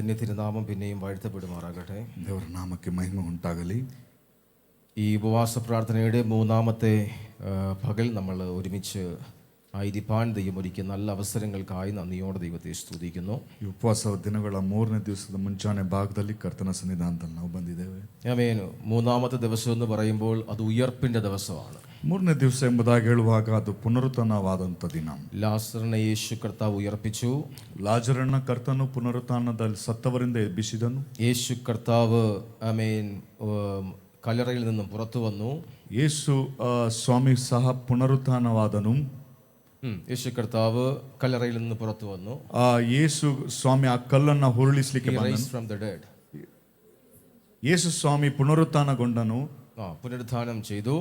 ധന്യ തിരുനാമം പിന്നെയും വാഴ്ത്തപ്പെടുമാറാകട്ടെ. ದೇವರ ನಾಮಕ್ಕೆ ಮಹಿಮೆ ಉಂಟಾಗಲಿ. ഈ ഉപവാസ പ്രാർത്ഥനയുടെ മൂന്നാമത്തെ പകൽ നമ്മൾ ഒരുമിച്ച് ആയിരിക്കാൻ ദൈവം ഒരുക്കിയ നല്ല അവസരങ്ങൾക്കായി നന്ദിയോടെ ദൈവത്തെ സ്തുതിക്കുന്നു. ಈ ಉಪವಾಸ ದಿನಗಳ ಮೂರನೇ ದಿವಸದ ಮುಂಚಾನೆ ಭಾಗದಲ್ಲಿ ಕರ್ತನ ಸನ್ನಿಧಾನದಲ್ಲಿ ನಾವು ಬಂದಿದ್ದೇವೆ. ആമേൻ. മൂന്നാമത്തെ ദിവസം എന്ന് പറയുമ്പോൾ അത് ഉയർപ്പിന്റെ ദിവസമാണ്. ಮೂರನೇ ದಿವಸ ಎಂಬುದಾಗಿ ಹೇಳುವಾಗ ಅದು ಪುನರುತ್ಥಾನವಾದಂಥ ದಿನ. ലാസറിനെ യേശു കർത്താവ് ഉയർപ്പിച്ചു. ಲಾಜರನ ಕರ್ತನು ಪುನರುತ್ಥಾನದಲ್ಲಿ ಸತ್ತವರಿಂದ ಎಬ್ಬಿಸಿದನು. യേശു കർത്താവ് ആമേൻ കല്ലറയിൽ നിന്നും പുറത്തു വന്നു. ಯೇಸು ಸ್ವಾಮಿ ಸಹ ಪುನರುತ್ಥಾನವಾದನು. യേശു കർത്താവ് കല്ലറയിൽ നിന്ന് പുറത്തു വന്നു. ಯೇಸು ಸ್ವಾಮಿ ಆ ಕಲ್ಲನ್ನು ಹುರುಳಿಸಲಿಕ್ಕೆ from the dead. ಯೇಸು ಸ್ವಾಮಿ ಪುನರುತ್ಥಾನಗೊಂಡನು. പുനരുത്ഥാനം ചെയ്തു.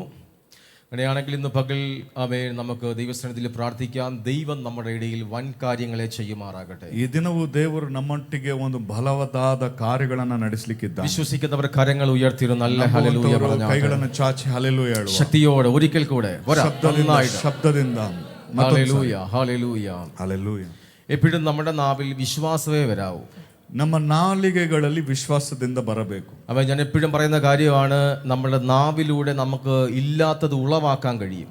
അങ്ങനെയാണെങ്കിൽ ഇന്ന് പകൽ ആമേൻ നമുക്ക് ദൈവസന്നിധിയിൽ പ്രാർത്ഥിക്കാം. ദൈവം നമ്മുടെ ഇടയിൽ വൻ കാര്യങ്ങളെ ചെയ്യുമാറാകട്ടെ. ಈ ದಿನವೂ ದೇವರು ನಮ್ಮೊಟ್ಟಿಗೆ ಒಂದು ಬಲವಾದ ಕಾರ್ಯಗಳನ್ನು ನಡೆಸಲಿಕ್ಕಿದ್ದಾನೆ. വിശ്വസിക്കുന്നവർ കരങ്ങൾ ഉയർത്തിരു നല്ല ഹല്ലേലൂയ പറഞ്ഞാൽ ಕೈಗಳನ್ನು ಚಾಚಿ ಹಲ್ಲೆಲೂಯಾ ಹೇಳುವ ശക്തിയോടെ ഒരിക്കൽ കൂടെ ಶಬ್ದದಿಂದ ഹല്ലേലൂയ ഹല്ലേലൂയ ಹಲ್ಲೆಲೂಯಾ. എപ്പോഴും നമ്മുടെ നാവിൽ വിശ്വാസമേ വരാവൂ. ನಮ್ಮ ನಾಲಿಗೆಗಳಲ್ಲಿ ವಿಶ್ವಾಸದಿಂದ ಬರಬೇಕು. അപ്പോൾ ഞാൻ എപ്പോഴും പറയുന്ന കാര്യമാണ്, നമ്മുടെ നാവിലൂടെ നമുക്ക് ഇല്ലാത്തത് ഉളവാക്കാൻ കഴിയും.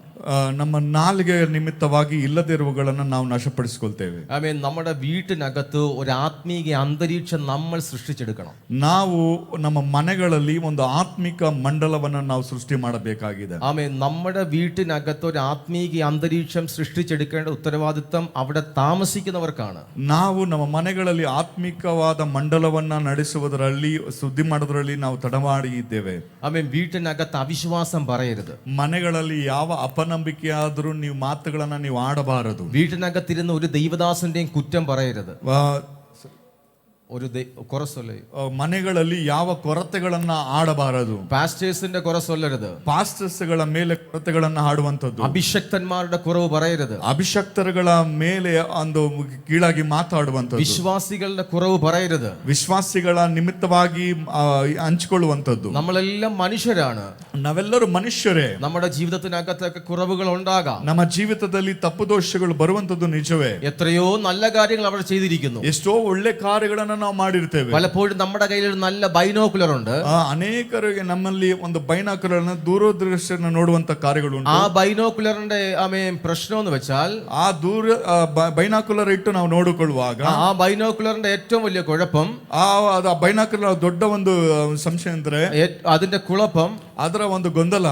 ನಮ್ಮ ನಾಲಿಗೆಯ ನಿಮಿತ್ತವಾಗಿ ಇಲ್ಲದಿರುವುಗಳನ್ನು ನಾವು ನಾಶಪಡಿಸಿಕೊಳ್ತೇವೆ. ആമേൻ. നമ്മുടെ വീട്ടിനകത്ത് ഒരു ആത്മീയ അന്തരീക്ഷം നമ്മൾ സൃഷ്ടിച്ചെടുക്കണം. ನಾವು ನಮ್ಮ ಮನೆಗಳಲ್ಲಿ ಒಂದು ಆತ್ಮಿಕ ಮಂಡಲವನ್ನು ನಾವು ಸೃಷ್ಟಿ ಮಾಡಬೇಕಾಗಿದೆ. ആമേൻ. നമ്മുടെ വീട്ടിനകത്ത് ഒരു ആത്മീയ അന്തരീക്ഷം സൃഷ്ടിച്ചെടുക്കേണ്ട ഉത്തരവാദിത്തം അവിടെ താമസിക്കുന്നവർക്കാണ്. ನಾವು ನಮ್ಮ ಮನೆಗಳಲ್ಲಿ ಆತ್ಮಿಕವಾದ ಮಂಡಲವನ್ನ ನಡೆಸುವುದರಲ್ಲಿ ಸುದ್ದಿ ಮಾಡೋದ್ರಲ್ಲಿ ನಾವು ತಡಮಾಡಿ ಇದ್ದೇವೆ. ആമേൻ. വീട്ടിനകത്ത് അവിശ്വാസം പറയരുത്. ಮನೆಗಳಲ್ಲಿ ಯಾವ ಅಪನಂಬಿಕೆಯಾದರೂ ನೀವು ಮಾತುಗಳನ್ನ ನೀವು ಆಡಬಾರದು. വീട്ടിനകത്തിരുന്ന് ഒരു ദൈവദാസന്റെയും കുറ്റം പറയരുത്. ഒരു കുറെ ಮನೆಗಳಲ್ಲಿ ಯಾವ ಕೊರತೆಗಳನ್ನ ಆಡಬಾರದು. പാസ്റ്റേഴ്സിന്റെ കുറെ സൊല്ലരുത്. ಪಾಸ್ಟರ್ಸ್ಗಳ ಮೇಲೆ ಕೊರತೆಗಳನ್ನ ಆಡುವಂತದ್ದು. അഭിഷക്തന്മാരുടെ കുറവ് പറയരുത്. ಅಭಿಷಕ್ತರುಗಳ ಮೇಲೆ ಒಂದು ಕೀಳಾಗಿ ಮಾತಾಡುವಂತದ್ದು. വിശ്വാസികളുടെ കുറവ് പറയരുത്. ವಿಶ್ವಾಸಿಗಳ ನಿಮಿತ್ತವಾಗಿ ಹಂಚಿಕೊಳ್ಳುವಂತದ್ದು. നമ്മളെല്ലാം മനുഷ്യരാണ്. ನಾವೆಲ್ಲರೂ ಮನುಷ್ಯರೇ. നമ്മുടെ ജീവിതത്തിനകത്തൊക്കെ കുറവുകൾ ഉണ്ടാകാം. ನಮ್ಮ ಜೀವಿತದಲ್ಲಿ ತಪ್ಪು ದೋಷಗಳು ಬರುವಂತದ್ದು ನಿಜವೇ. എത്രയോ നല്ല കാര്യങ്ങൾ അവർ ചെയ്തിരിക്കുന്നു. ಎಷ್ಟೋ ಒಳ್ಳೆ ಕಾರ್ಯಗಳನ್ನ ನಾವು ಮಾಡಿರ್ತೇವೆ. പലപ്പോഴും നമ്മുടെ കയ്യിൽ ഒരു നല്ല ബൈനോക്കുലർ ഉണ്ട്. ಅನೇಕರಿಗೆ ನಮ್ಮಲ್ಲಿ ಒಂದು ಬೈನಾಕ್ಯುಲರ್ ದೂರದೃಷ್ಟಿಯನ್ನು ನೋಡುವಂತ ಕಾರ್ಯಗಳು ಉಂಟು. ആ ബൈനോക്കുലറിന്റെ പ്രശ്നം എന്ന് വെച്ചാൽ ಆ ದೂರ ಬೈನಾಕ್ಯುಲರ್ ಇಟ್ಟು ನಾವು ನೋಡಿಕೊಳ್ಳುವಾಗ ആ ബൈനോക്കുലറിന്റെ ഏറ്റവും വലിയ കുഴപ്പം, ಆ ಬೈನಾಕ್ಯುಲರ್ ದೊಡ್ಡ ಒಂದು ಸಂಶಯ ಅಂದ್ರೆ അതിന്റെ കുഴപ്പം, ಅದರ ಒಂದು ಗೊಂದಲ,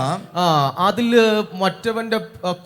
അതില് മറ്റവന്റെ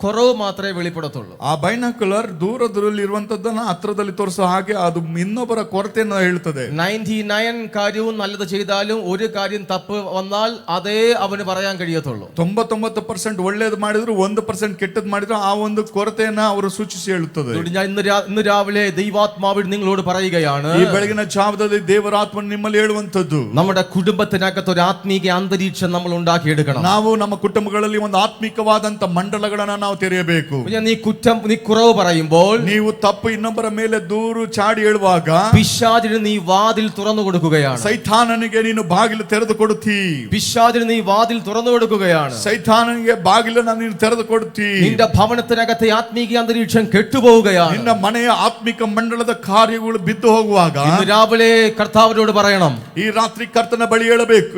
കുറവ് മാത്രമേ വെളിപ്പെടത്തുള്ളൂ. ಆ ಬೈನಾಕ್ಯುಲರ್ ದೂರದಲ್ಲಿ ಇರುವಂತದ್ದನ್ನ ಹತ್ರದಲ್ಲಿ ತೋರಿಸೋ ಹಾಗೆ ಅದು ಇನ್ನೊಬ್ಬರ ಕೊರತೆಯನ್ನು ಹೇಳ್ತದೆ. 99 കാര്യവും നല്ലത് ചെയ്താലും ഒരു കാര്യം തപ്പ് വന്നാൽ അതേ അവന് പറയാൻ കഴിയത്തുള്ളൂ. 99% ಒಳ್ಳೇದು ಮಾಡಿದ್ರು 1% ಕೆಟ್ಟದ್ದು ಮಾಡಿದ್ರು ಆ ಒಂದು ಕೊರತೆಯನ್ನ ಅವರು ಸೂಚಿಸಿ ಹೇಳುತ್ತದೆ. ഞാൻ ഇന്ന് രാവിലെ ദൈവാത്മാവിൽ നിങ്ങളോട് പറയുകയാണ്, ಈ ಬೆಳಗಿನ ಜಾವದಲ್ಲಿ ದೇವರಾತ್ಮ ನಿಮ್ಮಲ್ಲಿ ಹೇಳುವಂತದ್ದು, നമ്മുടെ കുടുംബത്തിനകത്ത് ഒരു ആത്മീയ അന്തരീക്ഷം നമ്മൾ ഉണ്ടാക്കിയെടുക്കണം. ನಾವು ನಮ್ಮ ಕುಟುಂಬಗಳಲ್ಲಿ ಒಂದು ಆತ್ಮಿಕವಾದಂತ ಮಂಡಲಗಳನ್ನ ನಾವು ತೆರೆಯಬೇಕು. നീ കുറവ് പറയുമ്പോൾ, ನೀವು ತಪ್ಪು ಇನ್ನೊಬ್ಬರ ಮೇಲೆ ದೂರು ಚಾಡಿ ಹೇಳುವಾಗ പിശാചിന് നീ വാതിൽ തുറന്നു കൊടുക്കുകയാണ്. ಸೈತಾನನಿಗೆ ನೀನು ಬಾಗಿಲು ತೆರೆದು ಕೊಡುತ್ತೀ. പിശാചിന് നീ വാതിൽ തുറന്നു കൊടുക്കുകയാണ്. ಸೈತಾನನಿಗೆ ಬಾಗಿಲನ್ನು ನೀನು ತೆರೆದು ಕೊಡುತ್ತೀ. നിന്റെ ഭവനത്തിനകത്തെ ആത്മീയ അന്തരീക്ഷം കെട്ടുപോവുകയാണ്. ನಿನ್ನ ಮನೆಯ ಆತ್ಮಿಕ ಮಂಡಲದ ಕಾರ್ಯಗಳು ಬಿದ್ದು ಹೋಗುವಾಗ ഇന്ന് രാവിലെ കർത്താവിനോട് പറയണം, ಈ ರಾತ್ರಿ ಕರ್ತನ ಬಳಿ ಹೇಳಬೇಕು.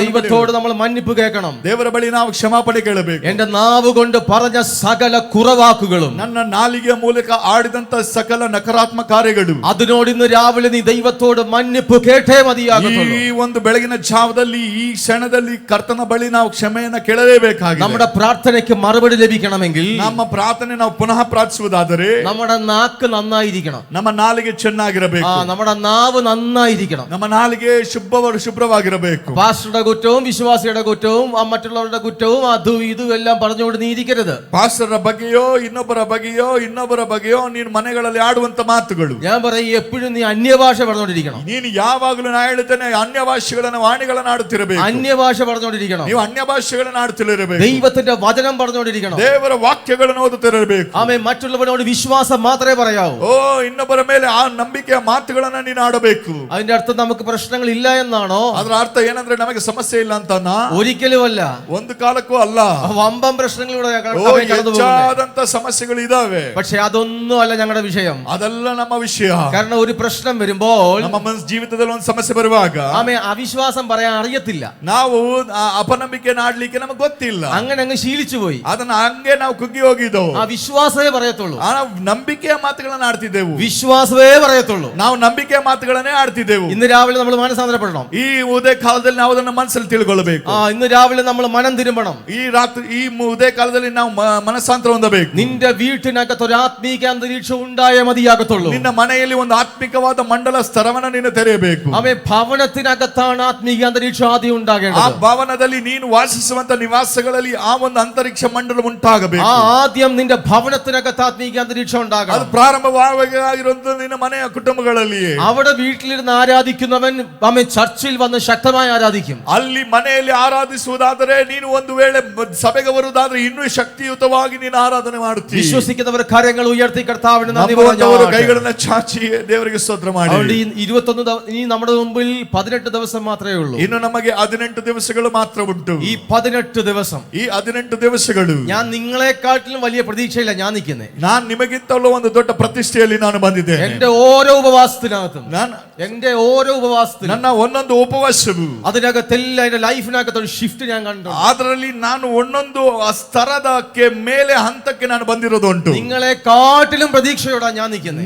ദൈവത്തോട് നമ്മൾ മന്നിപ്പ് കേൾക്കണം. ದೇವರ ಬಳಿ ನಾವು ಕ್ಷಮಾಪಣೆ ಕೇಳಬೇಕು. എന്റെ നാവ് കൊണ്ട് പറഞ്ഞ സകല കുറവാക്കുകളും, ನನ್ನ ನಾಲಿಗೆಯ ಮೂಲಕ ಆಡಿದಂತ ಸಕಲ ನಕಾರಾತ್ಮಕ ಕಾರ್ಯಗಳು, അതിനോട് ഇന്ന് രാവിലെ നീ ദൈവത്തോട് മന്നിപ്പ് കേട്ടേ മതിയാകത്തുള്ളൂ. ಈ ಒಂದು ಬೆಳಗಿನ ಜಾವದಲ್ಲಿ ಈ ಕ್ಷಣದಲ್ಲಿ ಕರ್ತನ ಬಳಿ ನಾವು ಕ್ಷಮೆಯನ್ನ ಕೇಳಲೇಬೇಕಾಗಿದೆ. നമ്മുടെ പ്രാർത്ഥനയ്ക്ക് മറുപടി ലഭിക്കണമെങ്കിൽ ನಮ್ಮ ಪ್ರಾರ್ಥನೆ ನಾವು ಪುನಃ ಪ್ರಾರ್ಥಿಸುವುದಾದರೆ നമ്മുടെ നാക്ക് നന്നായിരിക്കണം. ನಮ್ಮ ನಾಲಿಗೆ ಚೆನ್ನಾಗಿರಬೇಕು. നമ്മുടെ നാവ് നന്നായിരിക്കണം. ನಮ್ಮ ನಾಲಿಗೆ ಶುಭ್ರವಾಗಿರಬೇಕು. പാസ്റ്ററുടെ കുറ്റവും വിശ്വാസിയുടെ കുറ്റവും മറ്റുള്ളവരുടെ കുറ്റവും അതും ഇതും എല്ലാം പറഞ്ഞുകൊണ്ട് നീ ഇരിക്കരുത്. ಪಾಸ್ಟರ ಬಗ್ಗೆಯೋ ಇನ್ನೊಬ್ಬರ ಬಗ್ಗೆಯೋ ನೀನು ಮನೆಗಳಲ್ಲಿ ಆಡುವಂತ ಮಾತುಗಳು. ഞാൻ പറയും, എപ്പോഴും നീ അന്യഭാഷ പറഞ്ഞുകൊണ്ടിരിക്കണം. ನೀನು ಯಾವಾಗಲೂ ನಾ ಹೇಳ್ತೇನೆ ಅನ್ಯ ಭಾಷೆಗಳನ್ನ ವಾಣಿಗಳನ್ನ ಆಡುತ್ತಿರಬೇಕು. അന്യഭാഷ പറഞ്ഞുകൊണ്ടിരിക്കണം. ನೀವು ಅನ್ಯ ಭಾಷೆಗಳನ್ನ ಆಡುತ್ತಿರಬೇಕು. ദൈവത്തിന്റെ വചനം പറഞ്ഞുകൊണ്ടിരിക്കണം. ದೇವರ ವಾಕ್ಯಗಳನ್ನು ಓದುತ್ತಿರಬೇಕು. ആമേൻ. മറ്റുള്ളവരോട് വിശ്വാസം മാത്രമേ പറയാവൂ. ಇನ್ನೊಬ್ಬರ ಮೇಲೆ ಆ ನಂಬಿಕೆಯ ಮಾತುಗಳನ್ನ ನೀನು ಆಡಬೇಕು. അതിന്റെ അർത്ഥം നമുക്ക് പ്രശ്നങ്ങൾ ഇല്ല എന്നാണോ? ಅದರ ಅರ್ಥ ಏನಂದ್ರೆ ನಮಗೆ ಸಮಸ್ಯೆ ಇಲ್ಲ ಅಂತಾನ? ഒരിക്കലുമല്ല. ಒಂದು ಕಾಲಕ್ಕೂ ಅಲ್ಲ. വമ്പം പ്രശ്നങ്ങളിലൂടെ ಹೆಚ್ಚಾದಂತ ಸಮಸ್ಯೆಗಳು ಇದಾವೆ. പക്ഷെ അതൊന്നും അല്ല ഞങ്ങളുടെ വിഷയം. ಅದೆಲ್ಲ ನಮ್ಮ ವಿಷಯ. കാരണം ഒരു പ്രശ്നം പ്രശ്നം വരുമ്പോൾ ನಮ್ಮ ಜೀವಿತದಲ್ಲಿ ಒಂದು ಸಮಸ್ಯೆ ಬರುವಾಗ ആമേ അവിശ്വാസം പറയാൻ അറിയത്തില്ല. ನಾವು ಅಪನಂಬಿಕೆಯನ್ನು ಆಡ್ಲಿಕ್ಕೆ ನಮಗೆ ಗೊತ್ತಿಲ್ಲ. അങ്ങനെ അങ്ങ് ശീലിച്ചു പോയി. ಅದನ್ನ ಹಂಗೆ ನಾವು ಕುಗ್ಗಿ ಹೋಗಿದ್ದೆವು. ആ വിശ്വാസമേ പറയത്തുള്ളൂ. ನಾವು ನಂಬಿಕೆಯ ಮಾತುಗಳನ್ನ ಆಡ್ತಿದ್ದೆವು. വിശ്വാസമേ പറയത്തുള്ളൂ. ನಾವು ನಂಬಿಕೆಯ ಮಾತುಗಳನ್ನೇ ಆಡ್ತಿದ್ದೆವು. ഇന്ന് രാവിലെ നമ്മൾ മാനസാന്തരപ്പെടണം. ಈ ಉದಯ ಕಾಲದಲ್ಲಿ ನಾವು ಅದನ್ನ ಮನಸ್ಸಲ್ಲಿ ತಿಳ್ಕೊಳ್ಳಬೇಕು. ഇന്ന് രാവിലെ നമ്മൾ മനം തിരുമ്പണം. ಈ ಉದಯ ಕಾಲದಲ್ಲಿ ನಾವು ಮನಸ್ಸಾಂತರ ಹೊಂದಬೇಕು. നിന്റെ വീട്ടിനകത്ത് ഒരു ആത്മീക അന്തരീക്ഷം ഉണ്ടായേ മതിയാകത്തുള്ളൂ. ನಿನ್ನ ಮನೆಯಲ್ಲಿ ಒಂದು ಆತ್ಮಿಕವಾದ ಮಂಡಲ ಸ್ತರವನ್ನ ನೀನು ತೆರೆಯಬೇಕು. അവൻ ഭവനത്തിനകത്താണ് ആത്മീക അന്തരീക്ഷം ആദ്യം ಆ ഉണ്ടാകേണ്ടത്. ಭವನದಲ್ಲಿ ನೀನು ವಾಸಿಸುವಂತ ನಿವಾಸಗಳಲ್ಲಿ ಆ ಒಂದು ಅಂತರಿಕ್ಷ ಮಂಡಲ ಉಂಟಾಗಬೇಕು. ആദ്യം നിന്റെ ഭവനത്തിനകത്ത് ആത്മീക അന്തരീക്ഷം ಅದು ഉണ്ടാകണം. ಪ್ರಾರಂಭವಾಗಿರುವಂತ ನಿನ್ನ ಮನೆಯ ಕುಟುಂಬಗಳಲ್ಲಿ. അവിടെ വീട്ടിലിരുന്ന് ആരാധിക്കുന്നവൻ അവൻ ചർച്ചിൽ വന്ന് ശക്തമായി ആരാധിക്കും. ಅಲ್ಲಿ ಮನೆಯಲ್ಲಿ ಆರಾಧಿಸುವುದಾದರೆ ನೀನು ಒಂದು ವೇಳೆ ಸಭೆಗೆ ಬರುವುದಾದ್ರೆ ಇನ್ನೂ ಶಕ್ತಿಯುತವಾಗಿ ನೀನು ಆರಾಧನೆ ಮಾಡುತ್ತೀಯ. വിശ്വസിക്കുന്നവർ കരങ്ങൾ ഉയർത്തി കർത്താവിന് നന്ദി ನಂಬುವಂತವರು പറഞ്ഞു. ಕೈಗಳನ್ನು ಚಾಚಿ ದೇವರಿಗೆ ಸ್ತೋತ್ರ ಮಾಡಿ. അതുകൊണ്ട് ഈ 21 ഇനി നമ്മുടെ മുമ്പിൽ 18 ദിവസം മാത്രമേ ഉള്ളൂ. ಇನ್ನು ನಮಗೆ 18 ದಿವಸಗಳು ಮಾತ್ರ ಉಂಟು. ഈ 18 ദിവസം ಈ 18 ದಿವಸಗಳು ഞാൻ നിങ്ങളെക്കാട്ടിലും വലിയ പ്രതീക്ഷയില്ല ഞാൻ നിൽക്കുന്നത്. ನಾನು ನಿಮಗಿಂತಲೂ ಒಂದು ದೊಡ್ಡ ಪ್ರತಿಷ್ಠೆಯಲ್ಲಿ ನಾನು ಬಂದಿದ್ದೇನೆ. എന്റെ ഓരോ ഉപവാസത്തിനകത്തും ನನ್ನ ಒಂದೊಂದು ಉಪವಾಸವು അതിനകത്തെല്ലാം എന്റെ ലൈഫിനകത്ത് ഒരു ഷിഫ്റ്റ് ഞാൻ കണ്ടു. ಅದರಲ್ಲಿ ನಾನು ಒಂದೊಂದು ಸ್ತರದಕ್ಕೆ ಮೇಲೆ ಹಂತಕ್ಕೆ ನಾನು ಬಂದಿರೋದು ಉಂಟು. നിങ്ങളെക്കാട്ടിലും പ്രതീക്ഷയോടാണ് ഞാൻ നിൽക്കുന്നത്.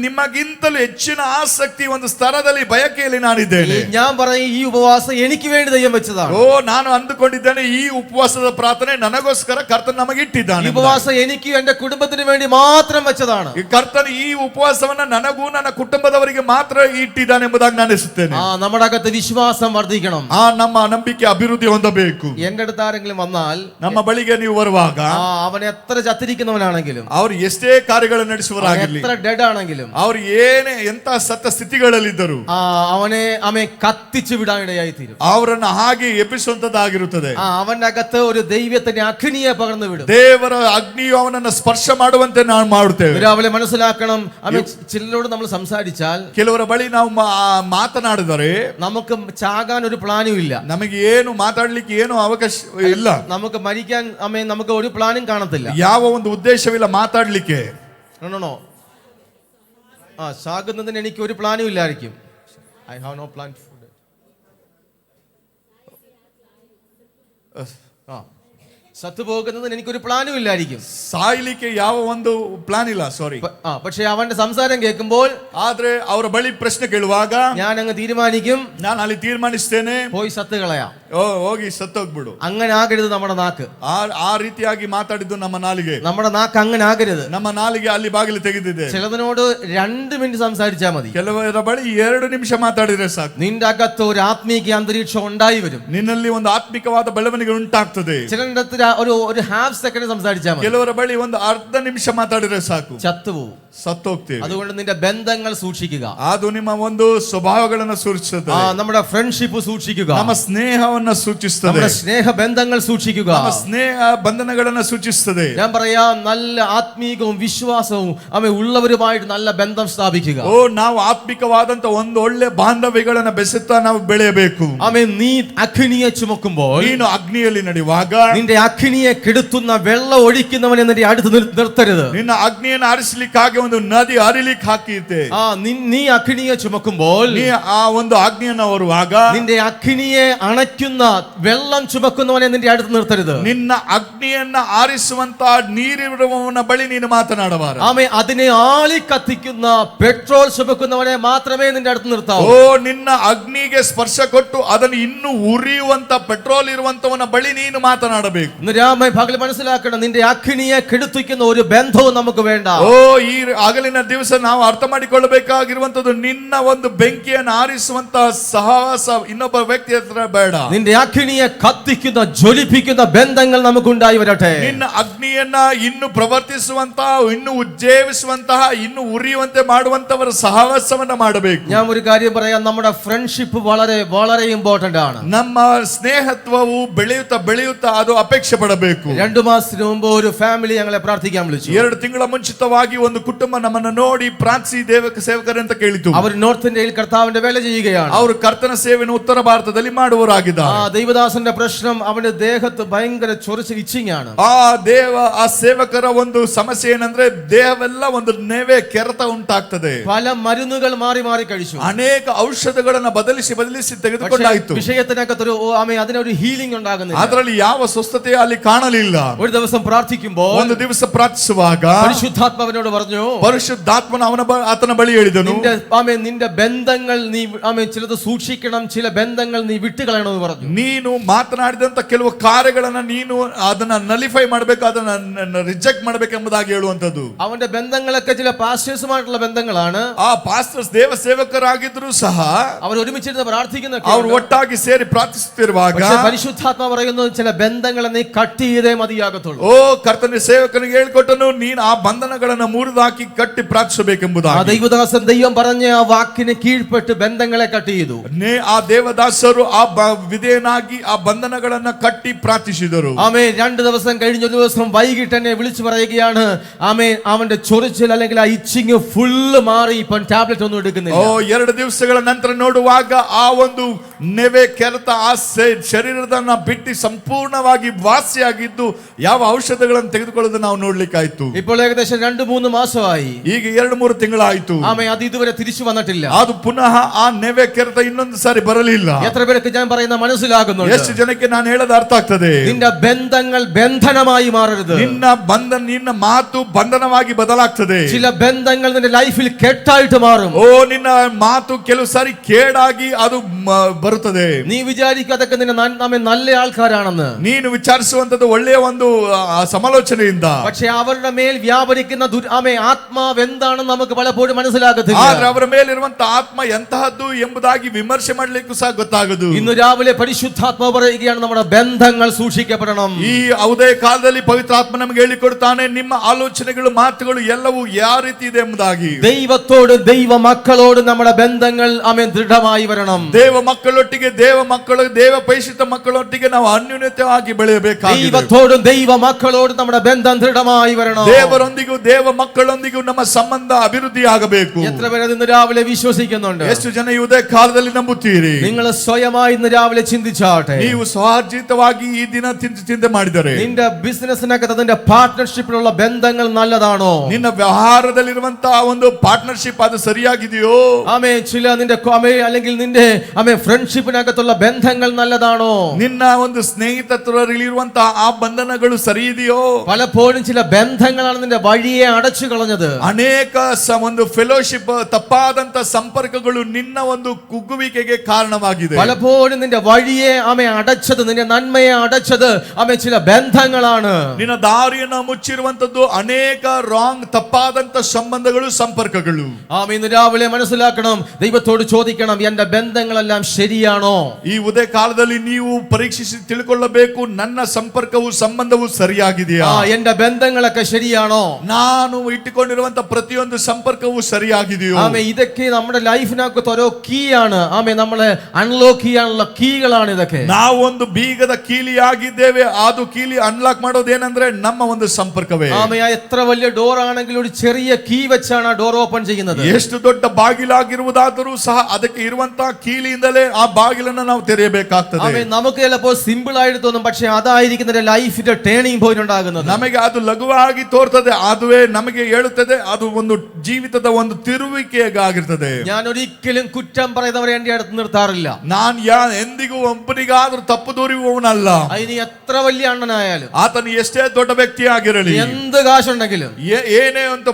ನಿಮಗಿಂತಲೂ ಹೆಚ್ಚಿನ ಆಸಕ್ತಿ ಒಂದು ಸ್ತರದಲ್ಲಿ ಬಯಕೆಯಲ್ಲಿ ನಾನಿದ್ದೇನೆ. ഞാൻ പറയും ഈ ഉപവാസം എനിക്ക് വേണ്ടി ദൈവം വെച്ചതാണ്. ನಾನು ಅಂದುಕೊಂಡಿದ್ದೇನೆ ಈ ಉಪವಾಸದ ಪ್ರಾರ್ಥನೆ ನನಗೋಸ್ಕರ ಕರ್ತನ ನಮಗೆ ಇಟ್ಟಿದ್ದಾನೆ. ഈ ഉപവാസം എനിക്ക് എന്റെ കുടുംബത്തിന് വേണ്ടി മാത്രം വെച്ചതാണ്. ಕರ್ತನ ಈ ಉಪವಾಸವನ್ನ ನನಗೂ ನನ್ನ ಕುಟುಂಬದವರಿಗೆ ಮಾತ್ರ ಇಟ್ಟಿದ್ದಾನೆ ಎಂಬುದಾಗಿ ನಾನು ಎಣಿಸುತ್ತೇನೆ. നമ്മുടെ അകത്ത് വിശ്വാസം വർദ്ധിക്കണം. ನಮ್ಮ ನಂಬಿಕೆ ಅಭಿವೃದ್ಧಿ ಹೊಂದಬೇಕು. എന്റെ അടുത്ത് ആരെങ്കിലും വന്നാൽ ನಮ್ಮ ಬಳಿಗೆ ನೀವು ಬರುವಾಗ അവൻ എത്ര ചത്തിരിക്കുന്നവനാണെങ്കിലും ಅವರು ಎಷ್ಟೇ ಕಾರ್ಯಗಳನ್ನು ನಡೆಸುವರಾಗಿರಲಿ, എത്ര ഡെഡ് ആണെങ്കിലും ಅವರು ಎಂತ ಸತ್ತ ಸ್ಥಿತಿಗಳಲ್ಲಿದ್ದರು അവനെ കത്തിച്ചു വിടാനിടയായി തീരും. ಅವರನ್ನ ಹಾಗೆ ಎಬ್ಬಿಸುವಂತದ್ದಾಗಿರುತ್ತದೆ. അവന്റെ അകത്ത് ഒരു ദൈവത്തിന്റെ അഗ്നിയെ പകർന്നു വിടും. ದೇವರ ಅಗ್ನಿಯು ಅವನನ್ನ ಸ್ಪರ್ಶ ಮಾಡುವಂತೆ ನಾವು ಮಾಡುತ್ತೇವೆ. രാവിലെ മനസ്സിലാക്കണം. ചിലരോട് നമ്മൾ സംസാരിച്ചാൽ ಕೆಲವರ ಬಳಿ ನಾವು ಮಾತನಾಡಿದರೆ നമുക്ക് ചാകാൻ ഒരു പ്ലാനും ഇല്ല. ನಮಗೆ ಏನು ಮಾತಾಡ್ಲಿಕ್ಕೆ ಏನು ಅವಕಾಶ ಇಲ್ಲ. നമുക്ക് മരിക്കാൻ നമുക്ക് ഒരു പ്ലാനും കാണത്തില്ല. ಯಾವ ಒಂದು ಉದ್ದೇಶವಿಲ್ಲ ಮಾತಾಡ್ಲಿಕ್ಕೆ. നോ ചാകുന്നതിന് എനിക്ക് ഒരു പ്ലാനും ഇല്ലായിരിക്കും. I have no plan for സത്തുപോകുന്നതിന് എനിക്കൊരു പ്ലാനും ഇല്ലായിരിക്കും. ಸಾಯ್ಲಿಕ್ಕೆ ಯಾವ ಒಂದು ಪ್ಲಾನ್ ಇಲ್ಲ. ಸಾರಿ. പക്ഷെ അവന്റെ സംസാരം കേൾക്കുമ്പോൾ ಆದ್ರೆ ಅವರ ಬಳಿ ಪ್ರಶ್ನೆ ಕೇಳುವಾಗ ഞാൻ അങ്ങ് തീരുമാനിക്കും, ನಾನು ಅಲ್ಲಿ ತೀರ್ಮಾನಿಸ್ತೇನೆ, പോയി ಸತ್ತು കളയാം, ಹೋಗಿ ಸತ್ತೋಗ್ಬಿಡು. അങ്ങനെ ആകരുത് നമ്മുടെ നാക്ക്. ಆ ರೀತಿಯಾಗಿ ಮಾತಾಡಿದ್ದು ನಮ್ಮ ನಾಲಿಗೆ. നമ്മുടെ നാക്ക് അങ്ങനെ ആകരുത്. ನಮ್ಮ ನಾಲಿಗೆ ಅಲ್ಲಿ ಬಾಗಿಲು ತೆಗೆದಿದೆ. ചിലതിനോട് 2 മിനിറ്റ് സംസാരിച്ചാൽ മതി. ಕೆಲವರ ಬಳಿ 2 ನಿಮಿಷ ಮಾತಾಡಿದ್ರೆ ಸಾಕು. നിന്റെ അകത്ത് ഒരു ആത്മീക അന്തരീക്ഷം ഉണ്ടായി വരും. ನಿನ್ನಲ್ಲಿ ಒಂದು ಆತ್ಮಿಕವಾದ ಬೆಳವಣಿಗೆ ಉಂಟಾಗ್ತದೆ. ചിലരുടെ ഒരു ഹാഫ് സെക്കൻഡ് സംസാരിച്ചാൽ മതി. ಕೆಲವರ ಬಳಿ ಒಂದು ಅರ್ಧ ನಿಮಿಷ ಮಾತಾಡಿದ್ರೆ ಸಾಕು, ചത്തുപോകും, ಸತ್ತೋಗ್ತೇವೆ. അതുകൊണ്ട് നിന്റെ ബന്ധങ്ങൾ സൂക്ഷിക്കുക. ಅದು ನಿಮ್ಮ ಒಂದು ಸ್ವಭಾವಗಳನ್ನು ಸೂಚಿಸುತ್ತದೆ. നമ്മുടെ ഫ്രണ്ട്ഷിപ്പ് സൂക്ഷിക്കുക. ನಮ್ಮ ಸ್ನೇಹವನ್ನು ಸೂಚಿಸುತ್ತದೆ. നമ്മുടെ സ്നേഹ ബന്ധങ്ങൾ സൂക്ഷിക്കുക. ನಮ್ಮ ಸ್ನೇಹ ಬಂಧನಗಳನ್ನು ಸೂಚಿಸುತ್ತದೆ. ഞാൻ പറയാം, നല്ല ആത്മീകവും വിശ്വാസവും ഉള്ളവരുമായിട്ട് നല്ല ബന്ധം സ്ഥാപിക്കുക. ನಾವು ಆತ್ಮಿಕವಾದಂತ ಒಂದು ಒಳ್ಳೆ ಬಾಂಧವ್ಯಗಳನ್ನು ಬೆಸೆಯುತ್ತಾ ನಾವು ಬೆಳೆಯಬೇಕು. നീ അഗ്നിയെ ചുമക്കുമ്പോൾ, ನೀನು ಅಗ್ನಿಯಲ್ಲಿ ನಡೆಯುವಾಗ നിന്റെ അഗ്നിയെ കെടുത്തുന്ന വെള്ളം ഒഴിക്കുന്നവനെ നിന്റെ അടുത്ത് നിർത്തരുത്. ನಿನ್ನ ಅಗ್ನಿಯನ್ನು ಆರಿಸಲಿಕ್ಕಾಗಿ ಒಂದು ನದಿ ಹರಿಲಿಕ್ಕೆ ಹಾಕಿತ್ತೆ. നീ അഗ്നിയെ ചുമക്കുമ്പോൾ, ನೀ ಆ ಒಂದು ಅಗ್ನಿಯನ್ನು ಹೊರುವಾಗ നിന്റെ അഗ്നിയെ അണയ്ക്കുന്ന വെള്ളം ചുമക്കുന്നവനെ നിന്റെ അടുത്ത് നിർത്തരുത്. ನಿನ್ನ ಅಗ್ನಿಯನ್ನ ಆರಿಸುವಂತ ನೀರಿರುವವನ ಬಳಿ ನೀನು ಮಾತನಾಡಬಾರದು. അതിനെ ആളി കത്തിക്കുന്ന പെട്രോൾ ചുമക്കുന്നവനെ മാത്രമേ നിന്റെ അടുത്ത് നിർത്താവൂ. ನಿನ್ನ ಅಗ್ನಿಗೆ ಸ್ಪರ್ಶ ಕೊಟ್ಟು ಅದನ್ನು ಇನ್ನೂ ಉರಿಯುವಂತ ಪೆಟ್ರೋಲ್ ಇರುವಂತವನ ಬಳಿ ನೀನು ಮಾತನಾಡಬೇಕು. പകൽ മനസ്സിലാക്കണം, നിന്റെ അഗ്നിയെ കെടുത്തിക്കുന്ന ഒരു ബന്ധവും നമുക്ക് വേണ്ട. ಈ ಹಗಲಿನ ದಿವಸ ನಾವು ಅರ್ಥ ಮಾಡಿಕೊಳ್ಳಬೇಕಾಗಿರುವಂತದ್ದು, ನಿನ್ನ ಒಂದು ಬೆಂಕಿಯನ್ನು ಆರಿಸುವಂತ ಸಹವಾಸ ಇನ್ನೊಬ್ಬ ವ್ಯಕ್ತಿ ಹತ್ರ ಬೇಡ. നിന്റെ അഗ്നിയെ കത്തിക്കുന്ന ജ്വലിപ്പിക്കുന്ന ബന്ധങ്ങൾ നമുക്കുണ്ടായി വരട്ടെ. ನಿನ್ನ ಅಗ್ನಿಯನ್ನ ಇನ್ನು ಪ್ರವರ್ತಿಸುವಂತ, ಇನ್ನು ಉಜ್ಜೀವಿಸುವಂತಹ, ಇನ್ನು ಉರಿಯುವಂತೆ ಮಾಡುವಂತವರ ಸಹವಾಸವನ್ನ ಮಾಡಬೇಕು. ഞാൻ ഒരു കാര്യം പറയാം, നമ്മുടെ ഫ്രണ്ട്ഷിപ്പ് വളരെ വളരെ ഇമ്പോർട്ടന്റ് ആണ്. ನಮ್ಮ ಸ್ನೇಹತ್ವವು ಬೆಳೆಯುತ್ತಾ ಬೆಳೆಯುತ್ತಾ ಅದು ಅಪೇಕ್ಷೆ ಪಡಬೇಕು. 2 മാസത്തിന് മുമ്പ് ഒരു ഫാമിലി ഞങ്ങളെ പ്രാർത്ഥിക്കാൻ വിളിച്ചു. 2 ತಿಂಗಳ ಮುಂಚಿತವಾಗಿ ಒಂದು ಕುಟುಂಬ ನಮ್ಮನ್ನು ನೋಡಿ ಪ್ರಾರ್ಥಿಸಿ ಸೇವಕರೇ ಅಂತ ಕೇಳಿತು. അവർ നോർത്ത് ഇന്ത്യയിൽ കർത്താവിന്റെ വേല ചെയ്യുകയാണ്. ಅವರು ಕರ್ತನ ಸೇವೆಯನ್ನು ಉತ್ತರ ಭಾರತದಲ್ಲಿ ಮಾಡುವವರಾಗಿದ್ದಾರೆ. ദൈവദാസന്റെ പ്രശ്നം അവന്റെ ദേഹത്ത് ഭയങ്കര ചൊറിച്ചിൽ ഇച്ചിങ് ആണ്. ಆ ಸೇವಕರ ಒಂದು ಸಮಸ್ಯೆ ಏನಂದ್ರೆ ದೇಹವೆಲ್ಲ ಒಂದು ನೆವೆ ಕೆರೆತ ಉಂಟಾಗ್ತದೆ. പല മരുന്നുകൾ മാറി മാറി കഴിച്ചു. ಅನೇಕ ಔಷಧಗಳನ್ನ ಬದಲಿಸಿ ತೆಗೆದುಕೊಂಡಾಯಿತು. വിഷയത്തിനകത്തൊരു അതിനൊരു ഹീലിംഗ് ഉണ്ടാകുന്നില്ല. ಅದರಲ್ಲಿ ಯಾವ ಸ್ವಸ್ಥತೆ ಅಲ್ಲಿ ಕಾಣಲಿಲ್ಲ. ഒരു ദിവസം പ്രാർത്ഥിക്കുമ്പോൾ ಒಂದು ದಿವಸ ಪ್ರಾರ್ಥಿಸುವಾಗ പരിശുദ്ധാത്മാവിനോട് പറഞ്ഞു, ಪರಿಶುದ್ಧಾತ್ಮನ ಆತನ ಬಳಿ ಹೇಳಿದನು, നിന്റെ ബന്ധങ്ങൾ നീ ചിലത് സൂക്ഷിക്കണം, ചില ബന്ധങ്ങൾ നീ വിട്ടുകളയണമെന്ന് പറഞ്ഞു. ನೀನು ಮಾತನಾಡಿದಂತ ಕೆಲವು ಕಾರ್ಯಗಳನ್ನ ನೀನು ಅದನ್ನ ನಲಿಫೈ ಮಾಡಬೇಕು, ಅದನ್ನ ರಿಜೆಕ್ಟ್ ಮಾಡಬೇಕೆಂಬುದಾಗಿ ಹೇಳುವಂತದ್ದು. അവന്റെ ബന്ധങ്ങളൊക്കെ ചില പാസ്റ്റേഴ്സുമായിട്ടുള്ള ബന്ധങ്ങളാണ്. ಆ ಪಾಸ್ಟರ್ಸ್ ದೇವ ಸೇವಕರಾಗಿದ್ರು ಸಹ അവർ ഒരുമിച്ചിരുന്ന് പ്രാർത്ഥിക്കുന്ന, ಅವರು ಒಟ್ಟಾಗಿ ಸೇರಿ ಪ್ರಾರ್ಥಿಸುತ್ತಿರುವಾಗ പരിശുദ്ധാത്ಮ പറയുന്നു, ചില ബന്ധങ്ങളെ നീ കട്ട് ചെയ്തേ മതിയാകത്തുള്ളൂ. ಕರ್ತನ ಸೇವಕನಿಗೆ ಹೇಳಿಕೊಟ್ಟನು, ನೀನು ಆ ಬಂಧನಗಳನ್ನ ಮುರಿದಾಕಿ ಕಟ್ಟಿ ಪ್ರಾರ್ಥಿಸಬೇಕೆಂಬುದಾಗಿ. ദൈവദാസൻ ദൈവം പറഞ്ഞ ആ വാക്കിന് കീഴ്പ്പെട്ട് ബന്ധങ്ങളെ കട്ട് ചെയ്തു. ಆ ದೇವದಾಸರು ಆ ವಿಧೇಯನಾಗಿ ಆ ಬಂಧನಗಳನ್ನ ಕಟ್ಟಿ ಪ್ರಾರ್ಥಿಸಿದರು. ആമേൻ. 2 ദിവസം കഴിഞ്ഞ ഒരു ദിവസം വൈകിട്ട് എന്നെ വിളിച്ചു പറയുകയാണ്, ആമേൻ, അവന്റെ ചൊറിച്ചിൽ അല്ലെങ്കിൽ ആ ഇച്ചിങ് ഫുള്ള് മാറി, ഇപ്പം ടാബ്ലറ്റ് ഒന്നും എടുക്കുന്നില്ല. 2 ದಿವಸಗಳ ನಂತರ ನೋಡುವಾಗ ಆ ಒಂದು ನೆವೆ ಕೆರೆತ ಆ ಶರೀರದನ್ನ ಬಿಟ್ಟು ಸಂಪೂರ್ಣವಾಗಿ ವಾಸಿಯಾಗಿದ್ದು ಯಾವ ಔಷಧಗಳನ್ನು ತೆಗೆದುಕೊಳ್ಳೋದು ನಾವು ನೋಡ್ಲಿಕ್ಕಾಯ್ತು. ഇപ്പോൾ ഏകദേശം 2-3 മാസമായി. ಈಗ 2-3 ತಿಂಗಳಾಯ್ತು. ആമേൻ. അത് ഇതുവരെ തിരിച്ചു വന്നിട്ടില്ല. ಅದು ಪುನಃ ಆ ನೆವೆ ಕೆರೆತ ಇನ್ನೊಂದು ಸಾರಿ ಬರಲಿಲ್ಲ. എത്ര പേർക്ക് ഞാൻ പറയുന്ന മനസ്സിലാകുന്നുണ്ട്? ಎಷ್ಟು ಜನಕ್ಕೆ ನಾನು ಹೇಳೋದು ಅರ್ಥ ಆಗ್ತದೆ? നിന്റെ ബന്ധങ്ങൾ ബന്ധനമായി മാറരുത്. ನಿನ್ನ ಮಾತು ಬಂಧನವಾಗಿ ಬದಲಾಗ್ತದೆ. ചില ബന്ധങ്ങൾ നിന്റെ ലൈഫിൽ കെട്ടായിട്ട് മാറും. ನಿನ್ನ ಮಾತು ಕೆಲವು ಸಾರಿ ಕೇಡಾಗಿ ಅದು ಬರುತ್ತದೆ. നീ വിചാരിക്കുക അതൊക്കെ നിന്നെ നല്ല ആൾക്കാരാണെന്ന്. ನೀನು ವಿಚಾರಿಸುವಂತದ್ದು ಒಳ್ಳೆಯ ಒಂದು ಸಮಾಲೋಚನೆಯಿಂದ. പക്ഷേ അവരുടെ മേൽ വ്യാപരിക്കുന്ന ആത്മാവ് എന്താണെന്ന് നമുക്ക് പലപ്പോഴും മനസ്സിലാകത്തില്ല. ಆದ್ರೆ ಅವರ ಮೇಲಿರುವಂತ ಆತ್ಮ ಎಂತಹದ್ದು ಎಂಬುದಾಗಿ ವಿಮರ್ಶೆ ಮಾಡಲಿಕ್ಕೂ ಸಹ ಗೊತ್ತಾಗದು. ഇന്ന് രാവിലെ പരിശുദ്ധാത്മാവ് പറയുകയാണ്, നമ്മുടെ ബന്ധങ്ങൾ സൂക്ഷിക്കപ്പെടണം. ಈ ಉದಯ ಕಾಲದಲ್ಲಿ ಪವಿತ್ರಾತ್ಮ ನಮಗೆ ಹೇಳಿಕೊಡ್ತಾನೆ, ನಿಮ್ಮ ಆಲೋಚನೆಗಳು ಮಾತುಗಳು ಎಲ್ಲವೂ ಯಾವ ರೀತಿ ಇದೆ ಎಂಬುದಾಗಿ. ദൈവത്തോട് ദൈവ മക്കളോട് നമ്മുടെ ബന്ധങ്ങൾ ദൃഢമായി വരണം. ದೇವ ಮಕ್ಕಳೊಟ್ಟಿಗೆ ದೇವ ಪೈಶಿತ ಮಕ್ಕಳೊಟ್ಟಿಗೆ ನಾವು ಅನ್ಯೋನ್ಯತೆಯಾಗಿ ಬೆಳೆಯಬೇಕಾಗಿದೆ. ദൈവത്തോടും ദൈവ മക്കളോടും നമ്മുടെ ബന്ധം ദൃഢമായി വരണം. ದೇವರೊಂದಿಗೂ ದೇವ ಮಕ್ಕಳೊಂದಿಗೂ ನಮ್ಮ ಸಂಬಂಧ ಅಭಿವೃದ್ಧಿ ಆಗಬೇಕು. എത്ര പേര് ഇന്ന് രാവിലെ വിശ്വസിക്കുന്നുണ്ട്? ಎಷ್ಟು ಜನ ಈ ಉದಯ ಕಾಲದಲ್ಲಿ ನಂಬುತ್ತೀರಿ? നിങ്ങൾ സ്വയമായി ഇന്ന് രാവിലെ ചിന്തിച്ചാട്ടെ. ನೀವು ಸ್ವಾರ್ಜಿತವಾಗಿ ಈ ದಿನ ಚಿಂತೆ ಮಾಡಿದರೆ, നിന്റെ ബിസിനസ്സിനകത്ത് നിന്റെ പാർട്ട്ണർഷിപ്പിലുള്ള ബന്ധങ്ങൾ നല്ലതാണോ? ನಿನ್ನ ವ್ಯವಹಾರದಲ್ಲಿರುವಂತಹ ಒಂದು ಪಾರ್ಟ್ನರ್ಶಿಪ್ ಅದು ಸರಿಯಾಗಿದೆಯೋ? ആമേൻ. ചില നിന്റെ അല്ലെങ്കിൽ നിന്റെ ഫ്രണ്ട്ഷിപ്പിനകത്തുള്ള ബന്ധങ്ങൾ നല്ലതാണോ? ನಿನ್ನ ಒಂದು ಸ್ನೇಹಿತರಲ್ಲಿರುವಂತಹ ಆ ಬಂಧನಗಳು ಸರಿ ಇದೆಯೋ? പലപ്പോഴും ചില ബന്ധങ്ങളാണ് നിന്റെ വഴിയെ അടച്ചു കളഞ്ഞത്. ಅನೇಕ ಒಂದು ಫೆಲೋಶಿಪ್ ತಪ್ಪಾದಂತ ಸಂಪರ್ಕಗಳು ನಿನ್ನ ಒಂದು ಕುಗ್ಗುವಿಕೆಗೆ ಕಾರಣವಾಗಿದೆ. പലപ്പോഴും നിന്റെ വഴിയെ അടച്ചത്, നിന്റെ നന്മയെ അടച്ചത് ചില ബന്ധങ്ങളാണ്. ನಿನ್ನ ದಾರಿಯನ್ನ ಮುಚ್ಚಿರುವಂತದ್ದು ಅನೇಕ ರಾಂಗ್ ತಪ್ಪಾದಂತ ಸಂಬಂಧಗಳು ಸಂಪರ್ಕಗಳು. ഇന്ന് രാവിലെ മനസ്സിലാക്കണം, ദൈവത്തോട് ചോദിക്കണം, എന്റെ ബന്ധങ്ങളെല്ലാം ശരിയാണോ? ಈ ಉದಯ ಕಾಲದಲ್ಲಿ ನೀವು ಪರೀಕ್ಷಿಸಿ ತಿಳ್ಕೊಳ್ಳಬೇಕು, ನನ್ನ ಸಂಪರ್ಕವು ಸಂಬಂಧವು ಸರಿಯಾಗಿದೆಯಾ? എന്റെ ബന്ധങ്ങളൊക്കെ ശരിയാണോ? ನಾನು ಇಟ್ಟುಕೊಂಡಿರುವಂತ ಪ್ರತಿಯೊಂದು ಸಂಪರ್ಕವು ಸರಿಯಾಗಿದೆಯೋ? ഇതൊക്കെ നമ്മുടെ ലൈഫിനകത്ത് ഓരോ കീ ആണ്. നമ്മളെ അൺലോക്ക് ചെയ്യാനുള്ള കീകളാണ് ഇതൊക്കെ. ನಾವು ಒಂದು ಬೀಗದ ಕೀಲಿ ಆಗಿದ್ದೇವೆ. ಅದು ಕೀಲಿ ಅನ್ಲಾಕ್ ಮಾಡೋದೇನಂದ್ರೆ ನಮ್ಮ ಒಂದು ಸಂಪರ್ಕವೇ. എത്ര വലിയ ഡോർ ആണെങ്കിലും ഒരു ചെറിയ കീ വെച്ചാണ് ആ ഡോർ ഓപ്പൺ ചെയ്യുന്നത്. ಎಷ್ಟು ದೊಡ್ಡ ಬಾಗಿಲಾಗಿರುವುದಾದರೂ ಸಹ ಅದಕ್ಕೆ ಇರುವಂತಹ ಕೀಲಿಯಿಂದಲೇ ಆ ಬಾಗಿಲನ್ನು ನಾವು ತೆರೆಯಬೇಕಾಗ್ತದೆ. നമുക്ക് ചിലപ്പോൾ സിമ്പിൾ ആയിട്ട് തോന്നും, പക്ഷെ അതായിരിക്കും ലൈഫിന്റെ ടേണിംഗ് പോയിന്റ് ഉണ്ടാകുന്നത്. ನಮಗೆ ಅದು ಲಘುವಾಗಿ ತೋರ್ತದೆ, ಅದುವೇ ನಮಗೆ ಹೇಳುತ್ತದೆ, ಅದು ಒಂದು ಜೀವಿತದ ಒಂದು ತಿರುವಿಕೆಯಾಗಿರ್ತದೆ. ഞാൻ ഒരിക്കലും കുറ്റം പറയുന്നവരെ എന്റെ അടുത്ത് നിർത്താറില്ല. ನಾನು ಎಂದಿಗೂ ಒಬ್ಬನಿಗಾದ್ರೂ ತಪ್ಪು ದೂರುವವನಲ್ಲ. അതിന് എത്ര വലിയ ಅಣ್ಣನಾയാലും, ಆತನು ಎಷ್ಟೇ ದೊಡ್ಡ ವ್ಯಕ್ತಿ ಆಗಿರಲಿ, എന്ത് കാശുണ്ടെങ്കിലും, ಏನೇ ಒಂದು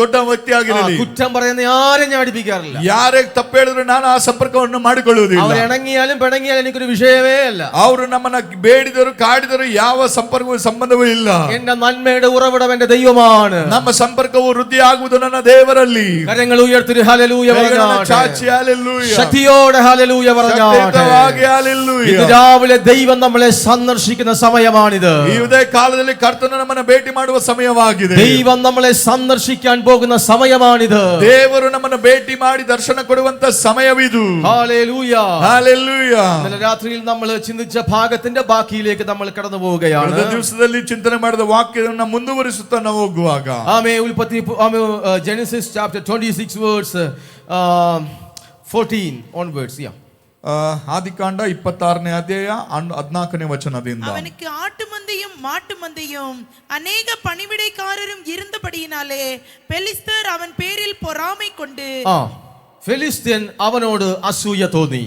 ದೊಡ್ಡ ವ್ಯಕ್ತಿ ಆಗಿರಲಿ, കുറ്റം പറയുന്ന ആരും ഞാൻ അടിപ്പിക്കാറില്ല. ಯಾರೇ ತಪ್ಪು ಹೇಳಿದ್ರು ನಾನು ಆ ಸಂಪರ್ಕವನ್ನು ಮಾಡಿಕೊಳ್ಳುವುದಿಲ್ಲ. അവർ ഇണങ്ങിയാലും പിണങ്ങിയാലും എനിക്കൊരു ವಿಷಯವೇ ಅಲ್ಲ. ಅವರು ನಮ್ಮನ್ನ ಬೇಡಿದರು ಕಾಡಿದರು ಯಾವ ಸಂಬಂಧವೂ ಇಲ್ಲ. എന്റെ നന്മയുടെ ഉറവിടം എന്റെ ദൈവമാണ്. ನಮ್ಮ ಸಂಪರ್ಕವು ವೃದ್ಧಿ ಆಗುವುದು ನನ್ನ ದೇವರಲ್ಲಿ. കരങ്ങൾ ഉയർത്തി ഹല്ലേലൂയ പറഞ്ഞാട്ടെ. ಚಾಚಿ ಹಲ್ಲೆಲೂಯ, ശക്തിയോടെ ഹല്ലേലൂയ പറഞ്ഞാട്ടെ. ഇന്ന് രാവിലെ ദൈവം നമ്മളെ സന്ദർശിക്കുന്ന സമയമാണിത്. ಈ ಉದಯ ಕಾಲದಲ್ಲಿ ಕರ್ತನು ನಮ್ಮನ್ನು ಭೇಟಿ ಮಾಡುವ ಸಮಯವಾಗಿದೆ. ദൈവം നമ്മളെ സന്ദർശിക്കാൻ പോകുന്ന സമയമാണിത്. ದೇವರು ನಮ್ಮನ್ನು ಭೇಟಿ ಮಾಡಿ ದರ್ಶನ ಕೊಡುವಂತ ಸಮಯವಿದು. ഹല്ലേലൂയ. Hallelujah. ഇന്നലെ രാത്രിയിൽ നമ്മൾ ചിന്തിച്ച ഭാഗത്തിന്റെ ബാക്കിയിലേക്ക് നമ്മൾ കടന്നു പോവുകയാണ്. ಕಳೆದ ದಿವಸದಲ್ಲಿ ಚಿಂತನೆ ಮಾಡಿದ ವಾಕ್ಯವನ್ನು ಮುಂದುವರಿಸುತ್ತಾ ನಾವು ಹೋಗುವಾಗ Genesis chapter 26 verse 14 onwards. ಆದಿಕಾಂಡ 26ನೇ ಅಧ್ಯಾಯ 14ನೇ ವಚನದಿಂದ அவனுக்கு ஆட்டு மந்தையும் மாட்டு மந்தையும் அநேக பணிவிடைக்காரரும் இருந்தபடியினாலே பெலிஸ்தர் அவன் பேரில் பொறாமை கொண்டு ಫಿಲಿಸ್ಟಿಯನ್ ಅವನೋಡು ಅಸೂಯ തോന്നി.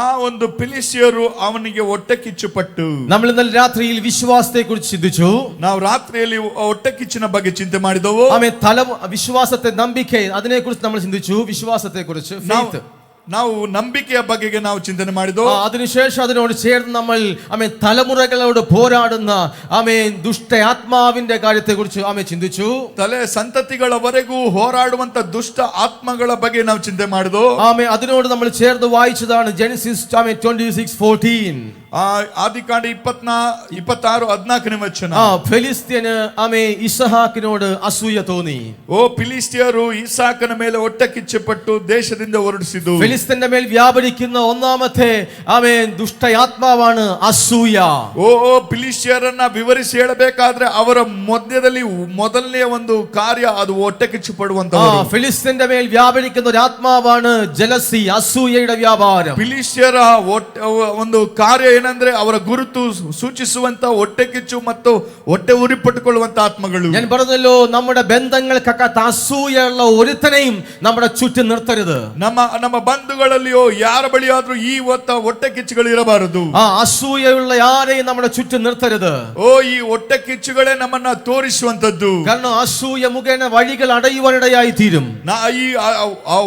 ಆ ಒಂದು ಫಿಲಿಸ್ಟಿಯರು ಅವನಿಗೆ ಹೊಟ್ಟೆ ಕಿಚ್ಚುಪಟ್ಟು. നമ്മൾ ഇന്നലെ രാത്രിയിൽ വിശ്വാസത്തെ കുറിച്ച് ചിന്തിച്ചു. ನಾವು ರಾತ್ರಿಯಲ್ಲಿ ಹೊಟ್ಟೆ ಕಿಚ್ಚಿನ ಬಗ್ಗೆ ಚಿಂತೆ ಮಾಡಿದೆವು. ವಿಶ್ವಾಸത്തെ ನಂಬಿಕೆ അതിനെ കുറിച്ച് നമ്മൾ ചിന്തിച്ചു. വിശ്വാസത്തെ കുറിച്ച് ನಾವು ನಂಬಿಕೆಯ ಬಗೆಗೆ ನಾವು ಚಿಂತನೆ ಮಾಡಿದೆವು. അതിനുശേഷം അതിനോട് ചേർന്ന് നമ്മൾ തലമുറകളോട് പോരാടുന്ന ദുഷ്ട ആത്മാവിന്റെ കാര്യത്തെ കുറിച്ച് ചിന്തിച്ചു. ತಲೆ ಸಂತತಿಗಳವರೆಗೂ ಹೋರಾಡುವಂತ ದುಷ್ಟ ಆತ್ಮಗಳ ಬಗ್ಗೆ ನಾವು ಚಿಂತೆ ಮಾಡಿದೆವು. അതിനോട് നമ്മൾ ചേർന്ന് വായിച്ചതാണ് ജെനസിസ് 26:14. ಆದಿಕಾಂಡ 26:14ನೇ ವಚನ. ಫಿಲಿಸ್ತಿಯನು ಇಸಹಾಕಿನೋട് ಅಸೂಯ തോന്നി. ಫಿಲಿಸ್ಟಿಯರು ಇಸಾಕನ ಮೇಲೆ ಹೊಟ್ಟೆ ಕಿಚ್ಚುಪಟ್ಟು ದೇಶದಿಂದ ಹೊರಡಿಸಿದ್ದು. ഫിലിസ്തീന്റെ മേൽ വ്യാപരിക്കുന്ന ഒന്നാമത്തെ ദുഷ്ടയാത്മാവാണ് അസൂയ. ಫಿಲಿಸ್ಟಿಯರನ್ನ ವಿವರಿಸಿ ಹೇಳಬೇಕಾದ್ರೆ ಅವರ ಮಧ್ಯದಲ್ಲಿ ಮೊದಲನೆಯ ಒಂದು ಕಾರ್ಯ ಅದು ಹೊಟ್ಟೆ ಕಿಚ್ಚು ಪಡುವಂತದ್ದು. ഫിലിസ്തീന്റെ മേൽ വ്യാപരിക്കുന്ന ഒരു ആത്മാവാണ് ജലസി, അസൂയയുടെ വ്യാപാരം. ಫಿಲಿಸ್ಟಿಯರ ಒಂದು ಕಾರ್ಯ ಏನಂದ್ರೆ ಅವರ ಗುರುತು ಸೂಚಿಸುವಂತ ಹೊಟ್ಟೆ ಕಿಚ್ಚು ಮತ್ತು ಹೊಟ್ಟೆ ಉರಿಪಟ್ಟುಕೊಳ್ಳುವಂತ ಆತ್ಮಗಳು. ഞാൻ പറഞ്ഞല്ലോ, നമ്മുടെ ബന്ധങ്ങൾക്കൊക്കെ അസൂയുള്ള ഒരുത്തനെയും നമ്മുടെ ചുറ്റും നിർത്തരുത്. ನಮ್ಮ ಬಂಧುಗಳಲ್ಲಿಯೋ ಯಾರ ಬಳಿಯಾದ್ರೂ ಈ ಹೊಟ್ಟೆ ಕಿಚ್ಚುಗಳು ಇರಬಾರದು. അസൂയുള്ള ಯಾരെയും നമ്മുടെ ചുറ്റും നിർത്തരുത്. ಈ ಹೊಟ್ಟೆ ಕಿಚ್ಚುಗಳೇ ನಮ್ಮನ್ನ ತೋರಿಸುವಂತದ್ದು. കാരണം അസൂയ മുഖേന വഴികൾ അടയുവാനിടയായി തീരും. ಈ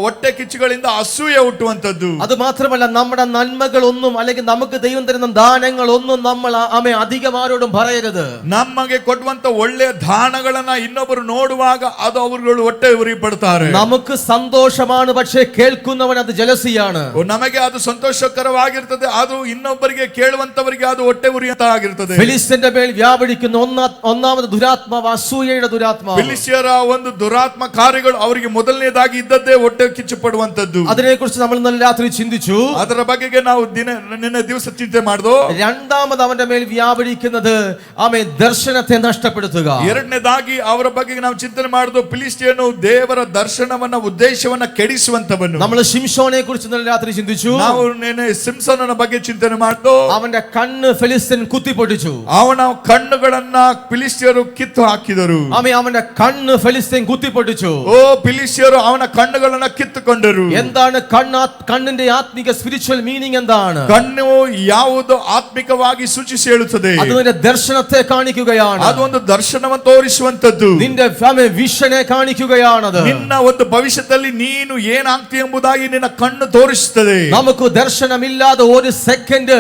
ಹೊಟ್ಟೆ ಕಿಚ್ಚುಗಳಿಂದ ಅಸೂಯೆ ಹುಟ್ಟುವಂತದ್ದು. അത് മാത്രമല്ല, നമ്മുടെ നന്മകളൊന്നും അല്ലെങ്കിൽ നമുക്ക് ദൈവം തരുന്ന ദാനങ്ങളൊന്നും നമ്മൾ അധികം ആരോടും പറയരുത്. ನಮಗೆ ಕೊಡುವಂತ ಒಳ್ಳೆಯ ದಾನಗಳನ್ನ ಇನ್ನೊಬ್ಬರು ನೋಡುವಾಗ ಅದು ಅವರುಗಳು ಹೊಟ್ಟೆ ಉರಿಪಡ್ತಾರೆ. നമുക്ക് സന്തോഷമാണ്, പക്ഷേ കേൾക്കുന്നവൻ അത് ജലസിയാണ്. ನಮಗೆ ಅದು ಸಂತೋಷಕರವಾಗಿರ್ತದೆ, ಅದು ಇನ್ನೊಬ್ಬರಿಗೆ ಕೇಳುವಂತವರಿಗೆ ಅದು ಹೊಟ್ಟೆ ಉರಿಯಂತಾಗಿರ್ತದೆ. ഫിലിസ്തീന്റെ മേൽ വ്യാപരിക്കുന്ന ഒന്നാമത് ദുരാത്മാവ് അസൂയയുടെ ദുരാത്മാവ്. ಫಿಲಿಸ್ಟಿಯರ ಒಂದು ದುರಾತ್ಮ ಕಾರ್ಯಗಳು ಅವರಿಗೆ ಮೊದಲನೇದಾಗಿ ಇದ್ದದ್ದೇ ಹೊಟ್ಟೆ ಕಿಚ್ಚು ಪಡುವಂತದ್ದು. അതിനെക്കുറിച്ച് നമ്മൾ ഇന്നലെ രാത്രി ചിന്തിച്ചു. ಅದರ ಬಗೆಗೆ ನಾವು ನಿನ್ನೆ ದಿವಸ ಚಿಂತೆ ಮಾಡಿದ್ವು. രണ്ടാമത് അവന്റെ മേൽ വ്യാപരിക്കുന്നത് ദർശനത്തെ ನಷ್ಟപ്പെടുത്തുക. ಎರಡನೇದಾಗಿ ಅವರ ಬಗ್ಗೆ ನಾವು ಚಿಂತನೆ ಮಾಡಿದ್ವು. ಫಿಲಿಸ್ಟಿಯನು ದೇವರ ದರ್ಶನವನ್ನ ಉದ್ದೇಶವನ್ನ ಕೆಡಿಸುವಂತವನು. നമ്മൾ ശിംശോനെ കുറിച്ച് ഇന്നലെ രാത്രി ചിന്തിച്ചു. ನಾವು ನಿನ್ನೆ ಸಿಂಸೋನನ ಬಗ್ಗೆ ಚಿಂತನೆ ಮಾಡಿದ್ವು. അവന്റെ കണ്ണ് ഫിലിസ്തീൻ കുത്തിപ്പൊട്ടിച്ചു. ಅವನ ಕಣ್ಣುಗಳನ್ನ ಫಿಲಿಸ್ಟಿಯರು ಕಿತ್ತು ಹಾಕಿದರು. അവന്റെ കണ്ണ് ഫിലിസ്തീൻ കുത്തിപ്പൊട്ടിച്ചു. ಫಿಲಿಸ್ಟಿಯರು ಅವನ ಕಣ್ಣುಗಳನ್ನ ಕಿತ್ತುಕೊಂಡರು. എന്താണ് കണ്ണിന്റെ ആത്മിക സ്പിരിച്വൽ മീനിങ്? എന്താണ് ಕಣ್ಣು? ಯಾವುದು ಆತ್ಮಿಕವಾಗಿ ಸೂಚಿಸಿ ಹೇಳುತ್ತದೆ? ಅದು ദർശനത്തെ കാണിക്കുകയാണ്. ಅದು ಒಂದು ದರ್ಶನವನ್ನು ತೋರಿಸುವಂತದ್ದು. നിന്റെ ವಿಷನೆ കാണിക്കുകയാണത്. ನಿನ್ನ ಒಂದು ಭವಿಷ್ಯದಲ್ಲಿ ನೀನು ಏನಾಗ್ತಿ ಎಂಬುದಾಗಿ ನಿನ್ನ ಕಣ್ಣು ತೋರಿಸುತ್ತದೆ. നമുക്ക് ദർശനമില്ലാതെ ഒരു സെക്കൻഡ്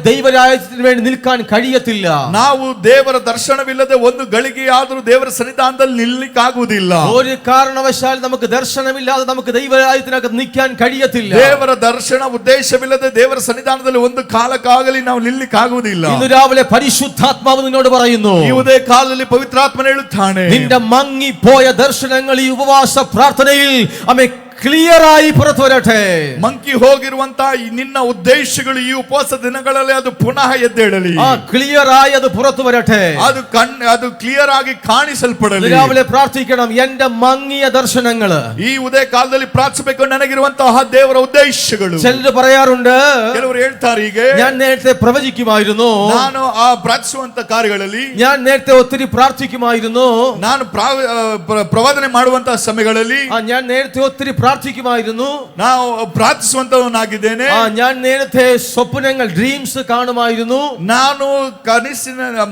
ദൈവരാജ്യത്തിന് വേണ്ടി നിൽക്കാൻ കഴിയത്തില്ല. ನಾವು ದೇವರ ದರ್ಶನವಿಲ್ಲದೆ ಒಂದು ಗಳಿಗೆಯಾದರೂ ದೇವರ ಸನ್ನಿಧಾನದಲ್ಲಿ ನಿಲ್ಲಲಿಕ್ಕಾಗುವುದಿಲ್ಲ. ഒരു കാരണവശാൽ നമുക്ക് ദർശനമില്ലാതെ നമുക്ക് ദൈവരാജ്യത്തിനകത്ത് നിൽക്കാൻ കഴിയത്തില്ല. ದೇವರ ದರ್ಶನ ಉದ್ದೇಶವಿಲ್ಲದೆ ದೇವರ ಸನ್ನಿಧಾನದಲ್ಲಿ ಒಂದು ಕಾಲಕ್ಕಾಗಲಿ ನಾವು ನಿಲ್ಲಲಿಕ್ಕಾಗುವುದಿಲ್ಲ. ഇന്ന് രാവിലെ പരിശുദ്ധാത്മാവ് നിന്നോട് പറയുന്നു, ಈ ಉದಯ ಕಾಲದಲ್ಲಿ ಪವಿತ್ರಾತ್ಮನು ಹೇಳುತ್ತಾನೆ, നിന്റെ മങ്ങിപ്പോയ ദർശനങ്ങൾ ഈ ഉപവാസ പ്രാർത്ഥനയിൽ ಕ್ಲಿಯರ್ ಆಗಿ പുറത്തു വരട്ടെ. ಮಂಕಿ ಹೋಗಿರುವಂತ ನಿನ್ನ ಉದ್ದೇಶಗಳು ಈ ಉಪವಾಸ ದಿನಗಳಲ್ಲಿ ಅದು ಪುನಃ ಎದ್ದೇಳಲಿ. ಕ್ಲಿಯರ್ ಆಗಿ ಅದು പുറത്തു വരട്ടെ. ಅದು ಕ್ಲಿಯರ್ ಆಗಿ ಕಾಣಿಸಲ್ಪಡಲಿ. രാവിലെ പ്രാർത്ഥിക്കണം, എന്റെ മങ്ങിയ ദർശനങ്ങൾ. ಈ ಉದಯ ಕಾಲದಲ್ಲಿ ಪ್ರಾರ್ಥಿಸಬೇಕು, ನನಗಿರುವಂತಹ ದೇವರ ಉದ್ದೇಶಗಳು. ചിലರು പറയാറുണ്ട്, ಕೆಲವರು ಹೇಳ್ತಾರೆ, ಹೀಗೆ ഞാൻ നേരത്തെ പ്രവചിക്കുമായിരുന്നു, ನಾನು ಆ ಪ್ರಾರ್ಥಿಸುವಂತ ಕಾರ್ಯಗಳಲ್ಲಿ ഞാൻ നേരത്തെ ഒത്തിരി പ്രാർത്ഥിക്കുമായിരുന്നു, ನಾನು ಪ್ರವಾದನೆ ಮಾಡುವಂತಹ ಸಮಯಗಳಲ್ಲಿ ഞാൻ നേരത്തെ ഒത്തിരി പ്രാർത്ഥിക്കുമായിരുന്നു, ನಾವು ಪ್ರಾರ್ಥಿಸುವಂತವನಾಗಿದ್ದೇನೆ, ഞാൻ നേരത്തെ സ്വപ്നങ്ങൾ ഡ്രീംസ് കാണുമായിരുന്നു, ನಾನು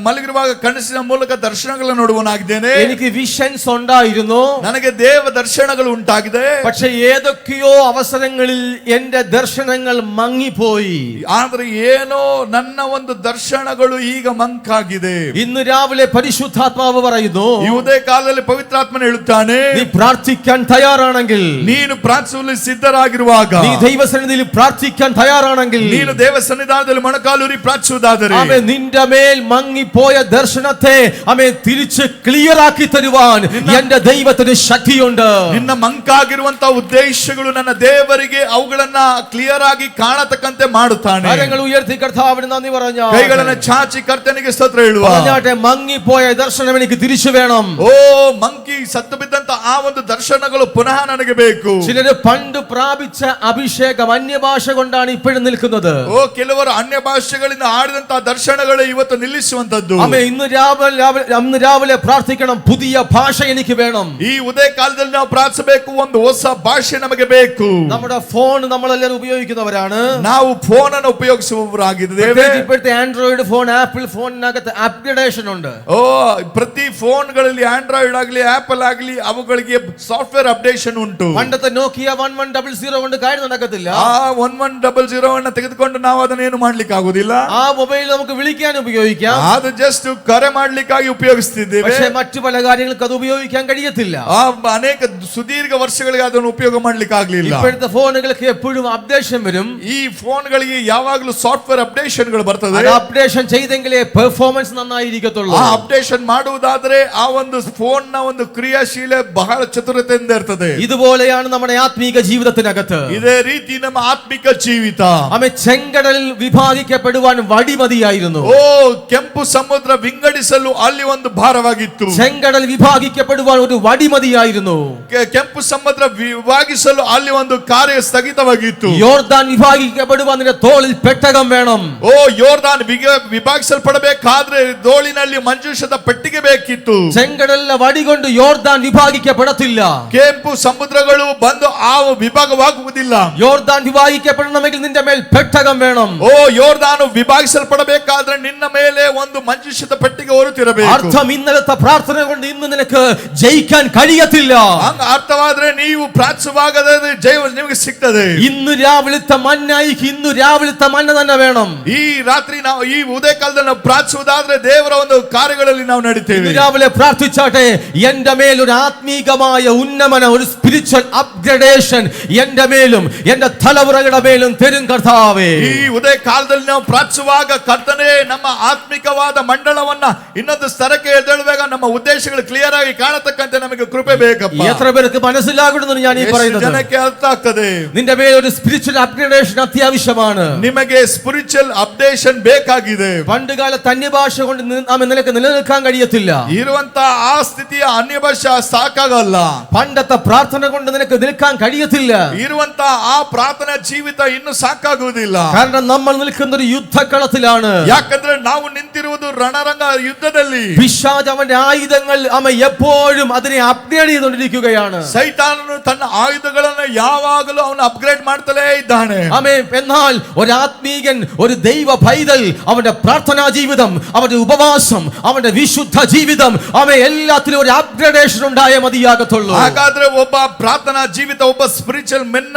ಮಲಗಿರುವಾಗ ಕನಸಿನ ಮೂಲಕ ದರ್ಶನಗಳನ್ನು ನೋಡುವನಾಗಿದ್ದೇನೆ, എനിക്ക് വിഷൻസ് ഉണ്ടായിരുന്നു, ನನಗೆ ದೇವ ದರ್ಶನಗಳು ಉಂಟಾಗಿದೆ. പക്ഷെ ഏതൊക്കെയോ അവസരങ്ങളിൽ എന്റെ ദർശനങ്ങൾ മങ്ങിപ്പോയി. ಆದ್ರೆ ಏನೋ ನನ್ನ ಒಂದು ದರ್ಶನಗಳು ಈಗ ಮಂಕಾಗಿದೆ. ഇന്ന് രാവിലെ പരിശുദ്ധാത്മാവ് പറയുന്നു, ಈ ಉದಯ ಕಾಲದಲ್ಲಿ ಪವಿತ್ರಾತ್ಮನ ಹೇಳುತ್ತಾನೆ, നീ പ്രാർത്ഥിക്കാൻ തയ്യാറാണെങ്കിൽ, ನೀನು ನೀನು ಪ್ರಾರ್ಥಿಸಲು ಸಿದ್ಧರಾಗಿರುವಾಗ, നീ ദൈവസന്നിധിയിൽ പ്രാർത്ഥിക്കാൻ തയ്യാറാണെങ്കിൽ, ನೀನು ದೇವ ಸನ್ನಿಧಾನದಲ್ಲಿ ಮೊಣಕಾಲೂರಿ ಪ್ರಾರ್ಥಿಸುವುದಾದರೆ, ആമേൻ, നിന്റെ മേൽ മങ്ങിപ്പോയ ദർശനത്തെ ആമേൻ തിരിച്ച് ക്ലിയർ ആക്കി തരുവാൻ എന്റെ ദൈവത്തിന് ശക്തിയുണ്ട്. ನಿನ್ನ ಮಂಕಾಗಿರುವಂತಹ ಉದ್ದೇಶಗಳು ನನ್ನ ದೇವರಿಗೆ ಅವುಗಳನ್ನ ಕ್ಲಿಯರ್ ಆಗಿ ಕಾಣತಕ್ಕಂತೆ ಮಾಡುತ್ತಾನೆ. കരങ്ങൾ ഉയർത്തി കർത്താവിന് നന്ദി പറഞ്ഞാൽ, ಕೈಗಳನ್ನ ಚಾಚಿ ಕರ್ತನಿಗೆ ಸ್ತೋತ್ರ ಹೇಳುವ. പറഞ്ഞാട്ടെ, മങ്ങിപ്പോയ ദർശനം എനിക്ക് തിരിച്ചു വേണം. ಓ ಮಂಕಿ ಸತ್ತು ಬಿದ್ದಂತ ಆ ಒಂದು ದರ್ಶನಗಳು ಪುನಃ ನನಗೆ ಬೇಕು. ചിലര് പണ്ട് പ്രാപിച്ച അഭിഷേകം അന്യഭാഷ കൊണ്ടാണ് ഇപ്പോഴും നിൽക്കുന്നത്. ಓ ಕೆಲವರು ಅನ್ಯ ಭಾಷೆಗಳಿಂದ ಆಡಿದಂತಹ ದರ್ಶನಗಳು ಇವತ್ತು ನಿಲ್ಲಿಸುವಂತದ್ದು. ആമേ, ഇന്ന് രാവിലെ പ്രാർത്ഥിക്കണം, പുതിയ ഭാഷ എനിക്ക് വേണം. ಈ ಉದಯ ಕಾಲದಲ್ಲಿ ನಾವು ಪ್ರಾರ್ಥಿಸಬೇಕು, ಒಂದು ಹೊಸ ಭಾಷೆ ನಮಗೆ ಬೇಕು. നമ്മുടെ ഫോൺ നമ്മളെല്ലാവരും ഉപയോഗിക്കുന്നവരാണ്. ನಾವು ಫೋನ್ ಅನ್ನು ಉಪಯೋಗಿಸುವವರಾಗಿದ್ದೇವೆ. ഇപ്പോഴത്തെ ആൻഡ്രോയിഡ് ഫോൺ, ആപ്പിൾ ഫോണിനകത്ത് അപ്ഗ്രേഡേഷൻ ഉണ്ട്. ಓ ಪ್ರತಿ ಫೋನ್ಗಳಲ್ಲಿ ಆಂಡ್ರಾಯ್ಡ್ ಆಗಲಿ ಆಪಲ್ ಆಗಲಿ ಅವುಗಳಿಗೆ ಸಾಫ್ಟ್ವೇರ್ ಅಪ್ಡೇಷನ್ ಉಂಟು. പണ്ടത്തെ നോക്കിയ 1100 കൊണ്ട് കാര്യം നടക്കത്തില്ല. ಆ 1100 ಅನ್ನು ತೆಗೆದುಕೊಂಡು ನಾವು ಅದನ್ನ ಏನು ಮಾಡ್ಲಿಕ್ಕೆ ಆಗುದಿಲ್ಲ. ആ മൊബൈൽ നമുക്ക് വിളിക്കാൻ ഉപയോഗിക്കാം. ಅದು ಜಸ್ಟ್ ಕರೆ ಮಾಡ್ಲಿಕ್ಕಾಗಿ ಉಪಯೋಗಿಸ್ತಿದ್ದೇವೆ. പക്ഷേ മറ്റു പല കാര്യങ്ങൾക്ക് അത് ഉപയോഗിക്കാൻ കഴിയത്തില്ല. ಆ ಅನೇಕ ಸುದೀರ್ಘ ವರ್ಷಗಳಿಗೆ ಅದನ್ನು ಉಪಯೋಗ ಮಾಡ್ಲಿಕ್ಕೆ ಆಗ್ಲಿಲ್ಲ. ഇപ്പോഴത്തെ ഫോണുകൾക്ക് എപ്പോഴും അപ്ഡേഷൻ വരും. ಈ ಫೋನ್ಗಳಿಗೆ ಯಾವಾಗಲೂ ಸಾಫ್ಟ್ವೇರ್ ಅಪ್ಡೇಷನ್ಗಳು ಬರ್ತದೆ. അപ്ഡേഷൻ ചെയ്തെങ്കിലേ പെർഫോമൻസ് നന്നായിരിക്കത്തുള്ളൂ. ಆ ಅಪ್ಡೇಷನ್ ಮಾಡುವುದಾದ್ರೆ ಆ ಒಂದು ಫೋನ್ ನ ಒಂದು ಕ್ರಿಯಾಶೀಲ ಬಹಳ ಚತುರತೆಯಿಂದ ಇರ್ತದೆ. ഇതുപോലെയാണ് നമ്മുടെ ആത്മീക ജീവിതത്തിനകത്ത്. ಇದೇ ರೀತಿ ನಮ್ಮ ಆತ್ಮಿಕ ಜೀವಿತ. ആമേ, ചെങ്കടലിൽ വിഭാഗിക്കപ്പെടുവാൻ വടി മതിയായിരുന്നു. ಓ ಕೆಂಪು ಸಮುದ್ರ ವಿಂಗಡಿಸಲು ಅಲ್ಲಿ ಒಂದು ಭಾರವಾಗಿತ್ತು. ചെങ്കടൽ വിഭാഗിക്കപ്പെടുവാൻ ഒരു വടി മതിയായിരുന്നു. ಕೆಂಪು ಸಮುದ್ರ ವಿಭಾಗಿಸಲು ಅಲ್ಲಿ ಒಂದು ಕಾರ್ಯ ಸ್ಥಗಿತವಾಗಿತ್ತು. യോർദാൻ വിഭാഗിക്കപ്പെടുവാൻ നിന്റെ തോളിൽ പെട്ടകം വേണം. ಓ ಯೋರ್ದಾನ್ ವಿಭಾಗಿಸಲ್ಪಡಬೇಕಾದ್ರೆ ತೋಳಿನಲ್ಲಿ ಮಂಜೂಷದ ಪೆಟ್ಟಿಗೆ ಬೇಕಿತ್ತು. ചെങ്കടലിലെ വടി കൊണ്ട് യോർദാൻ വിഭാഗിക്കപ്പെടത്തില്ല. ಕೆಂಪು ಸಮುದ್ರಗಳು ಬಂದು ಆ ವಿಭಾಗವಾಗುವುದಿಲ್ಲ. യോർദാൻ വിഭാഗിക്കപ്പെടണമെങ്കിൽ നിന്റെ മേൽ പെട്ടകം വേണം. ಓ ಯೋರ್ದಾನು ವಿಭಾಗಿಸಲ್ಪಡಬೇಕಾದ್ರೆ ನಿನ್ನ ಮೇಲೆ ಒಂದು ಮಂಜೂಷದ ಪೆಟ್ಟಿಗೆ ಹೊರತಿರಬೇಕು. അർത്ഥം, ഇന്നലത്തെ പ്രാർത്ഥന കൊണ്ട് ഇന്ന് നിനക്ക് ജയിക്കാൻ കഴിയത്തില്ല. ಹಂಗ ಅರ್ಥವಾದ್ರೆ ನೀವು ಪ್ರಾರ್ಥಿಸುವಾಗದೇ ಜಯ ನಿಮಗೆ ಸಿಗ್ತದೆ. ഇന്ന് രാവിലത്തെ മന്നായിക്ക് ഇന്ന് രാവിലത്തെ മന്ന തന്നെ വേണം. ಈ ರಾತ್ರಿ ನಾವು ಈ ಉದಯ ಕಾಲದಲ್ಲಿ ನಾವು ಪ್ರಾರ್ಥಿಸುವುದಾದ್ರೆ ದೇವರ ಒಂದು ಕಾರ್ಯಗಳಲ್ಲಿ ನಾವು ನಡೀತೇವೆ. ഇന്ന് രാവിലെ പ്രാർത്ഥിച്ചാട്ടെ, എന്റെ മേൽ ഒരു ആത്മീകമായ ഉന്നമനം, ഒരു സ്പിരിച്വൽ അപ്ഗ്രേഡേഷൻ എന്റെ മേലും എന്റെ തലമുറകളുടെ മേലും തരും കർത്താവേ. ಈ ಉದಯ ಕಾಲದಲ್ಲಿ ನಾವು ಪ್ರಾರ್ಥಿಸುವಾಗ ಕರ್ತನೇ ನಮ್ಮ ಆತ್ಮಿಕವಾದ ಮಂಡಳವನ್ನ ಇನ್ನೊಂದು ಸ್ತರಕ್ಕೆ ಎದ್ದೇಳುವಾಗ ನಮ್ಮ ಉದ್ದೇಶಗಳು ಕ್ಲಿಯರ್ ಆಗಿ ಕಾಣತಕ್ಕಂತೆ ನಮಗೆ ಕೃಪೆ ಬೇಕಪ್ಪ. എത്ര പേർക്ക് മനസ്സിലാകുന്നു ഞാൻ ഈ പറയുന്നത്? ಜನಕ್ಕೆ ಅರ್ಥ ಆಗ್ತದೆ. നിന്റെ മേൽ ഒരു സ്പിരിച്വൽ അപ്ഗ്രേഡേഷൻ അത്യാവശ്യമാണ്. ನಿಮಗೆ ಸ್ಪಿರಿಚುವಲ್ ಅಪ್ಡೇಷನ್ ಬೇಕಾಗಿದೆ. പണ്ടുകാലത്ത് അന്യഭാഷ കൊണ്ട് നിനക്ക് നിലനിൽക്കാൻ കഴിയത്തില്ല. ಇರುವಂತ ಆ ಸ್ಥಿತಿಯ ಅನ್ಯ ಭಾಷೆ ಸಾಕಾಗಲ್ಲ. പണ്ടത്തെ പ്രാർത്ഥന കൊണ്ട് നിനക്ക് നിൽക്കാൻ കഴിയത്തില്ല. ಇರುವಂತ ಆ ಪ್ರಾರ್ಥನಾ ಜೀವಿತ ಇನ್ನು ಸಾಕಾಗುವುದಿಲ್ಲ. കാരണം നമ്മൾ നിൽക്കുന്ന ഒരു യുദ്ധക്കളത്തിലാണ്. ಯಾಕಂದ್ರೆ ನಾವು ನಿಂತಿರುವುದು ರಣರಂಗ ಯುದ್ಧದಲ್ಲಿ. പിശാച് അവന്റെ ആയുധങ്ങൾ എപ്പോഴും അതിനെ അപ്ഗ്രേഡ് ചെയ്തുകൊണ്ടിരിക്കുകയാണ്. ಸೈತಾನನು ತನ್ನ ಆಯುಧಗಳನ್ನು ಯಾವಾಗಲೂ ಅವನು ಅಪ್ಗ್ರೇಡ್ ಮಾಡ್ತಲೇ ಇದ್ದಾನೆ. എന്നാൽ ഒരാത്മീകൻ, ഒരു ദൈവ പൈതൽ, അവന്റെ പ്രാർത്ഥനാ ജീവിതം, അവന്റെ ഉപവാസം, അവന്റെ വിശുദ്ധ ജീവിതം, എല്ലാത്തിലും ഒരു അപ്ഗ്രേഡേഷൻ ഉണ്ടായേ മതിയാകത്തുള്ളൂ. ಹಾಗಾದ್ರೆ ಒಬ್ಬ ಪ್ರಾರ್ಥನಾ ಜೀವಿತ, ಒಬ್ಬ ಸ್ಪಿರಿಚುವಲ್ ಮೆನ್ನ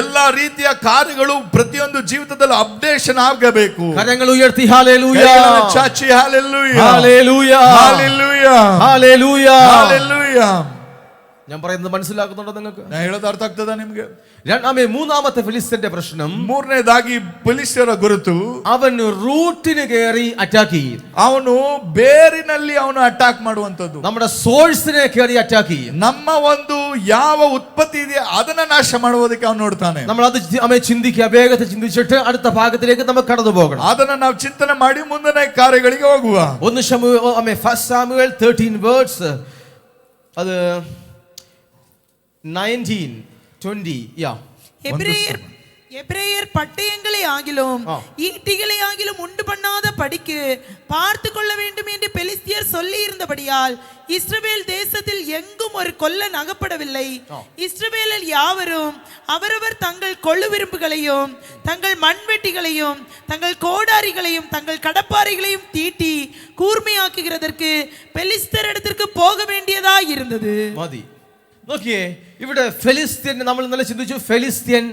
ಎಲ್ಲಾ ರೀತಿಯ ಕಾರ್ಯಗಳು ಪ್ರತಿಯೊಂದು ಜೀವಿತದಲ್ಲಿ ಅಪ್ಡೇಷನ್ ಆಗಬೇಕು. കരങ്ങൾ ഉയർത്തി ഹല്ലേലൂയ, ಚಾಚಿ hallelujah, hallelujah, hallelujah, hallelujah, hallelujah. ഞാൻ പറയുന്നത് മനസ്സിലാക്കുന്നുണ്ടോ നിങ്ങൾക്ക്? ನಾನು ಹೇಳೋದು ಅರ್ಥ ಆಗ್ತದ ನಿಮಗೆ? മൂന്നാമത്തെ ഫിലിസ്ത്യന്റെ പ്രശ്നം, ಮೂರನೇದಾಗಿ ಫಿಲಿಸ್ತ್ಯರ ಗುರುತು, അവൻ റൂട്ടിന് കയറി അറ്റാക്ക് ചെയ്യും. ಅವನು ಬೇರಿನಲ್ಲಿ ಅವನು ಅಟ್ಯಾಕ್ ಮಾಡುವಂತದ್ದು. നമ്മുടെ സോഴ്സിനെ കയറി അറ്റാക്ക് ചെയ്യും. ನಮ್ಮ ಒಂದು ಯಾವ ಉತ್ಪತ್ತಿ ಇದೆ ಅದನ್ನ ನಾಶ ಮಾಡುವುದಕ್ಕೆ ಅವನು ನೋಡ್ತಾನೆ. നമ്മൾ അത് ചിന്തിക്കുക, വേഗത്തിൽ ചിന്തിച്ചിട്ട് അടുത്ത ഭാഗത്തിലേക്ക് നമുക്ക് കടന്നു പോകണം. ಅದನ್ನ ನಾವು ಚಿಂತನೆ ಮಾಡಿ ಮುಂದಿನ ಕಾರ್ಯಗಳಿಗೆ ಹೋಗುವ. 1 Samuel 13 വേർഡ്സ്, അത് 19-20. எபிரேயர் பட்டயங்களை ஆகிலும் ஈட்டிகளை ஆகிலும் உண்டு பண்ணாத படிக்கு பார்த்து கொள்ள வேண்டும் என்று பெலிஸ்தியர் சொல்லி இருந்தபடியால் இஸ்ரவேல் தேசத்தில் எங்கும் ஒரு கொல்லன் அகப்படவில்லை. இஸ்ரவேலில் யாவரும் அவரவர் தங்கள் கொள்ளு விரும்புகளையும் தங்கள் மண்வெட்டிகளையும் தங்கள் கோடாரிகளையும் தங்கள் கடப்பாறைகளையும் தீட்டி கூர்மையாக்குகிறதற்கு பெலிஸ்தர் இடத்திற்கு போக வேண்டியதா இருந்தது. മതി. നോക്കിയേ, ഇവിടെ ഫെലിസ്ത്യൻ, നമ്മൾ ഇന്നലെ ചിന്തിച്ചു, ഫെലിസ്ത്യൻ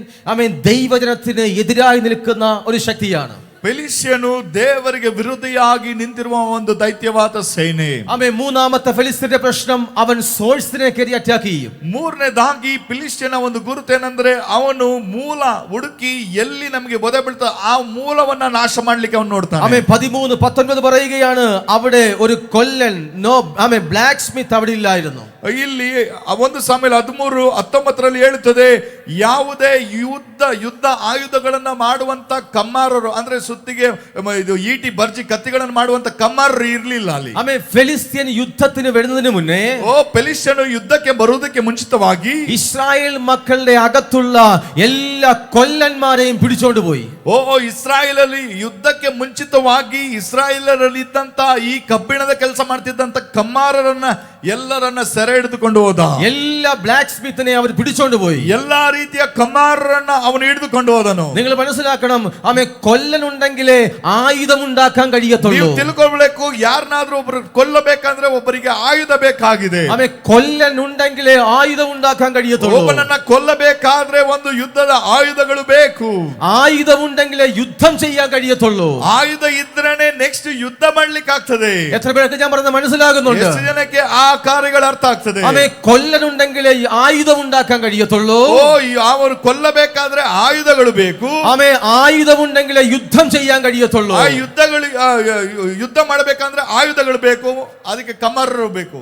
ദൈവജനത്തിന് എതിരായി നിൽക്കുന്ന ഒരു ശക്തിയാണ്. ಫಿಲಿಷ್ಯನು ದೇವರಿಗೆ ವಿರೋಧಿಯಾಗಿ ನಿಂತಿರುವ ಒಂದು ದೈತ್ಯವಾದ ಸೇನೆ. ആമേൻ. മൂന്നാമത്തെ ഫെലിസ്ത്യന്റെ പ്രശ്നം അവൻ സോഴ്സിനെ കയറി അറ്റാക്ക് ചെയ്യും. ಮೂರನೇದಾಗಿ ಫಿಲಿಷ್ಯನ ಒಂದು ಗುರುತೇನೆಂದ್ರೆ ಅವನು ಮೂಲ ಹುಡುಕಿ ಎಲ್ಲಿ ನಮಗೆ ಬೊದೆ ಬೀಳ್ತಾ ಆ ಮೂಲವನ್ನ ನಾಶ ಮಾಡ್ಲಿಕ್ಕೆ ಅವನು ನೋಡ್ತಾನೆ. ആമേൻ. 13-19 പറയുകയാണ് അവിടെ ഒരു കൊല്ലൻ ആമേൻ ബ്ലാക്ക് സ്മിത്ത് അവിടെ ഇല്ലായിരുന്നു. ಇಲ್ಲಿ ಒಂದು ಸಮಯ 13-19 ಹೇಳುತ್ತದೆ, ಯಾವುದೇ ಯುದ್ಧ ಆಯುಧಗಳನ್ನ ಮಾಡುವಂತ ಕಮ್ಮಾರರು ಅಂದ್ರೆ ಸುತ್ತಿಗೆ ಇದು ಈಟಿ ಬರ್ಜಿ ಕತ್ತಿಗಳನ್ನು ಮಾಡುವಂತ ಕಮ್ಮಾರರು ಇರ್ಲಿಲ್ಲ ಅಲ್ಲಿ. ആമേൻ. ഫെലിസ്ത്യൻ യുദ്ധത്തിന് വരുന്നതിന് മുന്നേ ಫಿಲಿಷ್ಯನು ಯುದ್ಧಕ್ಕೆ ಬರುವುದಕ್ಕೆ ಮುಂಚಿತವಾಗಿ ഇസ്രായേൽ മക്കളുടെ അകത്തുള്ള എല്ലാ കൊല്ലന്മാരെയും പിടിച്ചോണ്ട് പോയി. ಇಸ್ರಾಯೇಲಲ್ಲಿ ಯುದ್ಧಕ್ಕೆ ಮುಂಚಿತವಾಗಿ ಇಸ್ರಾಯೇಲರಲ್ಲಿ ಇದ್ದಂತ ಈ ಕಬ್ಬಿಣದ ಕೆಲಸ ಮಾಡ್ತಿದ್ದಂತ ಕಮ್ಮಾರರನ್ನ ಎಲ್ಲರನ್ನ ಸೆರೆ ಹಿಡಿದುಕೊಂಡು ಹೋದ. എല്ലാ ബ്ലാക്ക് സ്മിത്തിനെ അവർ പിടിച്ചോണ്ട് പോയി. ಎಲ್ಲಾ ರೀತಿಯ ಕಮ್ಮಾರರನ್ನ ಅವನು ಹಿಡಿದುಕೊಂಡು ಹೋದನು. നിങ്ങൾ മനസ്സിലാക്കണം, ആമേൻ, കൊല്ലനുണ്ടെങ്കിലേ ആയുധം ഉണ്ടാക്കാൻ കഴിയത്തുള്ളൂ. ನೀವು ತಿಳ್ಕೊಳ್ಬೇಕು, ಯಾರನ್ನಾದ್ರೂ ಒಬ್ಬರು ಕೊಲ್ಲಬೇಕಂದ್ರೆ ಒಬ್ಬರಿಗೆ ಆಯುಧ ಬೇಕಾಗಿದೆ. ആമേൻ, കൊല്ലനുണ്ടെങ്കിലേ ആയുധം ഉണ്ടാക്കാൻ കഴിയത്തുള്ളൂ. ಒಬ್ಬನನ್ನ ಕೊಲ್ಲಬೇಕಾದ್ರೆ ಒಂದು ಯುದ್ಧದ ಆಯುಧಗಳು ಬೇಕು. ആയുധമുണ്ടെങ്കിലേ യുദ്ധം ചെയ്യാൻ കഴിയത്തുള്ളൂ. ಆಯುಧ ಇದ್ರೇನೆ ನೆಕ್ಸ್ಟ್ ಯುದ್ಧ ಮಾಡ್ಲಿಕ್ಕೆ ಆಗ್ತದೆ. എത്ര പേർക്ക് ഞാൻ പറഞ്ഞത് മനസ്സിലാകുന്നുണ്ട്? ಎಷ್ಟು ಜನಕ್ಕೆ ಆ ಕಾರ್ಯಗಳು ಅರ್ಥ ಆಗ್ತದೆ? ആമേൻ, കൊല്ലനുണ്ടെങ്കിലേ ആയുധം ഉണ്ടാക്കാൻ കഴിയത്തുള്ളൂ. ಅವರು ಕೊಲ್ಲಬೇಕಾದ್ರೆ ಆಯುಧಗಳು ಬೇಕು. ആമേൻ, ആയുധമുണ്ടെങ്കിലേ യുദ്ധം ചെയ്യാൻ കഴിയത്തുള്ളൂ. ಆ ಯುದ್ಧಗಳು ಯುದ್ಧ ಮಾಡಬೇಕಂದ್ರೆ ಆಯುಧಗಳು ಬೇಕು, ಅದಕ್ಕೆ ಕಮ್ಮಾರರು ಬೇಕು.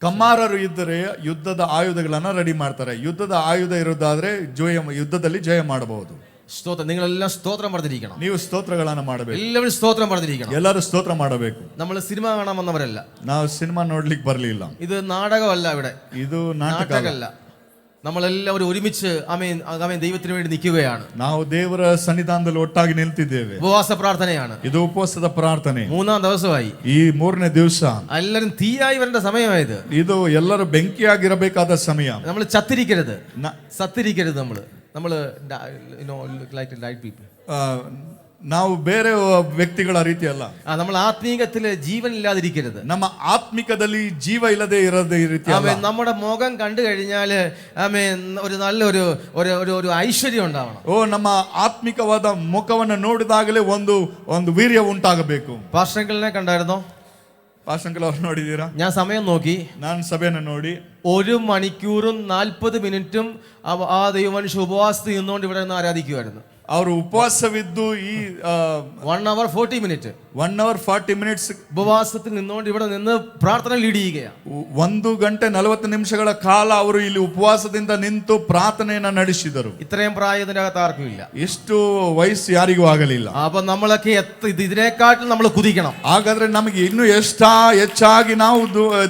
ಕಮ್ಮಾರರು ಇದ್ದರೆ ಯುದ್ಧದ ಆಯುಧಗಳನ್ನ ರೆಡಿ ಮಾಡ್ತಾರೆ. ಯುದ್ಧದ ಆಯುಧ ಇರೋದಾದ್ರೆ ಯುದ್ಧದಲ್ಲಿ ಜಯ ಮಾಡಬಹುದು. സ്തോത്രം. നിങ്ങളെല്ലാം സ്തോത്രം പറഞ്ഞിരിക്കണം. ನೀವು ಸ್ತೋತ್ರಗಳನ್ನ ಮಾಡಬೇಕು. എല്ലാവരും സ്തോത്രം പറഞ്ഞിരിക്കണം. ಎಲ್ಲರೂ ಸ್ತೋತ್ರ ಮಾಡಬೇಕು. നമ്മൾ സിനിമ കാണാൻ വന്നവരല്ല. ನಾವು ಸಿನಿಮಾ ನೋಡ್ಲಿಕ್ಕೆ ಬರ್ಲಿಲ್ಲ. ഇത് നാടകമല്ല, ഇവിടെ ಇದು ನಾಟಕವಲ್ಲ. നമ്മളെല്ലാവരും ഒരുമിച്ച് ആമേൻ ആമേൻ ദൈവത്തിന് വേണ്ടി നിൽക്കുകയാണ്. ನಾವು ದೇವರ ಸನ್ನಿಧಾನದಲ್ಲಿ ಒಟ್ಟಾಗಿ ನಿಲ್ತಿದ್ದೇವೆ. ഉപവാസ പ്രാർത്ഥനയാണ്. ಇದು ಉಪವಾಸದ ಪ್ರಾರ್ಥನೆ. 3ാം ദിവസമായി. ಈ 3ನೇ ದಿವಸ എല്ലാവരും തീയായി വരേണ്ട സമയമായത്. ಇದು ಎಲ್ಲರೂ ಬೆಂಕಿಯಾಗಿರಬೇಕಾದ ಸಮಯ. നമ്മൾ ചത്തിരിക്കരുത്, സത്തിരിക്കരുത്. നമ്മള് ലൈക്ക് ലൈറ്റ് പീപ്പിൾ. ನಾವು ಬೇರೆ ವ್ಯಕ್ತಿಗಳ ರೀತಿ ಅಲ್ಲ. നമ്മൾ ആത്മീകത്തില് ജീവൻ ഇല്ലാതിരിക്കരുത്. ನಮ್ಮ ಆತ್ಮಿಕದಲ್ಲಿ ಜೀವ ಇಲ್ಲದೆ ಇರೋದೇ ರೀತಿ ಅಲ್ಲ. നമ്മുടെ മുഖം കണ്ടു കഴിഞ്ഞാല് ഒരു നല്ലൊരു ഒരു ಐಶ್ವರ್ಯ ഉണ്ടാവണം. ನಮ್ಮ ಆತ್ಮಿಕವಾದ ಮುಖವನ್ನು ನೋಡಿದಾಗಲೇ ಒಂದು ವೀರ್ಯ ಉಂಟಾಗಬೇಕು. പാസ്റ്ററിനെ കണ്ടായിരുന്നോ? ಪಾಸ್ಟರ್ ಅವ್ರು ನೋಡಿದೀರಾ? ഞാൻ സമയം നോക്കി. ನಾನು ಸಭೆಯನ್ನು ನೋಡಿ 1 മണിക്കൂറും 40 മിനിറ്റും ആ ദൈവമനുഷ്യ ഉപവാസത്തിൽ നിന്നുകൊണ്ട് ഇവിടെ നിന്ന് ആരാധിക്കുമായിരുന്നു. ಅವರು ಉಪವಾಸವಿದ್ದು ಈ 1 hour 40 minutes 1 hour 40 minutes ഉപവാസത്തിൽ നിന്നുകൊണ്ട് ഇവിടെ നിന്ന് പ്രാർത്ഥന ലീഡ് ചെയ്യുകയാണ്. 1 ಗಂಟೆ 40 ನಿಮಿಷಗಳ ಕಾಲ ಅವರು ಇಲ್ಲಿ ಉಪವಾಸದಿಂದ ನಿಂತು ಪ್ರಾರ್ಥನೆಯನ್ನ ನಡೆಸಿದರು. ഇത്രയും പ്രായത്തിന്റെ അകത്ത് ആർക്കും ഇല്ല. ಎಷ್ಟು ವಯಸ್ಸು ಯಾರಿಗೂ ಆಗಲಿಲ್ಲ. അപ്പൊ നമ്മളൊക്കെ ഇതിനെക്കാട്ടിൽ നമ്മൾ കുതിക്കണം. ಹಾಗಾದ್ರೆ ನಮಗೆ ಇನ್ನೂ ಹೆಚ್ಚಾಗಿ ನಾವು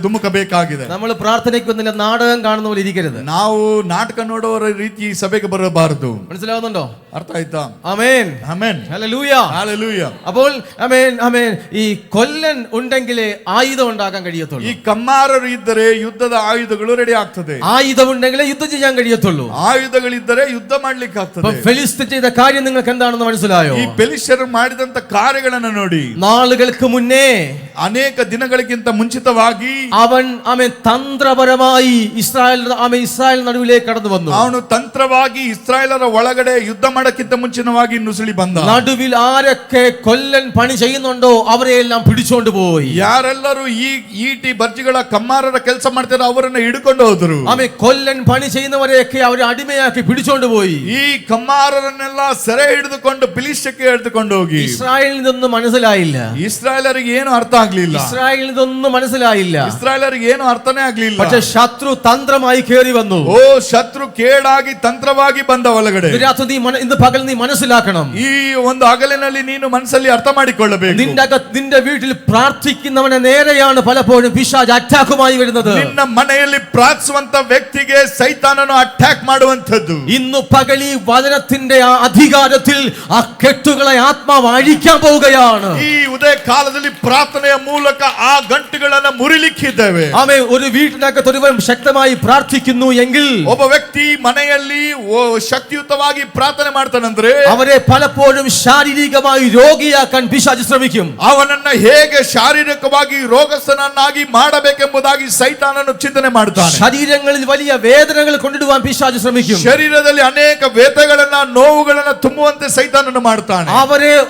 ಧುಮುಕಬೇಕಾಗಿದೆ. നമ്മൾ പ്രാർത്ഥനയ്ക്ക് വന്നില്ല നാടകം കാണുന്ന പോലെ ഇരിക്കരുത്. ನಾವು ನಾಟಕ ನೋಡುವವರ ರೀತಿ ಸಭೆಗೆ ಬರಬಾರದು. മനസ്സിലാവുന്നുണ്ടോ? ಅರ್ಥ ಆಯ್ತಾ? ആമേൻ, ಆಮೆನ್, ഹല്ലേലൂയ, ഹല്ലേലൂയ. അപ്പോൾ ആമേൻ ആമേൻ ഈ കൊല്ലൻ ഉണ്ടെങ്കിലേ ആയുധം ഉണ്ടാക്കാൻ കഴിയത്തുള്ളൂ. ಈ ಕಮ್ಮಾರರು ಇದ್ದರೆ ಯುದ್ಧದ ಆಯುಧಗಳು ರೆಡಿ ಆಗ್ತದೆ. ആയുധം ഉണ്ടെങ്കിലേ യുദ്ധം ചെയ്യാൻ കഴിയത്തുള്ളൂ. ಆಯುಧಗಳಿದ್ದರೆ ಯುದ್ಧ ಮಾಡ್ಲಿಕ್ಕೆ ಆಗ್ತದೆ. ഫെലിസ്ത്യൻ ചെയ്ത കാര്യം നിങ്ങൾക്ക് എന്താണെന്ന് മനസ്സിലായോ? ಈ ಫಿಲಿಷ್ಯರು ಮಾಡಿದಂತ ಕಾರ್ಯಗಳನ್ನು ನೋಡಿ. നാളുകൾക്ക് മുന്നേ, ಅನೇಕ ದಿನಗಳಿಗಿಂತ ಮುಂಚಿತವಾಗಿ അവൻ തന്ത്രപരമായി ഇസ്രായേൽ നടുവിലേക്ക് കടന്നു വന്നു. ಅವನು ತಂತ್ರವಾಗಿ ಇಸ್ರಾಯೇಲರ ಒಳಗಡೆ ಯುದ್ಧ ಮಾಡಕ್ಕಿಂತ ಮುಂಚಿತವಾಗಿ ನುಸುಳಿ ಬಂದ. നടുവിൽ ആരൊക്കെ കൊല്ലൻ പണി ചെയ്യുന്നുണ്ടോ അവരെ എല്ലാം പിടിച്ചോണ്ട് പോയി. ಯಾರೆಲ್ಲರೂ ಈ ಈಟಿ ಬರ್ಜಿಗಳ ಕಮ್ಮಾರರ ಕೆಲಸ ಮಾಡ್ತಾರೋ ಅವರನ್ನ ಹಿಡ್ಕೊಂಡು ಹೋದರು. ആമേൻ, കൊല്ലൻ പണി ചെയ്യുന്നവരെയൊക്കെ അവരെ അടിമയാക്കി പിടിച്ചോണ്ട് പോയി. ಈ ಕಮ್ಮಾರರನ್ನೆಲ್ಲ ಸೆರೆ ಹಿಡಿದುಕೊಂಡು ಫಿಲಿಷ್ಯಕ್ಕೆ ಎಳೆದುಕೊಂಡು ಹೋಗಿ. ഇസ്രായേലിന് ഇതൊന്നും മനസ്സിലായില്ല. ಇಸ್ರಾಯೇಲರಿಗೆ ಏನು ಅರ್ಥ ಆಗ್ಲಿಲ್ಲ. ഇസ്രായേലിന് ഇതൊന്നും മനസ്സിലായില്ല. ಇಸ್ರಾಯೇಲರಿಗೆ ಏನು ಅರ್ಥನೇ ಆಗ್ಲಿಲ್ಲ. പക്ഷെ ശത്രു തന്ത്രമായി കയറി വന്നു. ಶತ್ರು ಕೇಡಾಗಿ ತಂತ್ರವಾಗಿ ಬಂದ ಒಳಗಡೆ. ഇന്ന് പകൽ നീ മനസ്സിലാക്കണം. ಈ ಒಂದು ಹಗಲಿನಲ್ಲಿ ನೀನು ಮನಸ್ಸಲ್ಲಿ ಅರ್ಥ ಮಾಡಿಕೊಳ್ಳಬೇಕು. നിന്റെ വീട്ടിൽ പ്രാർത്ഥിക്കുന്നവനെ നേരെയാണ് പലപ്പോഴും പിശാച് അറ്റാക്കുമായി വരുന്നത്. ನಿನ್ನ ಮನೆಯಲ್ಲಿ ಪ್ರಾರ್ಥಿಸುವಂತ ವ್ಯಕ್ತಿಗೆ ಸೈತಾನನು ಅಟ್ಯಾಕ್ ಮಾಡುವಂತದ್ದು. ഇന്ന് പകൽ ഈ വചനത്തിന്റെ ആ അധികാരത്തിൽ ആ കെട്ടുകളെ ആത്മാവ് അഴിക്കാൻ പോവുകയാണ്. ಈ ಉದಯ ಕಾಲದಲ್ಲಿ ಪ್ರಾರ್ಥನೆಯ ಮೂಲಕ ಆ ಗಂಟುಗಳನ್ನು ಮುರಿಲಿಕ್ಕಿದ್ದೇವೆ. ആമേൻ. ഒരു വീട്ടിനകത്ത് ഒരു മുഴുവൻ ശക്തമായി പ്രാർത്ഥിക്കുന്നു എങ്കിൽ ಒಬ್ಬ ವ್ಯಕ್ತಿ ಮನೆಯಲ್ಲಿ ಶಕ್ತಿಯುತವಾಗಿ ಪ್ರಾರ್ಥನೆ ಮಾಡ್ತಾನಂದ್ರೆ അവരെ പലപ്പോഴും ശാരീരികമായി രോഗിയാക്കാൻ പിശാച് ശ്രമിക്കും. ಅವನನ್ನ ಹೇಗೆ ಶಾರೀರಿಕವಾಗಿ ರೋಗಸ್ಥನನ್ನಾಗಿ ಮಾಡಬೇಕೆಂಬುದಾಗಿ ಸೈತಾನನು ಚಿಂತನೆ ಮಾಡ್ತಾನೆ. ശരീരങ്ങളിൽ വലിയ വേദനകൾ കൊണ്ടിടുവാൻ പിശാച് ശ്രമിക്കും. ಶರೀರದಲ್ಲಿ ಅನೇಕ ವ್ಯಥೆಗಳನ್ನ ನೋವುಗಳನ್ನ ತುಂಬುವಂತೆ ಸೈತಾನನು ಮಾಡ್ತಾನೆ.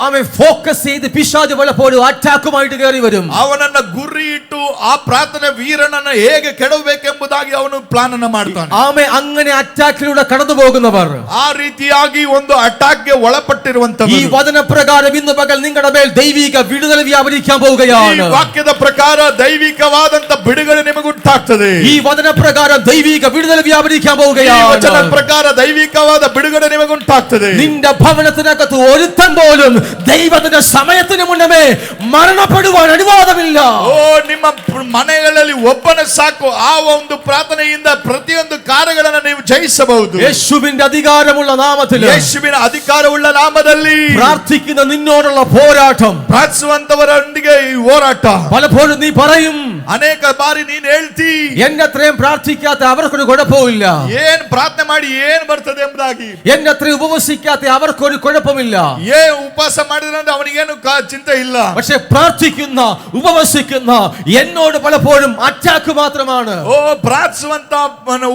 അവൻ ഫോക്കസ് ചെയ്ത് പിശാച് പലപ്പോഴും അറ്റാക്കുമായിട്ട് കയറി വരും. ಅವನನ್ನ ಗುರಿ ಇಟ್ಟು ಆ ಪ್ರಾರ್ಥನೆ ವೀರನನ್ನ ಹೇಗೆ ಕೆಡವಬೇಕೆಂಬುದಾಗಿ ಅವನು ಪ್ಲಾನ್ ಅನ್ನು ಮಾಡ್ತಾನೆ. അങ്ങനെ അറ്റാക്കിലൂടെ കടന്നു പോകുന്നവർ ಆ ರೀತಿಯಾಗಿ ಒಂದು ಅಟ್ಯಾಕ್ಗೆ ಒಳಪಟ್ಟಿರುವಂತವರು ഈ വചനപ്രകാരം ഇന്ന് പകൽ നിങ്ങളുടെ മേൽ ദൈവിക വിടുതൽ വ്യാപരിക്കാൻ പോവുകയാണ്. ಈ ವಾಕ್ಯದ ಪ್ರಕಾರ ದೈವಿಕವಾದಂತ ಬಿಡುಗಡೆ ನಿಮಗುಂಟಾಗ್ತದೆ. ഈ വചനപ്രകാരം ദൈവിക വിടുതൽ വ്യാപരിക്കാൻ പോവുകയാണ്. ಈ ವಚನ ಪ್ರಕಾರ ದೈವಿಕವಾದ ಬಿಡುಗಡೆ ನಿಮಗುಂಟಾಗ್ತದೆ. നിന്റെ ഭവനത്തിനകത്ത് ഒരുത്തൻ പോലും ദൈവത്തിന്റെ സമയത്തിന് മുന്നമേ മരണപ്പെടുവാൻ അനുവാദമില്ല. ಓ ನಿಮ್ಮ ಮನೆಗಳಲ್ಲಿ ಒಬ್ಬನ ಸಾಕು ಆ ಒಂದು ಪ್ರಾರ್ಥನೆಯಿಂದ ಪ್ರತಿಯೊಂದು ಕಾರ್ಯಗಳನ್ನು ನೀವು ಜಯಿಸಬಹುದು. യേശുവിന്റെ അധികാരമുള്ള നാമത്തിൽ ಯೇಸುವಿನ ಅಧಿಕಾರವುಳ್ಳ ನಾಮದಲ್ಲಿ പ്രാർത്ഥിക്കുന്ന നിന്നോടുള്ള പോരാട്ടം ಪ್ರಾರ್ಥಿಸುವಂತವರೊಂದಿಗೆ ಈ ಹೋರಾಟ. പലപ്പോഴും നീ പറയും, ಅನೇಕ ಬಾರಿ ನೀನ್ ಹೇಳ್ತಿ എന്നെ അത്രയും പ്രാർത്ഥിക്കാത്ത അവർക്കൊരു കുഴപ്പമില്ല, ಏನ್ ಪ್ರಾರ್ಥನೆ ಮಾಡಿ ಏನ್ ಬರ್ತದೆ ಎಂಬುದಾಗಿ, എന്നെ അത്രയും ഉപവസിക്കാത്ത അവർക്കൊരു കുഴപ്പമില്ല, ಏನ್ ಉಪವಾಸ ಮಾಡಿದ್ರೆ ಅವನಿಗೇನು ಚಿಂತೆ ಇಲ್ಲ. പക്ഷെ പ്രാർത്ഥിക്കുന്ന ഉപവസിക്കുന്ന എന്നോട് പലപ്പോഴും അറ്റാക്ക് മാത്രമാണ്. ಓ ಪ್ರಾರ್ಥಿಸುವಂತ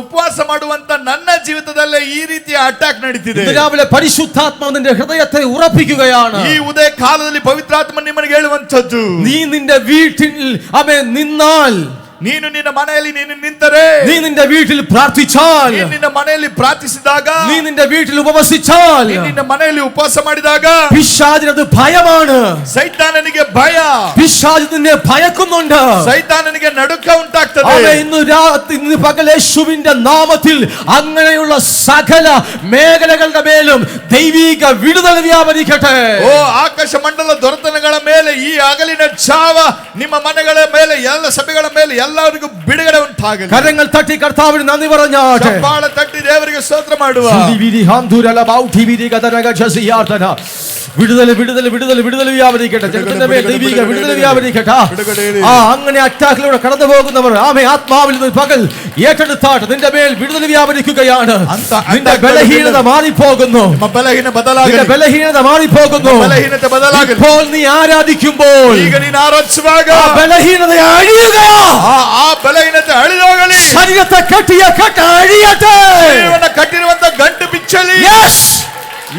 ಉಪವಾಸ ಮಾಡುವಂತ ನನ್ನ ಜೀವಿತದಲ್ಲೇ ಈ ರೀತಿಯ ಅಟ್ಯಾಕ್ ನಡೀತಿದೆ. രാവിലെ പരിശുദ്ധാത്മാവ് നിന്റെ ഹൃദയത്തെ ഉറപ്പിക്കുകയാണ്. ಈ ಉದಯ ಕಾಲದಲ್ಲಿ ಪವಿತ್ರಾತ್ಮ ನಿಮಗೆ ಹೇಳುವಂತದ್ದು, നീ നിന്റെ വീട്ടിൽ അവൻ നിന്നാൽ, ನೀನು ನಿನ್ನ ಮನೆಯಲ್ಲಿ ನೀನು ನಿಂತರೆ, നീ നിന്റെ വീട്ടിൽ പ്രാർത്ഥിച്ചാൽ, ನೀನು ನಿನ್ನ ಮನೆಯಲ್ಲಿ ಪ್ರಾರ್ಥಿಸಿದಾಗ, നീ നിന്റെ വീട്ടിൽ ഉപവസിച്ചാൽ, ನೀನು ನಿನ್ನ ಮನೆಯಲ್ಲಿ ಉಪವಾಸ ಮಾಡಿದಾಗ പിശാചിനത് ഭയമാണ്. ಸೈತಾನನಿಗೆ ಭಯ, പിശാച് നിന്നെ ഭയക്കുന്നുണ്ട്. ಸೈತಾನನಿಗೆ ನಡುಕ ಉಂಟಾಗ್ತದೆ. അവൻ ഇന്ന് പകൽ യേശുവിന്റെ നാമത്തിൽ അങ്ങനെയുള്ള സകല മേഖലകളുടെ മേലും ദൈവിക വിടുതൽ വ്യാപരിക്കട്ടെ. ಓ ಆಕಾಶ ಮಂಡಲ ದೊರೆತನಗಳ ಮೇಲೆ ಈ ಹಗಲಿನ ಛಾವ ನಿಮ್ಮ ಮನೆಗಳ ಮೇಲೆ ಎಲ್ಲ ಸಭೆಗಳ ಮೇಲೆ ಎಲ್ಲರಿಗೂ ಬಿಡುಗಡೆ ಉಂಟಾಗಲಿ. കരങ്ങൾ തട്ടി കർത്താവിന് നന്ദി പറഞ്ഞാട്ടെ. ಚಪ್ಪಾಳೆ ತಟ್ಟಿ ದೇವರಿಗೆ ಸ್ತೋತ್ರ ಮಾಡುವ. വിടുതൽ വിടുതൽ വിടുതൽ വിടുതൽ വ്യാപരിക്കട്ടെ. ജനത്തിന്റെ മേൽ ദൈവിക വിടുതൽ വ്യാപരിക്കട്ടെ. അങ്ങനെ അറ്റാക്കിലൂടെ കടന്നു പോകുന്നവർ ആത്മാവിൽ നിന്ന് പകൽ ഏറ്റെടുത്താട്ട് നിന്റെ മേൽ വിടുതൽ വ്യാപരിക്കുകയാണ്. നിന്റെ ബലഹീനത മാറിപ്പോകുന്നു. നിന്റെ ബലഹീനത മാറിപ്പോകുന്നു. ഇപ്പോൾ നീ ആരാധിക്കുമ്പോൾ ബലഹീനത അഴിയുകയാ. ಆ ಬಲಹೀನತೆ ಅಳಿದೋಗಲಿ. ശരീരത്തെ കെട്ടിയ കെട്ട് അഴിയട്ടെ. ಕಟ್ಟಿರುವಂತ ಗಂಟು ಬಿಚ್ಚಲಿ.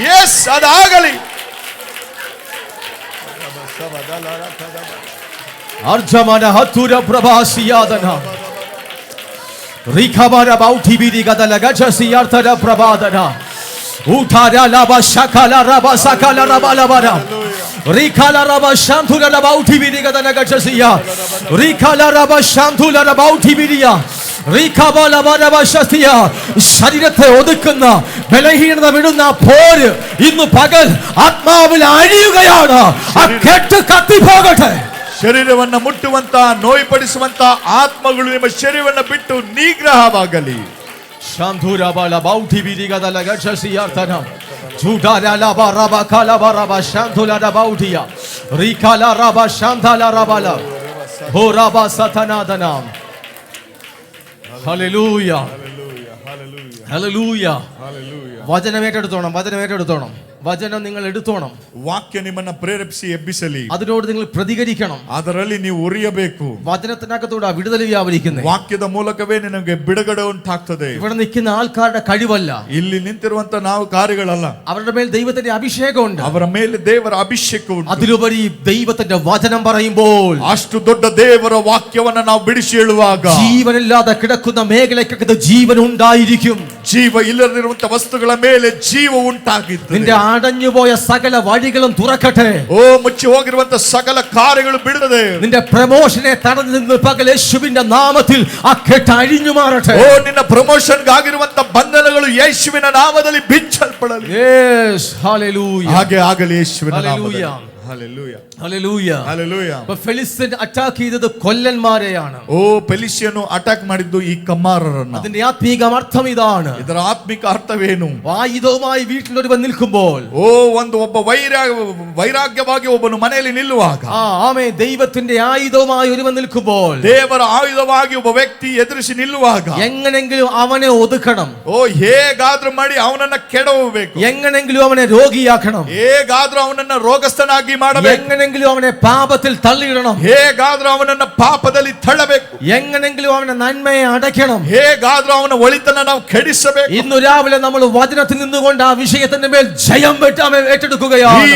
Yes, ಅದಾಗಲಿ. ಅರ್ಜಮನ ಹತ್ತುರ ಪ್ರಭಾಸಿಯಾದನ ರಿಖಬರ ಬೌಠಿ ಬಿದಿ ಗದಲ ಗಜಸಿಯಾರ್ಥರ ಪ್ರಭಾದನ ಊಠಾರ ಲಬ ಶಕಲ ರಬ ಸಕಲ ರಬ ಲಬರ ರಿಖಲ ರಬ ಶಾಂತುಲ ರಬ ಔಠಿ ಬಿದಿ ಗದಲ ಗಜಸಿಯ ರಿಖಲ ರಬ ಶಾಂತುಲ ರಬ ಔಠಿ ಬಿದಿಯ ശരീരത്തെ ഒതുക്കുന്ന ബലഹീനത വിടുന്ന പോര് ഇന്ന് പകൽ ആത്മാവിൽ അഴിയുകയാണ്. ആ കെട്ട് കത്തിപ്പോകട്ടെ. ಶರೀರವನ್ನ ಮುಟ್ಟುವಂತ ನೋಯ್ಪಡಿಸುವಂತ ಆತ್ಮಗಳು ನಿಮ್ಮ ಶರೀರವನ್ನ ಬಿಟ್ಟು ನಿಗ್ರಹವಾಗಲಿ. ಶಾಂಧೂರಬಲ ಬೌಠಿ ಬಿರಿಗದಲ ಗಜಸಿಯಾರ್ಥನ ಜೂಡಾರಲಬ ರಬ ಕಲಬ ರಬ ಶಾಂಧುಲರ ಬೌಠಿಯ ರಿಕಲ ರಬ ಶಾಂಧಲ ರಬಲ ಹೋ ರಬ ಸತನಾದನ. Hallelujah hallelujah. വചനം ഏറ്റെടുത്തോണം, വചനം ഏറ്റെടുത്തോണം, വചനം നിങ്ങൾ എടുത്തോണം. ವಾಕ್ಯ ನಿಮ್ಮನ್ನ ಪ್ರೇರೇಪಿಸಿ ಎಬ್ಬಿಸಲಿ. അതിനോട് നിങ്ങൾ പ്രതികരിക്കണം. ಅದರಲ್ಲಿ ನೀವು ಉರಿಯಬೇಕು. വചനത്തിനകത്തൂടെ വിടുതൽ വ്യാപരിക്കുന്നത്. ವಾಕ್ಯದ ಮೂಲಕವೇ ನಿಮಗೆ ಬಿಡುಗಡೆ ಉಂಟಾಗ್ತದೆ. ഇവിടെ നിൽക്കുന്ന ആൾക്കാരുടെ കഴിവല്ല, ಇಲ್ಲಿ ನಿಂತಿರುವಂತ ನಾವು ಕಾರ್ಯಗಳಲ್ಲ, അവരുടെ മേൽ ദൈവത്തിന്റെ അഭിഷേകമുണ്ട്. ಅವರ ಮೇಲೆ ದೇವರ ಅಭಿಷೇಕ ಉಂಟು. അതിലുപരി ദൈവത്തിന്റെ വചനം പറയുമ്പോൾ, ಅಷ್ಟು ದೊಡ್ಡ ದೇವರ ವಾಕ್ಯವನ್ನ ನಾವು ಬಿಡಿಸಿ ಹೇಳುವಾಗ ജീവനില്ലാതെ കിടക്കുന്ന മേഖലയ്ക്കൊക്കെ ജീവൻ ഉണ്ടായിരിക്കും. ಜೀವ ಇಲ್ಲದಿರುವಂತ ವಸ್ತುಗಳ ಮೇಲೆ ಜೀವ ಉಂಟಾಗಿತ್ತು. നിന്റെ അടഞ്ഞുപോയ സകല വഴികളും തുറക്കട്ടെ. ಓ ಮುಚ್ಚಿ ಹೋಗಿರುವಂತ ಸಕಲ ಕಾರ್ಯಗಳು ಬಿಡುತ್ತದೆ. നിന്റെ പ്രമോഷനെ തടഞ്ഞു നിന്ന് പകൽ യേശുവിന്റെ നാമത്തിൽ ആ കെട്ട് അഴിഞ്ഞു മാറട്ടെ. ಓ ನಿನ್ನ ಪ್ರಮೋಷನ್ ಆಗಿರುವಂತ ಬಂಧನಗಳು ಯೇಸುವಿನ ನಾಮದಲ್ಲಿ ಬಿಚ್ಚಲ್ಪಡಲಿ. Yes, hallelujah. ಹಾಗೆ ಆಗಲಿ ಯೇಸುವಿನ Hallelujah. ನಾಮದಲ್ಲಿ. Hallelujah hallelujah. ഹല്ലേലൂയ. അപ്പൊ ഫെലിസ്ത്യൻ അറ്റാക്ക് ചെയ്തത് കൊല്ലന്മാരെയാണ്. ಓ ಫೆಲಿಸ್ಟಿಯನು ಅಟ್ಯಾಕ್ ಮಾಡಿದ್ದು ಈ ಕಮ್ಮಾರರನ್ನ. അതിന്റെ ആത്മീക അർത്ഥം ഇതാണ്. ಇದರ ಆತ್ಮಿಕ ಅರ್ಥವೇನು? ആയുധവുമായി വീട്ടിലൊരുവൻ നിൽക്കുമ്പോൾ, ಒಬ್ಬ ವೈರಾಗ್ಯವಾಗಿ ಒಬ್ಬನು ಮನೆಯಲ್ಲಿ ನಿಲ್ಲುವಾಗ, ആമേൻ, ദൈവത്തിന്റെ ആയുധവുമായി ഒരുവൻ നിൽക്കുമ്പോൾ, ದೇವರ ಆಯುಧವಾಗಿ ಒಬ್ಬ ವ್ಯಕ್ತಿ ಎದುರಿಸಿ ನಿಲ್ಲುವಾಗ, എങ്ങനെങ്കിലും അവനെ ഒതുക്കണം, ಹೇಗಾದ್ರೂ ಮಾಡಿ ಅವನನ್ನ ಕೆಡವಬೇಕು, എങ്ങനെങ്കിലും അവനെ രോഗിയാക്കണം, ಹೇಗಾದ್ರೂ ಅವನನ್ನ ರೋಗಸ್ಥನಾಗಿ ಮಾಡಬೇಕು, എങ്ങനെങ്കിലും അവനെ പാപത്തിൽ തള്ളിയിടണം, ಹೇಗಾದ್ರೂ ಅವನನ್ನ ಪಾಪದಲ್ಲಿ ತಳ್ಳಬೇಕು, എങ്ങനെങ്കിലും അവനെ നന്മയെ അടയ്ക്കണം, ಹೇಗಾದ್ರೂ ಅವನ ಒಳಿತನ ನಾವು ಕೆಡಿಸಬೇಕು. ഇന്നു രാവിലെ നമ്മൾ വചനത്തിൽ നിന്നുകൊണ്ട് ആ വിഷയത്തിന്റെ മേൽ ജയം ഏറ്റെടുക്കുകയാണ്.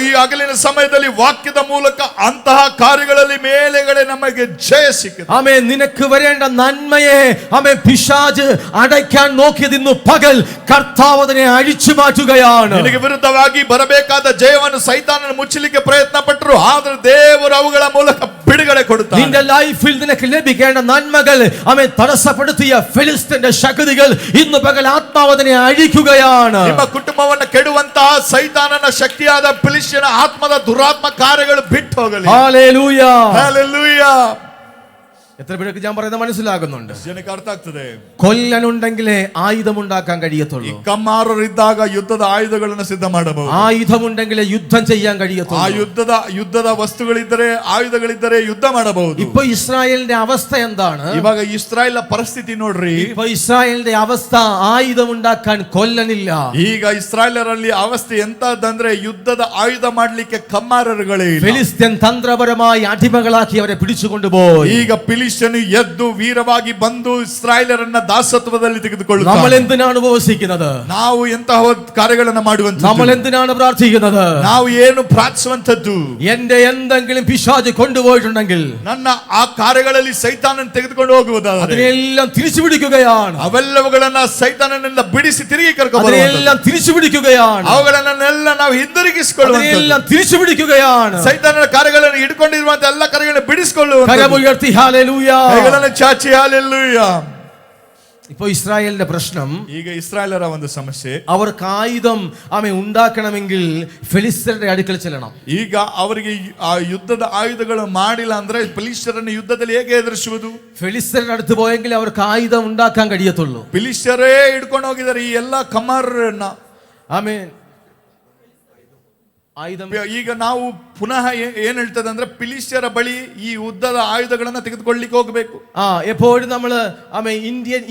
ಈ ಹಗಲಿನ ಸಮಯದಲ್ಲಿ ವಾಕ್ಯದ ಮೂಲಕ ಅಂತಹ ಕಾರ್ಯಗಳಲ್ಲಿ ಮೇಲೆಗಡೆ ನಮಗೆ ಜಯ ಸಿಕ್ಕಿದೆ. ആമേൻ. നിനക്ക് വരേണ്ട നന്മയെ ആമേൻ പിശാച് അടയ്ക്കാൻ നോക്കിയത് ഇന്ന് പകൽ കർത്താവ് അതിനെ അഴിച്ചു മാറ്റുകയാണ്. ನಿನಗೆ ವಿರುದ್ಧವಾಗಿ ಬರಬೇಕಾದ ಜಯವನ್ನು ಸೈತಾನನು ಮುಚ್ಚಲಿಕ್ಕೆ ಪ್ರಯತ್ನ ಪಟ್ಟರು, ಆದ್ರೆ ದೇವರು ಅವುಗಳ ಮೂಲಕ ಬಿಡುಗಡೆ ಕೊಡುತ್ತಾನೆ. നിന്റെ ലൈഫിൽ നിനക്ക് ലഭിക്കേണ്ട നന്മകൾ ആമേൻ തടസ്സപ്പെടുത്തിയ ഫിലിസ്ത്യന്റെ ശക്തികൾ ഇന്ന് പകൽ ആത്മാവ് അതിനെ അഴിക്കുകയാണ്. ನಿಮ್ಮ ಕುಟುಂಬವನ್ನು ಕೆಡುವಂತಹ ಸೈತಾನನ ಶಕ್ತಿಯಾದ ಫಿಲಿಸ್ಟಿಯನ ಆತ್ಮದ ದುರಾತ್ಮ ಕಾರ್ಯಗಳು ಬಿಟ್ಟು ಹೋಗಲಿ. ഹല്ലേലൂയ. ಹಲ್ಲೆಲೂಯ. എത്ര പേർക്ക് ഞാൻ പറയുന്നത് മനസ്സിലാകുന്നുണ്ട്? ಜನಕ್ಕೆ ಅರ್ಥ ಆಗ್ತದೆ. കൊല്ലനുണ്ടെങ്കിലേ ആയുധമുണ്ടാക്കാൻ കഴിയത്തുള്ളൂ. ಈ ಕಮ್ಮಾರರು ಇದ್ದಾಗ ಯುದ್ಧದ ಆಯುಧಗಳನ್ನು ಸಿದ್ಧ ಮಾಡಬಹುದು. ആയുധമുണ്ടെങ്കിലേ യുദ്ധം ചെയ്യാൻ ಆ കഴിയത്തുള്ളൂ. ಯುದ್ಧದ ವಸ್ತುಗಳಿದ್ದರೆ, ಆಯುಧಗಳಿದ್ದರೆ ಯುದ್ಧ ಮಾಡಬಹುದು. ഇപ്പൊ ഇസ്രായേലിന്റെ അവസ്ഥ എന്താണ്? ಇವಾಗ ಇಸ್ರಾಯೇಲ್ ಪರಿಸ್ಥಿತಿ ನೋಡ್ರಿ. ഇപ്പൊ ഇസ്രായേലിന്റെ അവസ്ഥ ആയുധമുണ്ടാക്കാൻ കൊല്ലനില്ല. ಈಗ ಇಸ್ರಾಯೇಲರಲ್ಲಿ ಅವಸ್ಥೆ ಎಂತದಂದ್ರೆ ಯುದ್ಧದ ಆಯುಧ ಮಾಡ್ಲಿಕ್ಕೆ ಕಮ್ಮಾರರುಗಳೇ ಇಲ್ಲ. ഫിലിസ്ത്യൻ തന്ത്രപരമായി അടിമകളാക്കി അവരെ പിടിച്ചുകൊണ്ടുപോയി. ಈಗ ಫಿಲಿಸ್ಟಿಯನು ಎದ್ದು ವೀರವಾಗಿ ಬಂದು ಇಸ್ರಾಯೇಲರನ್ನ ದಾಸತ್ವದಲ್ಲಿ ತೆಗೆದುಕೊಳ್ಳುತ್ತಾನೆ. നമ്മൾ എന്തിനാണ് ഉപവസിക്കുന്നത്? ನಾವು ಎಂತಹ ಕಾರ್ಯಗಳನ್ನು ಮಾಡುವಂತದ್ದು? നമ്മൾ എന്തിനാണ് പ്രാർത്ഥിക്കുന്നത്? ನಾವು ಏನು ಪ್ರಾರ್ಥಿಸುವಂತದ್ದು? എന്റെ എന്തെങ്കിലും പിശാച് കൊണ്ടുപോയിട്ടുണ്ടെങ്കിൽ, ನನ್ನ ಆ ಕಾರ್ಯಗಳಲ್ಲಿ ಸೈತಾನನ ತೆಗೆದುಕೊಂಡು ಹೋಗುವುದಾದರೆ അതിനെല്ലാം തിരിച്ചു പിടിക്കുകയാണ്. ಅವೆಲ್ಲವುಗಳನ್ನ ಸೈತಾನನಿಂದ ಬಿಡಿಸಿ ತಿರುಗಿ ಕರ್ಕೊಂಡು അതിനെല്ലാം തിരിച്ചു പിടിക്കുകയാണ്. ಅವುಗಳನ್ನೆಲ್ಲ ನಾವು ಹಿಂದಿರುಗಿಸಿಕೊಳ್ಳುವಂತದ್ದು. അതിനെല്ലാം തിരിച്ചു പിടിക്കുകയാണ്. ಸೈತಾನನ ಕಾರ್ಯಗಳನ್ನು ಹಿಡ್ಕೊಂಡಿರುವಂತ ಎಲ್ಲ ಕಾರ್ಯಗಳನ್ನು ಬಿಡಿಸಿಕೊಳ್ಳುವಂತದ್ದು. കരമുയർത്തി ഹല്ലേലൂയ. ಕೈಗಳನ್ನು ಚಾಚಿ ಹಲ್ಲೆಲೂಯ. ഇപ്പൊ ഇസ്രായേലിന്റെ പ്രശ്നം, ಈಗ ಇಸ್ರಾಯೇಲರ ಒಂದು ಸಮಸ್ಯೆ, അവർക്ക് ആയുധം ഉണ്ടാക്കണമെങ്കിൽ ഫിലിസ്ത്യരുടെ അടുക്കൽ ചെല്ലണം. ಈಗ ಅವರಿಗೆ ಆ ಯುದ್ಧದ ಆಯುಧಗಳು ಮಾಡಿಲ್ಲ ಅಂದ್ರೆ ಫಿಲಿಸ್ಟಿಯರನ್ನು ಯುದ್ಧದಲ್ಲಿ ಹೇಗೆ ಎದುರಿಸುವುದು? ഫിലിസ്ത്യരുടെ അടുത്ത് പോയെങ്കിൽ അവർക്ക് ആയുധം ഉണ്ടാക്കാൻ കഴിയത്തുള്ളൂ. ಫಿಲಿಸ್ಟಿಯರೇ ಹಿಡ್ಕೊಂಡು ಹೋಗಿದ್ದಾರೆ ಈ ಎಲ್ಲ ಕಮ್ಮಾರರನ್ನ. ആമേൻ. ആയുധം ಈಗ ನಾವು ಪುನಃ ಏನ್ ಹೇಳ್ತದೆ ಅಂದ್ರೆ ಫಿಲಿಸ್ಟಿಯರ ಬಳಿ ಈ ಯುದ್ಧದ ಆಯುಧಗಳನ್ನ ತೆಗೆದುಕೊಳ್ಳಿಕ್ಕೆ ಹೋಗಬೇಕು. എപ്പോഴും നമ്മള്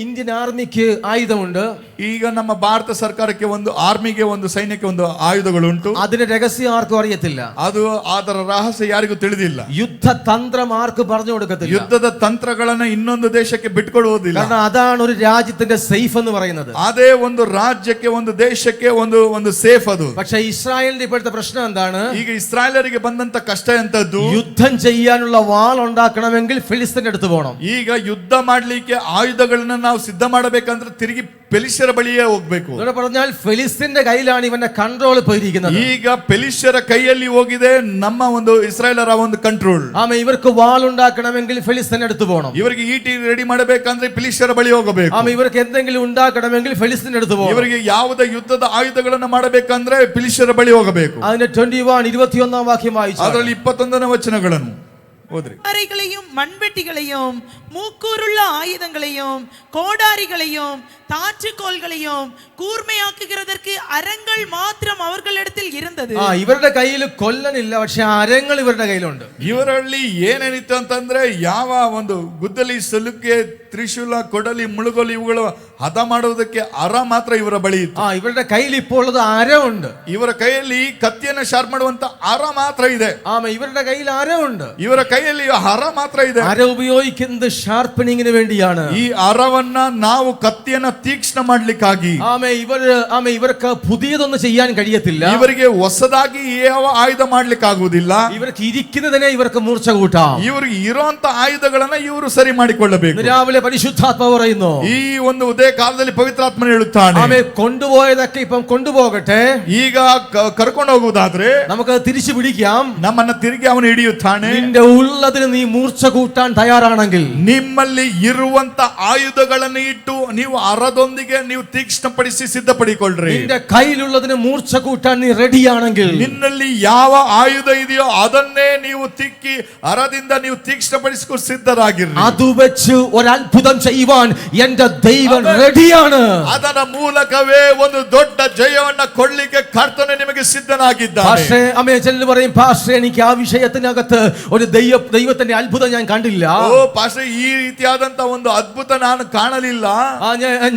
ഇന്ത്യൻ ആർമിക്ക് ആയുധമുണ്ട്. ಈಗ ನಮ್ಮ ಭಾರತ ಸರ್ಕಾರಕ್ಕೆ ಒಂದು ಆರ್ಮಿಗೆ ಒಂದು ಸೈನ್ಯಕ್ಕೆ ಒಂದು ಆಯುಧಗಳು ಉಂಟು. അതിന്റെ രഹസ്യം ആർക്കും അറിയത്തില്ല. ಅದು ಅದರ ರಹಸ್ಯ ಯಾರಿಗೂ ತಿಳಿದಿಲ್ಲ. ಯುದ್ಧ ತಂത്രം ആർക്കും പറഞ്ഞു കൊടുക്കത്തില്ല. ಯುದ್ಧದ ತಂತ್ರಗಳನ್ನ ಇನ್ನೊಂದು ದೇಶಕ್ಕೆ ಬಿಟ್ಕೊಡುವುದಿಲ್ಲ. കാരണം അതാണ് ഒരു രാജ്യത്തിന്റെ സേഫ് എന്ന് പറയുന്നത്. ಅದೇ ಒಂದು ರಾಜ್ಯಕ್ಕೆ ಒಂದು ದೇಶಕ್ಕೆ ಒಂದು ಸೇಫ್ ಅದು. പക്ഷേ ഇസ്രായേലിന്റെ ഇപ്പോഴത്തെ പ്രശ്നം എന്താണ്? ಈಗ ಇಸ್ರಾಯೇಲರಿಗೆ ಬಂದಂತ ಕಷ್ಟ ಎಂತದ್ದು? യുദ്ധം ചെയ്യാനുള്ള വാൾ ഉണ്ടാക്കണമെങ്കിൽ ഫിലിസ്ത്യന്റെ അടുത്ത് പോകണം. ಈಗ ಯುದ್ಧ ಮಾಡ್ಲಿಕ್ಕೆ ಆಯುಧಗಳನ್ನ ನಾವು ಸಿದ್ಧ ಮಾಡಬೇಕಂದ್ರೆ ತಿರುಗಿ ಫಿಲಿಸ್ಟಿಯರ ಬಳಿಯೇ ಹೋಗ್ಬೇಕು. പറഞ്ഞാൽ ഫിലിസ്ത്യന്റെ കയ്യിലാണ് ഇവന്റെ കൺട്രോൾ പോയിരിക്കുന്നത്. ಈಗ ಫಿಲಿಸ್ಟಿಯರ ಕೈಯಲ್ಲಿ ಹೋಗಿದೆ ನಮ್ಮ ಒಂದು ಇಸ್ರಾಯೇಲರ ಒಂದು ಕಂಟ್ರೋಲ್. ഇവർക്ക് വാൾ ഉണ്ടാക്കണമെങ്കിൽ ഫിലിസ്ത്യന്റെ അടുത്ത് പോകണം. ಇವರಿಗೆ ಈಟಿ ರೆಡಿ ಮಾಡಬೇಕಂದ್ರೆ ಫಿಲಿಸ್ಟಿಯರ ಬಳಿ ಹೋಗಬೇಕು. ഇവർക്ക് എന്തെങ്കിലും ഉണ്ടാക്കണമെങ്കിൽ ഫിലിസ്ത്യന്റെ അടുത്ത് പോകണം. ಇವರಿಗೆ ಯಾವುದೇ ಯುದ್ಧದ ಆಯುಧಗಳನ್ನ ಮಾಡಬೇಕಂದ್ರೆ ಫಿಲಿಸ್ಟಿಯರ ಬಳಿ ಹೋಗಬೇಕು. അതിന്റെ 21 വാക്യം വായിച്ചു. ಅದರಲ್ಲಿ 21ನೇ ವಚನಗಳನ್ನು ஓதுறி. அறைகளையும் மண்வெட்டிகளையும் மூக்கூருள்ள ஆயுதங்களையும் கோடாரிகளையும் தாற்றுக்கோல்களையும் കൂർമ്മയാക്കുகிறதற்கு അരങ്ങൾ മാത്രം അവர்களிடத்தில் இருந்தது. ഇവരുടെ കയ്യിൽ കൊല്ലനില്ല, പക്ഷെ അരങ്ങൾ ഇവരുടെ കയ്യിലുണ്ട്. ಇವರಲ್ಲಿ ಏನೇನಿತ್ತು ಅಂತಂದ್ರೆ ಯಾವ ಒಂದು ಗುದ್ದಲಿ, ಸಲುಕೆ, ತ್ರಿಶೂಲ, ಕೊಡಲಿ, ಮುಳುಗೋಲಿ ಇವುಗಳು ಹದ ಮಾಡುವುದಕ್ಕೆ ಅರ ಮಾತ್ರ ಇವರ ಬಳಿ ಇತ್ತು. ഇവരുടെ കയ്യിൽ ഇപ്പോൾ ഉള്ളത് അരമുണ്ട്. ಇವರ ಕೈಯಲ್ಲಿ ಕತ್ತಿಯನ್ನು ಶಾರ್ಪ್ ಮಾಡುವಂತ ಅರ ಮಾತ್ರ ಇದೆ. ഇവരുടെ കയ്യിൽ അരമുണ്ട്. ಇವರ ಕೈಯಲ್ಲಿ ಅರ ಮಾತ್ರ ಇದೆ. അര ഉപയോഗിക്കുന്നത് ഷാർപ്പനിങ്ങിന് വേണ്ടിയാണ്. ಈ ಅರವನ್ನ ನಾವು ಕತ್ತಿಯನ್ನ ತೀಕ್ಷ್ಣ ಮಾಡ್ಲಿಕ್ಕಾಗಿ. ഇവർക്ക് പുതിയതൊന്നും ചെയ്യാൻ കഴിയത്തില്ല. ಇವರಿಗೆ ಹೊಸದಾಗಿ ಯಾವ ಆಯುಧ ಮಾಡ್ಲಿಕ್ಕಾಗುವುದಿಲ್ಲ. ഇവർക്ക് ഇരിക്കുന്നതിനെ ഇവർക്ക് മൂർച്ച കൂട്ടാം. ಇವರಿಗೆ ಇರುವಂತ ಆಯುಧಗಳನ್ನ ಇವರು ಸರಿ ಮಾಡಿಕೊಳ್ಳಬೇಕು. രാവിലെ പരിശുദ്ധാത്മാവ് പറയുന്നു, ಈ ಒಂದು ಉದಯ ಕಾಲದಲ್ಲಿ ಪವಿತ್ರಾತ್ಮನು ಹೇಳುತ್ತಾನೆ, കൊണ്ടുപോയതൊക്കെ ഇപ്പം കൊണ്ടുപോകട്ടെ, ಈಗ ಕರ್ಕೊಂಡು ಹೋಗುವುದಾದ್ರೆ നമുക്ക് തിരിച്ചു പിടിക്കാം. ನಮ್ಮನ್ನ ತಿರುಗಿ ಅವನು ಹಿಡಿಯುತ್ತಾನೆ. നിന്റെ ഉള്ളതിന് നീ മൂർച്ച കൂട്ടാൻ തയ്യാറാണെങ്കിൽ, ನಿಮ್ಮಲ್ಲಿ ಇರುವಂತ ಆಯುಧಗಳನ್ನು ಇಟ್ಟು ನೀವು ಅರದೊಂದಿಗೆ ನೀವು ತೀಕ್ಷ್ಣಪಡಿಸಿ ಸಿದ್ಧಪಡಿಕೊಳ್ಳ್ರಿ. നിന്റെ കയ്യിലുള്ളതിന് മൂർച്ച കൂട്ടാൻ നീ റെഡിയാണെങ്കിൽ, ನಿನ್ನಲ್ಲಿ ಯಾವ ಆಯುಧ ಇದೆಯೋ ಅದನ್ನೇ ನೀವು ತಿಕ್ಕಿ ಅರದಿಂದ ನೀವು ತೀಕ್ಷ್ಣಪಡಿಸಿಕೊಂಡು ಸಿದ್ಧರಾಗಿರ್ರಿ. അത് വെച്ച് ഒരു അത്ഭുതം ചെയ്യുവാൻ എന്റെ ദൈവം റെഡിയാണ്. ಅದರ ಮೂಲಕವೇ ಒಂದು ದೊಡ್ಡ ಜಯವನ್ನ ಕೊಡ್ಲಿಕ್ಕೆ ಕರ್ತನು ನಿಮಗೆ ಸಿದ್ಧನಾಗಿದ್ದಾನೆ. പക്ഷേ അമ്മേ ചെല്ലു പറയും, പാസ്റ്റർ എനിക്ക് ആ വിഷയത്തിനകത്ത് ഒരു ദൈവത്തിന്റെ അത്ഭുതം ഞാൻ കണ്ടില്ല. ಓ ಪಾಸ್ಟರ್, ಈ ರೀತಿಯಾದಂತ ಒಂದು ಅದ್ಭುತ ನಾನು ಕಾಣಲಿಲ್ಲ.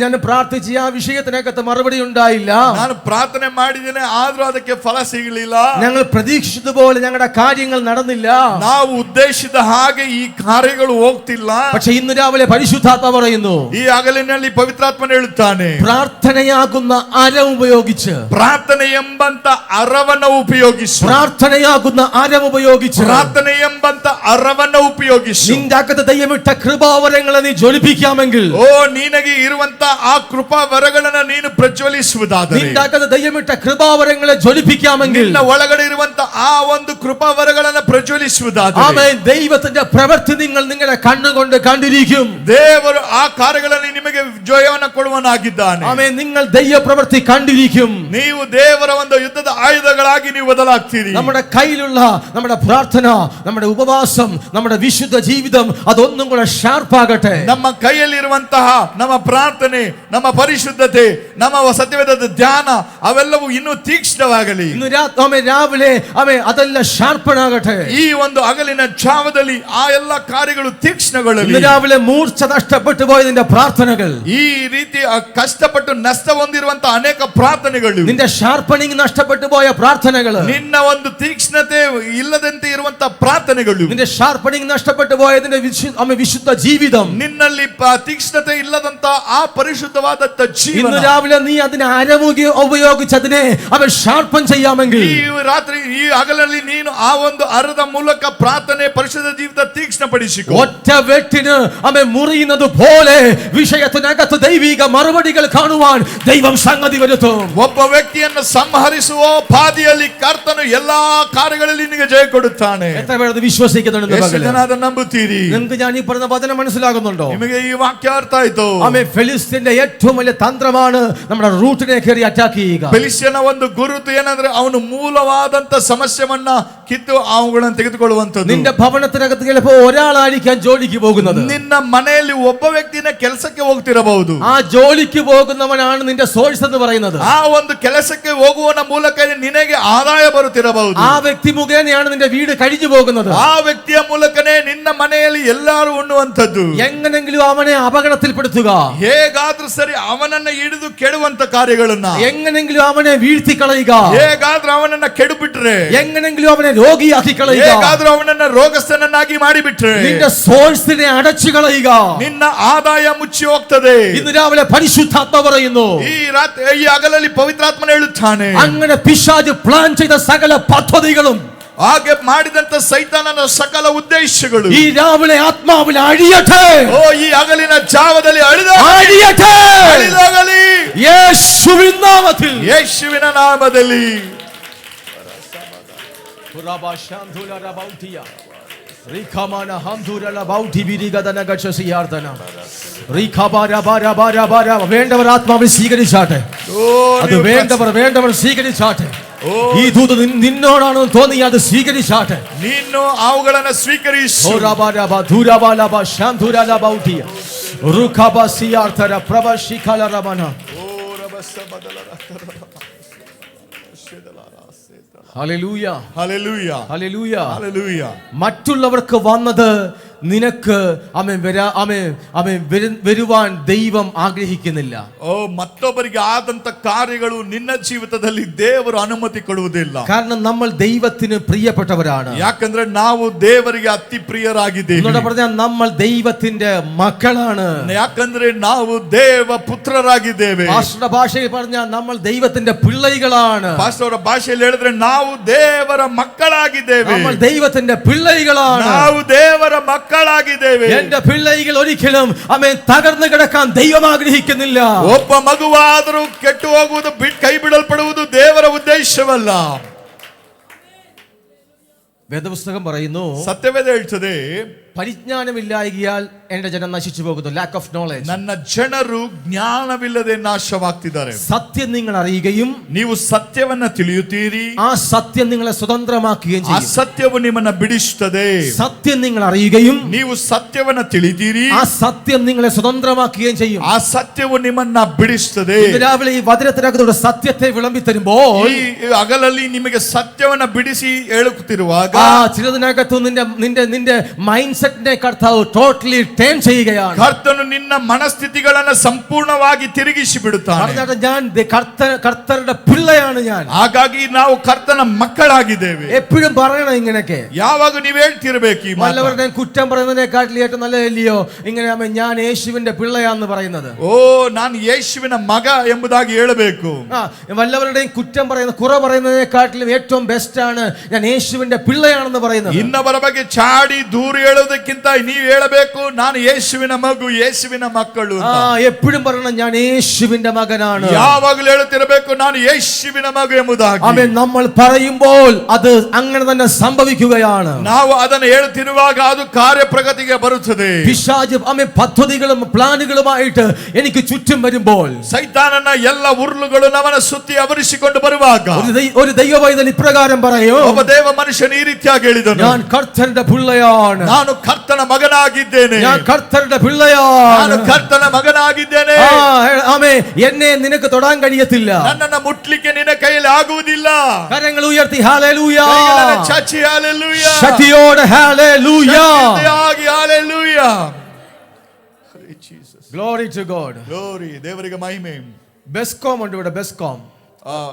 ഞാൻ പ്രാർത്ഥിച്ച ആ വിഷയത്തിനകത്ത് മറുപടി ഉണ്ടായില്ല. ನಾನು ಪ್ರಾರ್ಥನೆ ಮಾಡಿದ್ದೇನೆ, ಆದ್ರೂ ಅದಕ್ಕೆ ಫಲ ಸಿಗಲಿಲ್ಲ. ഞങ്ങൾ പ്രതീക്ഷിച്ചതുപോലെ ഞങ്ങളുടെ കാര്യങ്ങൾ നടന്നില്ല. ನಾವು ಉದ್ದೇಶಿಸಿದ ಹಾಗೆ ಈ ಕಾರ್ಯಗಳು ಹೋಗ್ತಿಲ್ಲ. പക്ഷെ ഇന്ന് രാവിലെ പരിശുദ്ധാത്മ പറയുന്നു, ಈ ಹಗಲಿನಲ್ಲಿ ಪವಿತ್ರಾತ್ಮನ ಹೇಳುತ್ತಾನೆ, പ്രാർത്ഥനയാകുന്ന അരം ഉപയോഗിച്ച്, ಪ್ರಾರ್ಥನೆ ಎಂಬಂತ ಅರವನ್ನ ಉಪಯೋಗಿಸು. പ്രാർത്ഥനയാകുന്ന അരം ഉപയോഗിച്ച് ಪ್ರಾರ್ಥನೆ ಎಂಬಂತ ಅರವನ್ನ ಉಪಯೋಗಿಸು. നിന്റെ അകത്ത് ദൈവമിട്ട കൃപാവരങ്ങളെ നീ ജ്വലിപ്പിക്കാമെങ്കിൽ, ಓ ನಿನಗೆ ಇರುವಂತ ಆ ಕೃಪಾ ವರಗಳನ್ನ ನೀನು ಪ್ರಜ್ವಲಿಸುವುದಾದರೆ, നിന്റെ അകത്ത് ദൈവമിട്ട കൃപാവരങ്ങളെ ജ്വലിപ്പിക്കാമെങ്കിൽ, ನಿನ್ನ ಒಳಗಡೆ ಇರುವಂತ ಆ ಒಂದು ಕೃಪಾ ವರಗಳನ್ನ ಪ್ರಜ್ವಲಿಸುವುದಾದರೆ, ആമേൻ, ദൈവത്തിന്റെ പ്രവൃത്തി നിങ്ങൾ നിങ്ങളുടെ കണ്ണുകൊണ്ട് കണ്ടിരിക്കും. ದೇವರು ಆ ಕಾರ್ಯಗಳಲ್ಲಿ ನಿಮಗೆ ಜಯವನ್ನ ಕೊಡುವನಾಗಿದ್ದಾನೆ. ആമേൻ, നിങ്ങൾ ദൈവ പ്രവൃത്തി കണ്ടിരിക്കും. ನೀವು ದೇವರ ಒಂದು ಯುದ್ಧದ ಆಯುಧಗಳಾಗಿ ನೀವು ಬದಲಾಗ್ತೀರಿ. നമ്മുടെ കയ്യിലുള്ള നമ്മുടെ പ്രാർത്ഥന, നമ്മുടെ ഉപവാസം, നമ്മുടെ വിശുദ്ധ ജീവിതം അതൊന്നും കൂടെ ഷാർപ്പാകട്ടെ. ನಮ್ಮ ಕೈಯಲ್ಲಿರುವಂತಹ ನಮ್ಮ ಪ್ರಾರ್ಥನೆ, ನಮ್ಮ ಪರಿಶುದ್ಧತೆ, ನಮ್ಮ ಸತ್ಯವೇದದ ಧ್ಯಾನ ಅವೆಲ್ಲವೂ ಇನ್ನೂ ತೀಕ್ಷ್ಣವಾಗಲಿ. ഇന്ന് രാവിലെ അതെല്ലാം ഷാർപ്പനാകട്ടെ. ಈ ಒಂದು ಹಗಲಿನ ಜಾವದಲ್ಲಿ ಆ ಎಲ್ಲ ಕಾರ್ಯಗಳು ತೀಕ್ಷ್ಣಗೊಳ್ಳಲಿ. ഇന്ന് രാവിലെ മൂർച്ച നഷ്ടപ്പെട്ടു പോയതിന്റെ പ്രാർത്ഥനകൾ, ಈ ರೀತಿ ಕಷ್ಟಪಟ್ಟು ನಷ್ಟ ಹೊಂದಿರುವಂತಹ ಅನೇಕ ಪ್ರಾರ್ಥನೆಗಳು, നിന്റെ ഷാർപ്പണിങ് നഷ്ടപ്പെട്ടു പോയ പ്രാർത്ഥനകൾ, ನಿನ್ನ ಒಂದು ತೀಕ್ಷ್ಣತೆ ಇಲ್ಲದಂತೆ ಇರುವಂತಹ ಪ್ರಾರ್ಥನೆಗಳು, നിന്റെ ഷാർപ്പണിങ് നഷ്ടപ്പെട്ടു പോയതിന്റെ വിശുദ്ധ ജീവിതം, ನಿನ್ನಲ್ಲಿ ತೀಕ್ಷ್ಣತೆ ಇಲ್ಲದಂತ ಆ ಪರಿಶುದ್ಧವಾದಂತ ಜೀವನ, ഇന്ന് രാവിലെ നീ അതിനെ അരമുകി ഉപയോഗിച്ച് അതിനെ അവൻ ഷാർപ്പൻ ചെയ്യാമെങ്കിൽ, ಈ ರಾತ್ರಿ ಈ ಹಗಲಲ್ಲಿ ನೀನು ಆ ಒಂದು ಅರದ ಮೂಲಕ ಪ್ರಾರ್ಥನೆ ಪರಿಶುದ್ಧ ಜೀವಿತ ತೀಕ್ಷ್ಣಪಡಿಸಿಕೊ. ഒറ്റ വെട്ടിന് അവൻ മുറിയുന്നത് പോലെ വിഷയത്തിനകത്ത് ദൈവിക മറുപടികൾ കാണുവാൻ ദൈവം സംഗതി വരുത്തും. ಒಬ್ಬ ವ್ಯಕ್ತಿಯನ್ನು ಸಂಹರಿಸುವ ಪಾದಿಯಲ್ಲಿ ಕರ್ತನು ಎಲ್ಲಾ ಕಾರ್ಯಗಳಲ್ಲಿ ನಿನಗೆ ಜಯ ಕೊಡುತ್ತಾನೆ. എത്ര പേർ അത് വിശ്വസിക്കുന്നുണ്ട്? ಎಷ್ಟು ಜನ ಅದನ್ನು ನಂಬುತ್ತೀರಿ? നിങ്ങൾക്ക് ഞാൻ ഈ പറഞ്ഞ വചനം മനസ്സിലാകുന്നുണ്ടോ? ನಿಮಗೆ ಈ ವಾಕ್ಯ ಅರ್ಥ ಆಯ್ತು? ആമേൻ. ഫെലിസ്ത്യന്റെ ഏറ്റവും വലിയ തന്ത്രമാണ് നമ്മുടെ റൂട്ടിനെ കയറി അറ്റാക്ക് ചെയ്യുക. ಫೆಲಿಸ್ತ್ಯನ ಒಂದು ಗುರುತು ಏನಂದ್ರೆ ಅವನು ಮೂಲವಾದಂತ ಸಮಸ್ಯೆವನ್ನ ಕಿತ್ತು ಅವುಗಳನ್ನು ತೆಗೆದುಕೊಳ್ಳುವಂತದ್ದು. നിന്റെ ഭവനത്തിനകത്ത് ചിലപ്പോ ഒരാളായിരിക്കാം ജോലിക്ക് പോകുന്നത്. ನಿನ್ನ ಮನೆಯಲ್ಲಿ ಒಬ್ಬ ವ್ಯಕ್ತಿನ ಕೆಲಸಕ್ಕೆ ಹೋಗ್ತಿರಬಹುದು. ആ ജോലിക്ക് പോകുന്നവനാണ് നിന്റെ സോഴ്സ് എന്ന് പറയുന്നത്. ಆ ಒಂದು ಕೆಲಸಕ್ಕೆ ಹೋಗುವನ ಮೂಲಕ ನಿನಗೆ ಆದಾಯ ಬರುತ್ತಿರಬಹುದು. ആ വ്യക്തി മുഖേനയാണ് നിന്റെ വീട് കഴിഞ്ഞു പോകുന്നത്. ಆ ವ್ಯಕ್ತಿಯ ಮೂಲಕನೇ ನಿನ್ನ ಮನೆಯಲ್ಲಿ ಎಲ್ಲರೂ ಉಣ್ಣುವಂತದ್ದು. എങ്ങനെങ്കിലും അവനെ അപകടത്തിൽപ്പെടുത്തുക, ಹೇಗಾದ್ರೂ ಸರಿ ಅವನನ್ನ ಹಿಡಿದು ಕೆಡುವಂತ ಕಾರ್ಯಗಳನ್ನ, എങ്ങനെങ്കിലും അവനെ വീഴ്ത്തി കളയുക, ಹೇಗಾದ್ರೂ ಅವನನ್ನ ಕೆಡುಬಿಟ್ರೆ, എങ്ങനെങ്കിലും അവനെ രോഗിയാക്കി കളയുക, ಹೇಗಾದ್ರೂ ಅವನನ್ನ ರೋಗಸ್ಥನನ್ನಾಗಿ ಮಾಡಿಬಿಟ್ರೆ, നിന്റെ സോഴ്സിനെ അടച്ചു കളയുക. ನಿನ್ನ ಆದಾಯ ಮುಚ್ಚಿ ಹೋಗ್ತದೆ. ഇന്ന് രാവിലെ പരിശുദ്ധാത്മ പറയുന്നു, ಈ ಹಗಲಲ್ಲಿ ಪವಿತ್ರಾತ್ಮನ ಹೇಳುತ್ತಾನೆ, അങ്ങനെ പിശാച് പ്ലാൻ ചെയ്ത സകല പദ്ധതികളും, ಹಾಗೆ ಮಾಡಿದಂತ ಸೈತಾನನ ಸಕಲ ಉದ್ದೇಶಗಳು ഈ രാവിലെ ആത്മാവിൽ അഴിയട്ടെ. ಓ ಈ ಹಗಲಿನ ಜಾವದಲ್ಲಿ അഴിയട്ടെ ಅಳಿದಾಗಲಿ യേശുവിൻ നാമത്തിൽ. ಯೇಸುವಿನ ನಾಮದಲ್ಲಿ. വേണ്ടവർ ആത്മാവിൽ സ്വീകരിച്ചാട്ടെ. അത് വേണ്ടവർ സ്വീകരിച്ചാട്ടെ. ഈ ദൂത് നിന്നോടാണെന്ന് തോന്നി അത് സ്വീകരിച്ചാട്ടെ. ನೀನು ಅವುಗಳನ್ನು ಸ್ವೀಕರಿಸು. Hallelujah, hallelujah, hallelujah, hallelujah. മറ്റുള്ളവർക്ക് വന്നത് നിനക്ക് വരുവാൻ ദൈവം ആഗ്രഹിക്കുന്നില്ല. ಓ ಮತ್ತೊಬ್ಬರಿಗೆ ಆದಂತ ಕಾರ್ಯಗಳು ನಿನ್ನ ಜೀವಿತದಲ್ಲಿ ದೇವರು ಅನುಮತಿ ಕೊಡುವುದಿಲ್ಲ. കാരണം നമ്മൾ ദൈവത്തിന് പ്രിയപ്പെട്ടവരാണ്. ಯಾಕಂದ್ರೆ ನಾವು ದೇವರಿಗೆ ಅತಿ ಪ್ರಿಯರಾಗಿದ್ದೇವೆ. എന്നോട് പറഞ്ഞാൽ നമ്മൾ ദൈവത്തിന്റെ മക്കളാണ്. ಯಾಕಂದ್ರೆ ನಾವು ದೇವ ಪುತ್ರರಾಗಿದ್ದೇವೆ. പാസ്റ്ററുടെ ഭാഷയിൽ പറഞ്ഞാൽ നമ്മൾ ദൈവത്തിന്റെ പിള്ളൈകളാണ്. ಪಾಸ್ಟರ್ ಭಾಷೆಯಲ್ಲಿ ಹೇಳಿದ್ರೆ ನಾವು ದೇವರ ಮಕ್ಕಳಾಗಿದ್ದೇವೆ. നമ്മൾ ദൈവത്തിന്റെ പിള്ളൈകളാണ്. ನಾವು ದೇವರ ಮಕ್ಕಳಾಗಿದ್ದೇವೆ. എന്റെ പിള്ളൈകൾ ഒരിക്കലും തകർന്നു കിടക്കാൻ ദൈവം ആഗ്രഹിക്കുന്നില്ല. ಒಬ್ಬ ಮಗುವಾದರೂ ಕೆಟ್ಟು ಹೋಗುವುದು, ಕೈ ಬಿಡಲ್ಪಡುವುದು ದೇವರ ಉದ್ದೇಶವಲ್ಲ. വേദപുസ്തകം പറയുന്നു, ಸತ್ಯವೇದ ಹೇಳ್ತದೆ, പരിജ്ഞാനമില്ലായകിയാൽ എന്റെ ജനം നശിച്ചു പോകുന്നു. Lack of knowledge. ನನ್ನ ಜನರು ಜ್ಞಾನವಿಲ್ಲದೆ ನಾಶವಾಗ್ತಿದ್ದಾರೆ. സത്യം നിങ്ങൾ അറിയുകയും ನೀವು ಸತ್ಯವನ್ನ ತಿಳಿಯುತ್ತೀರಿ, ആ സത്യം നിങ്ങളെ സ്വതന്ത്രമാക്കുകയും ചെയ്യും. ಅಸತ್ಯವು ನಿಮ್ಮನ್ನ ಬಿಡಿಸುತ್ತದೆ. സത്യം നിങ്ങൾ അറിയുകയും ನೀವು ಸತ್ಯವನ್ನ ತಿಳಿತೀರಿ, ആ സത്യം നിങ്ങളെ സ്വതന്ത്രമാക്കുകയും ചെയ്യും. ಆ ಸತ್ಯವು ನಿಮ್ಮನ್ನ ಬಿಡಿಸುತ್ತದೆ. ഇന്ന് രാവിലെ ഈ വചനത്തിനകത്തൂടെ സത്യത്തെ വിളമ്പി തരുമ്പോൾ ಈ ಹಗಲಲ್ಲಿ ನಿಮಗೆ ಸತ್ಯವನ್ನ ಬಿಡಿಸಿ ಹೇಳುತ್ತಿರುವಾಗ ആ ചിലതിനകത്തു നിന്റെ മൈൻഡ് സെറ്റിനെ കർത്താവ് ടോട്ടലി ടേൺ ചെയ്യുകയാണ്. ಕರ್ತನು ನಿನ್ನ ಮನಸ್ಥಿತಿಗಳನ್ನ ಸಂಪೂರ್ಣವಾಗಿ ತಿರುಗಿಸಿ ಬಿಡುತ್ತಾನೆ. പറഞ്ഞാൽ ഞാൻ കർത്തരുടെ പിള്ളയാണ് ഞാൻ. ಹಾಗಾಗಿ ನಾವು ಕರ್ತನ ಮಕ್ಕಳಾಗಿದ್ದೇವೆ. എപ്പോഴും പറയണം ഇങ്ങനെയൊക്കെ. ಯಾವಾಗ ನೀವು ಹೇಳ್ತಿರ್ಬೇಕು ಈ ಮಾತು. വല്ലവരുടെ കുറ്റം പറയുന്നതിനെക്കാട്ടിലും ഏറ്റവും നല്ലതല്ലയോ ഇങ്ങനെ ഞാൻ യേശുവിന്റെ പിള്ളയാന്ന് പറയുന്നത്? ಓ ನಾನು ಯೇಸುವಿನ ಮಗ ಎಂಬುದಾಗಿ ಹೇಳಬೇಕು. വല്ലവരുടെയും കുറ്റം പറയുന്ന കുറ പറയുന്നതിനെക്കാട്ടിലും ഏറ്റവും ബെസ്റ്റ് ആണ് ഞാൻ യേശുവിന്റെ പിള്ളയാണെന്ന് പറയുന്നത്. ಇನ್ನೊಬ್ಬರ ಬಗ್ಗೆ ಚಾಡಿ ದೂರ ಹೇಳೋದಕ್ಕಿಂತ ನೀವು ಹೇಳಬೇಕು, ನಾನು ಯೇಸುವಿನ ಮಗು, ಯೇಸುವಿನ ಮಕ್ಕಳು. എപ്പോഴും പറയണം ഞാൻ യേശുവിന്റെ മകനാണ്. ಯಾವಾಗಲೂ ಹೇಳುತ್ತಿರಬೇಕು, ನಾನು ಯೇಸುವಿನ ಮಗು ಎಂಬುದಾಗಿ. ആമേൻ. നമ്മൾ പറയുമ്പോൾ അത് അങ്ങനെ തന്നെ സംഭവിക്കുകയാണ്. ನಾವು ಅದನ್ನು ಹೇಳುತ್ತಿರುವಾಗ ಅದು ಕಾರ್ಯಪ್ರಗತಿಗೆ ಬರುತ್ತದೆ. പിശാച് ആമേൻ പദ്ധതികളും പ്ലാനുകളുമായിട്ട് എനിക്ക് ചുറ്റും വരുമ്പോൾ, ಸೈತಾನನ ಎಲ್ಲ ಉರುಳುಗಳು ನಮ್ಮನ್ನ ಸುತ್ತಿ ಆವರಿಸಿಕೊಂಡು ಬರುವಾಗ ഒരു ദൈവവൈതൽ ഇപ്രകാരം പറയും, ಒಬ್ಬ ದೇವ ಮನುಷ್ಯನು ಈ ರೀತಿಯಾಗಿ ಹೇಳಿದನು, ഞാൻ കർത്തരുടെ പിള്ളയാണ്. ನಾನು ಕರ್ತನ ಮಗನಾಗಿದ್ದೇನೆ. ഞാൻ കർത്തരുടെ പിള്ളയാണ്. ನಾನು ಕರ್ತನ ಮಗನಾಗಿದ್ದೇನೆ. ആമേൻ. എന്നെ നിനക്ക് തൊടാൻ കഴിയത്തില്ല. ನನ್ನನ್ನು ಮುಟ್ಲಿಕ್ಕೆ ನಿನ್ನ ಕೈಯಲ್ಲಿ ಆಗುವುದಿಲ್ಲ. കരങ്ങൾ ഉയർത്തി ഹല്ലേലൂയ. ಕೈಗಳನ್ನು ಚಾಚಿ ಹಲ್ಲೆಲೂಯ. ശക്തിയോടെ ഹല്ലേലൂയ. ಶಕ್ತಿಯಾಗಿ hallelujah. Glory to God. Glory. ದೇವರಿಗೆ ಮಹಿಮೆ. ബെസ്കോം ഉണ്ട് ഇവിടെ. BESCOM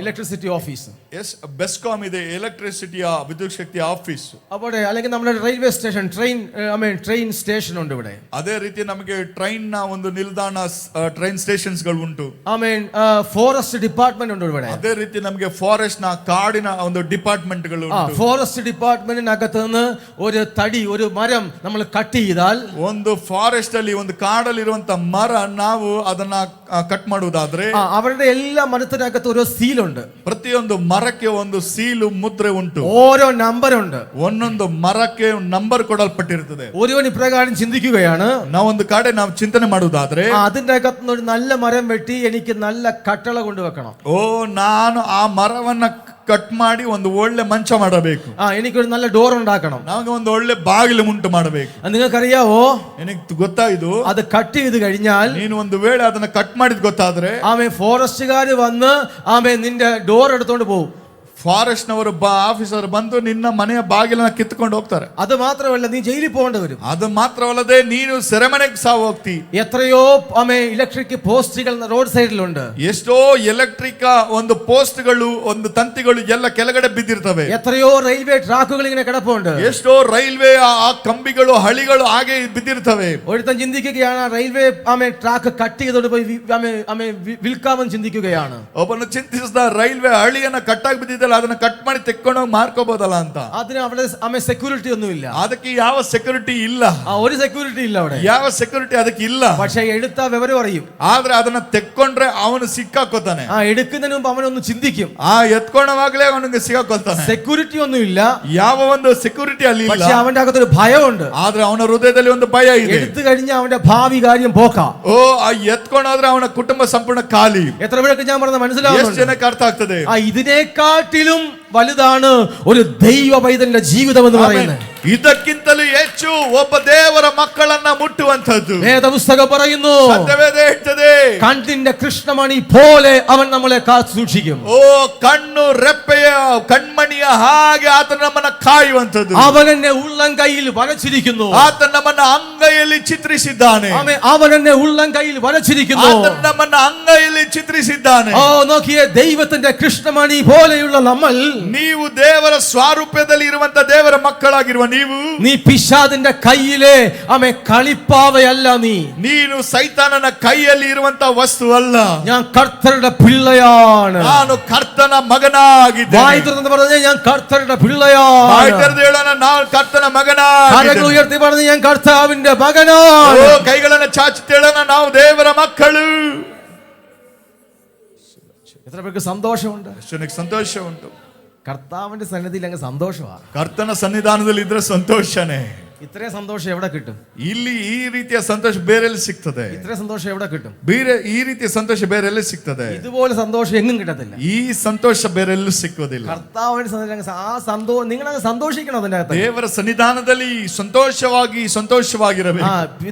electricity office. Yes BESCOM ಇದೆ, ಎಲೆಕ್ಟ್ರಿಸಿಟಿಯ ವಿದ್ಯುತ್ ಶಕ್ತಿ ಆಫೀಸ್. അവിടെ അല്ലെങ്കിൽ നമ്മുടെ റെയിൽവേ സ്റ്റേഷൻ ട്രെയിൻ സ്റ്റേഷൻ ഉണ്ട് ഇവിടെ. ಅದೇ ರೀತಿ ನಮಗೆ ಟ್ರೈನ್ ನ ಒಂದು ನಿಲ್ದಾಣ, ಟ್ರೈನ್ ಸ್ಟೇಷನ್ಸ್ ಗಳು ಉಂಟು. ಆಮೇನ್. ಫಾರೆಸ್ಟ್ ಡಿಪಾರ್ಟ್ಮೆಂಟ್ ഉണ്ട് ഇവിടെ. ಅದೇ ರೀತಿ ನಮಗೆ ಫಾರೆಸ್ಟ್ ನ ಕಾಡಿನ ಒಂದು ಡಿಪಾರ್ಟ್ಮೆಂಟ್ ಗಳು ಉಂಟು. ಫಾರೆಸ್ಟ್ ಡಿಪಾರ್ಟ್ಮೆಂಟಿನകത്ത് നിന്ന് ഒരു തടി, ഒരു മരം നമ്മൾ കട്ട് ചെയ്താൽ, ಒಂದು ಫಾರೆಸ್ಟ್ ಅಲ್ಲಿ ಒಂದು ಕಾಡಲ್ಲಿ ಇರುವಂತ ಮರ ನಾವು ಅದನ್ನ ಕಟ್ ಮಾಡುವುದಾದ್ರೆ അവരുടെ എല്ലാ മരത്തിനകത്ത് ഒരു സീലുണ്ട്. ಪ್ರತಿಯೊಂದು ಮರಕ್ಕೆ ಒಂದು ಸೀಲು, ಮುದ್ರೆ ಉಂಟು. ഓരോ നമ്പർ ഉണ്ട്. ಒಂದೊಂದು ಮರಕ್ಕೆ ನಂಬರ್ ಕೊಡಲ್ಪಟ್ಟಿರುತ್ತದೆ. ഒരുവൻ ഇപ്രകാരം ചിന്തിക്കുകയാണ്, ನಾವೊಂದು ಕಡೆ ನಾವು ಚಿಂತನೆ ಮಾಡುವುದಾದ್ರೆ അതിന്റെ അകത്ത് ഒരു നല്ല മരം വെട്ടി എനിക്ക് നല്ല കട്ടള കൊണ്ടുവെക്കണം. ಓ ನಾನು ಆ ಮರವನ್ನ ಕಟ್ ಮಾಡಿ ಒಂದು ಒಳ್ಳೆ ಮಂಚ ಮಾಡಬೇಕು. എനിക്കൊരു നല്ല ഡോർ ഉണ്ടാക്കണം. ನಮಗೆ ಒಂದು ಒಳ್ಳೆ ಬಾಗಿಲು ಉಂಟು ಮಾಡಬೇಕು. നിങ്ങൾക്കറിയാവോ, ನಿನಗೆ ಗೊತ್ತಾಯ್ತು, അത് കട്ട് ചെയ്ത് കഴിഞ്ഞാൽ, ನೀನು ಒಂದು ವೇಳೆ ಅದನ್ನ ಕಟ್ ಮಾಡಿದ್ ಗೊತ್ತಾದ್ರೆ ഫോറസ്റ്റുകാര് വന്ന് നിന്റെ ഡോർ എടുത്തോണ്ട് പോകും. ಫಾರೆಸ್ಟ್ ನವರು ಆಫೀಸರ್ ಬಂದು ನಿನ್ನ ಮನೆಯ ಬಾಗಿಲನ್ನ ಕಿತ್ಕೊಂಡು ಹೋಗ್ತಾರೆ. അത് മാത്രമല്ല, നീ ജയിലിൽ പോകേണ്ടി വരും. ಅದು ಮಾತ್ರವಲ್ಲದೆ ನೀನು ಸೆರೆಮನೆಗೆ ಸಾವು ಹೋಗ್ತಿ. എത്രയോ ഇലക്ട്രിക് പോസ്റ്റുകൾ റോഡ് ಸೈಡ್ಲುಂಟು. ಎಷ್ಟೋ ಎಲೆಕ್ಟ್ರಿಕ್ ಒಂದು പോസ്റ്റുಗಳು, ಒಂದು ತಂತಿಗಳು ಎಲ್ಲ ಕೆಳಗಡೆ ಬಿದ್ದಿರ್ತವೆ. എത്രയോ റെയിൽവേ ട്രാക്കുകൾ ഇങ്ങനെ കിടപ്പുണ്ട്. ಎಷ್ಟೋ ರೈಲ್ವೆ ಆ ಕಂಬಿಗಳು, ಹಳಿಗಳು ಹಾಗೆ ಬಿದ್ದಿರ್ತವೆ. ഒരുത്തൻ ചിന്തിക്കുകയാണ്, റെയിൽവേ ട്രാക്ക് കട്ട് ചെയ്തോണ്ട് പോയി വിൽക്കാമെന്ന് ചിന്തിക്കുകയാണ്. ಒಬ್ಬನು ಚಿಂತಿಸಿದ, ರೈಲ್ವೆ ಹಳಿಯನ್ನ ಕಟ್ಟಾಗಿ ಬಿದ್ದಿದೆ, ಅದನ್ನ ಕಟ್ ಮಾಡಿ ತೆಕ್ಕೊಂಡು ಮಾರ್ಕೋಬಹುದಲ್ಲ ಅಂತ. അതിന് അവിടെ ಸೆಕ್ಯೂರಿಟಿ ഒന്നുമില്ല. ಅದಕ್ಕೆ ಯಾವ ಸೆಕ್ಯೂರಿಟಿ ಇಲ್ಲ. ഒരു ಸೆಕ್ಯೂರಿಟಿ ಇಲ್ಲ അവിടെ. ಯಾವ ಸೆಕ್ಯೂರಿಟಿ ಅದಕ್ಕೆ ಇಲ್ಲ. പക്ഷേ എടുത്ത വിവരം അറിയും. ಆದ್ರೆ ಅದನ್ನ ತೆಕ್ಕೊಂಡ್ರೆ ಅವನು ಸಿಕ್ಕಾಕೋತಾನೆ. എടുക്കുന്നതിന് മുമ്പ് അവനൊന്ന് ചിന്തിക്കും. ಎತ್ಕೊಂಡವಾಗಲೇ ಅವನಿಗೆ ಸಿಕ್ಕಾಕೊಳ್ತಾನೆ. ಸೆಕ್ಯೂರಿಟಿ ഒന്നും ಇಲ್ಲ. ಯಾವ ಒಂದು ಸೆಕ್ಯೂರಿಟಿ ಅಲ್ಲಿ ಇಲ್ಲ. പക്ഷേ അവന്റെ അകത്തൊരു ഭയമുണ്ട്. ಆದ್ರೆ ಅವನ ಹೃದಯದಲ್ಲಿ ಒಂದು ಭಯ ಇದೆ. എടുത്തു കഴിഞ്ഞാൽ അവന്റെ ഭാവി കാര്യം പോക്കാം. ಓ ಎತ್ಕೊಂಡಾದ್ರೆ ಅವನ ಕುಟುಂಬ ಸಂಪೂರ್ಣ ಖಾಲಿ. എത്ര പേർക്ക് ഞാൻ പറഞ്ഞത് മനസ്സിലാവുന്നുണ്ട്? ಎಷ್ಟು ಜನಕ್ಕೆ ಅರ್ಥ ಆಗ್ತದೆ? ഇതിനേക്കാട്ടിലും വലുതാണ് ഒരു ദൈവ പൈതലിന്റെ ജീവിതം എന്ന് പറയുന്നത്. ಇದಕ್ಕಿಂತಲೂ ಹೆಚ್ಚು ಒಬ್ಬ ದೇವರ ಮಕ್ಕಳನ್ನ ಮುಟ್ಟುವಂತದ್ದು. വേദപുസ്തകം പറയുന്നു, ಸತ್ಯವೇದ ಹೇಳ್ತದೆ, കണ്ണിന്റെ കൃഷ്ണമണി പോലെ അവൻ നമ്മളെ കാത്തു സൂക്ഷിക്കും. ಓ ಕಣ್ಣು ರೆಪ್ಪೆಯ ಕಣ್ಮಣಿಯ ಹಾಗೆ ಆತ ನಮ್ಮನ್ನ ಕಾಯುವಂತದ್ದು. അവൻ എന്നെ ഉള്ളം കയ്യിൽ വരച്ചിരിക്കുന്നു. ಆತ ನಮ್ಮನ್ನ ಅಂಗೈಯಲ್ಲಿ ಚಿತ್ರಿಸಿದ್ದಾನೆ. അവൻ എന്നെ ഉള്ളം കയ്യിൽ വരച്ചിരിക്കുന്നു. ಆತ ನಮ್ಮನ್ನ ಅಂಗೈಯಲ್ಲಿ ಚಿತ್ರಿಸಿದ್ದಾನೆ. ഓ നോക്കിയേ, ദൈവത്തിന്റെ കൃഷ്ണമണി പോലെയുള്ള നമ്മൾ, ನೀವು ದೇವರ ಸ್ವಾರೂಪ್ಯದಲ್ಲಿ ಇರುವಂತ ದೇವರ ಮಕ್ಕಳಾಗಿರುವ ನೀವು, നീ പിശാചിന്റെ കയ്യിലെ കളിപ്പാവയല്ല. ನೀನು ಸೈತಾನನ ಕೈಯಲ್ಲಿ ಇರುವಂತ ವಸ್ತು ಅಲ್ಲ. ഞാൻ കർത്തരുടെ പിള്ളയാണ്. ನಾನು ಕರ್ತನ ಮಗನಾಗಿದ್ದೇನೆ. വായി തുറന്ന് പറഞ്ഞ ഞാൻ കർത്തരുടെ പിള്ളയാണ്. ಬಾಯಿ ತೆರೆದು ಹೇಳೋಣ, ನಾನು ಕರ್ತನ ಮಗನಾಗಿದ್ದೇನೆ. കരങ്ങൾ ഉയർത്തി പറഞ്ഞ ഞാൻ കർത്താവിന്റെ മകനാണ്. ಕೈಗಳನ್ನು ಚಾಚಿ ಹೇಳೋಣ, ನಾವು ದೇವರ ಮಕ್ಕಳು. എത്ര പേർക്ക് സന്തോഷമുണ്ട്? ಸಂತೋಷ ಉಂಟು. കർത്താവിന്റെ സന്നിധിയിൽ അങ്ങ് സന്തോഷമാണ്. ಕರ್ತನ ಸನ್ನಿಧಾನದಲ್ಲಿ ಇದ್ರೆ ಸಂತೋಷನೇ. ഇത്രയും സന്തോഷം എവിടെ കിട്ടും? ಇಲ್ಲಿ ಈ ರೀತಿಯ ಸಂತೋಷ ಬೇರೆಲ್ಲಿ ಸಿಗ್ತದೆ? ഇത്രയും സന്തോഷം എവിടെ കിട്ടും? ಬೇರೆ ಈ ರೀತಿಯ ಸಂತೋಷ ಬೇರೆಲ್ಲಿ ಸಿಗ್ತದೆ? ഇതുപോലെ സന്തോഷം എങ്ങും കിട്ടത്തില്ല. ಈ ಸಂತೋಷ ಬೇರೆಲ್ಲೂ ಸಿಕ್ಕುವುದಿಲ್ಲ. കർത്താവിന്റെ സന്നിധിയിൽ ആ സന്തോഷം നിങ്ങൾ അങ്ങ് സന്തോഷിക്കണം. അതിന്റെ അകത്ത് ದೇವರ ಸನ್ನಿಧಾನದಲ್ಲಿ ಸಂತೋಷವಾಗಿರಬೇಕು.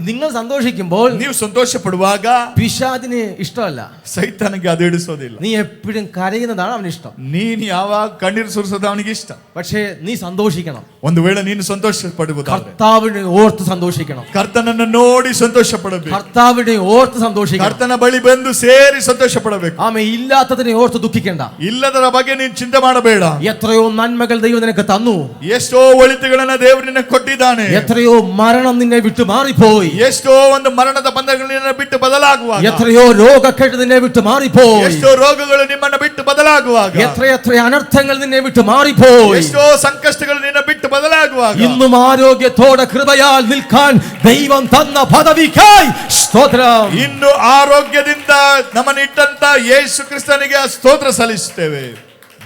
നിങ്ങൾ സന്തോഷിക്കുമ്പോൾ, ನೀವು ಸಂತೋಷ ಪಡುವಾಗ പിശാചിന് ഇഷ്ടമല്ല, ಸೈತಾನಿಗೆ ಅದು ಹಿಡಿಸೋದಿಲ್ಲ. നീ എപ്പോഴും കരയുന്നതാണ് അവന് ഇഷ്ടം. ನೀನು ಯಾವಾಗ ಕಣ್ಣೀರು ಸುರಿಸೋದು ಅವನಿಗೆ ಇಷ್ಟ. പക്ഷേ നീ സന്തോഷിക്കണം. ಒಂದು ವೇಳೆ ನೀನು ಸಂತೋಷ ಪಡುವುದಾದ್ರೆ കർത്താവിനെ ഓർത്ത് സന്തോഷിക്കണം. ಕರ್ತನನ್ನು ನೋಡಿ ಸಂತೋಷ ಪಡಬೇಕು. കർത്താവിനെ ഓർത്ത് സന്തോഷിക്കണം. ಕರ್ತನ ಬಳಿ ಬಂದು ಸೇರಿ ಸಂತೋಷ ಪಡಬೇಕು. ആമേ ഇല്ലാത്തതിനെ ഓർത്ത് ദുഃഖിക്കണ്ട. ಇಲ್ಲದರ ಬಗ್ಗೆ ನೀನು ಚಿಂತೆ ಮಾಡಬೇಡ. എത്രയോ നന്മകൾ ദൈവം നിനക്ക് തന്നു. ಎಷ್ಟೋ ಒಳಿತುಗಳನ್ನ ದೇವರು ನಿನಗೆ ಕೊಟ್ಟಿದ್ದಾನೆ. എത്രയോ മരണം നിന്നെ വിട്ടു മാറിപ്പോയി. ಎಷ್ಟೋ ಒಂದು ಮರಣದ ಬಂಧಗಳು ನಿನ್ನ ಬಿಟ್ಟು ಬದಲಾಗುವಾಗ, എത്രയോ രോഗക്കെട്ട് നിന്നെ വിട്ടു മാറിപ്പോയി. ಎಷ್ಟೋ ರೋಗಗಳು ನಿಮ್ಮನ್ನ ಬಿಟ್ಟು ಬದಲಾಗುವಾಗ, എത്ര അനർത്ഥങ്ങൾ നിന്നെ വിട്ടു മാറിപ്പോയി. ಎಷ್ಟೋ ಸಂಕಷ್ಟಗಳು ನಿನ್ನ ಬಿಟ್ಟು ಬದಲಾಗುವಾಗ, ഇന്നും ആരോഗ്യത്തോടെ കൃപയാൽ നിൽക്കാൻ ദൈവം തന്ന പദവിക്കായി സ്തോത്രം. ಇನ್ನು ಆರೋಗ್ಯದಿಂದ ನಮ್ಮನ್ನು ಇಟ್ಟಂತ ಯೇಸು ಕ್ರಿಸ್ತನಿಗೆ ಸ್ತೋತ್ರ ಸಲ್ಲಿಸುತ್ತೇವೆ.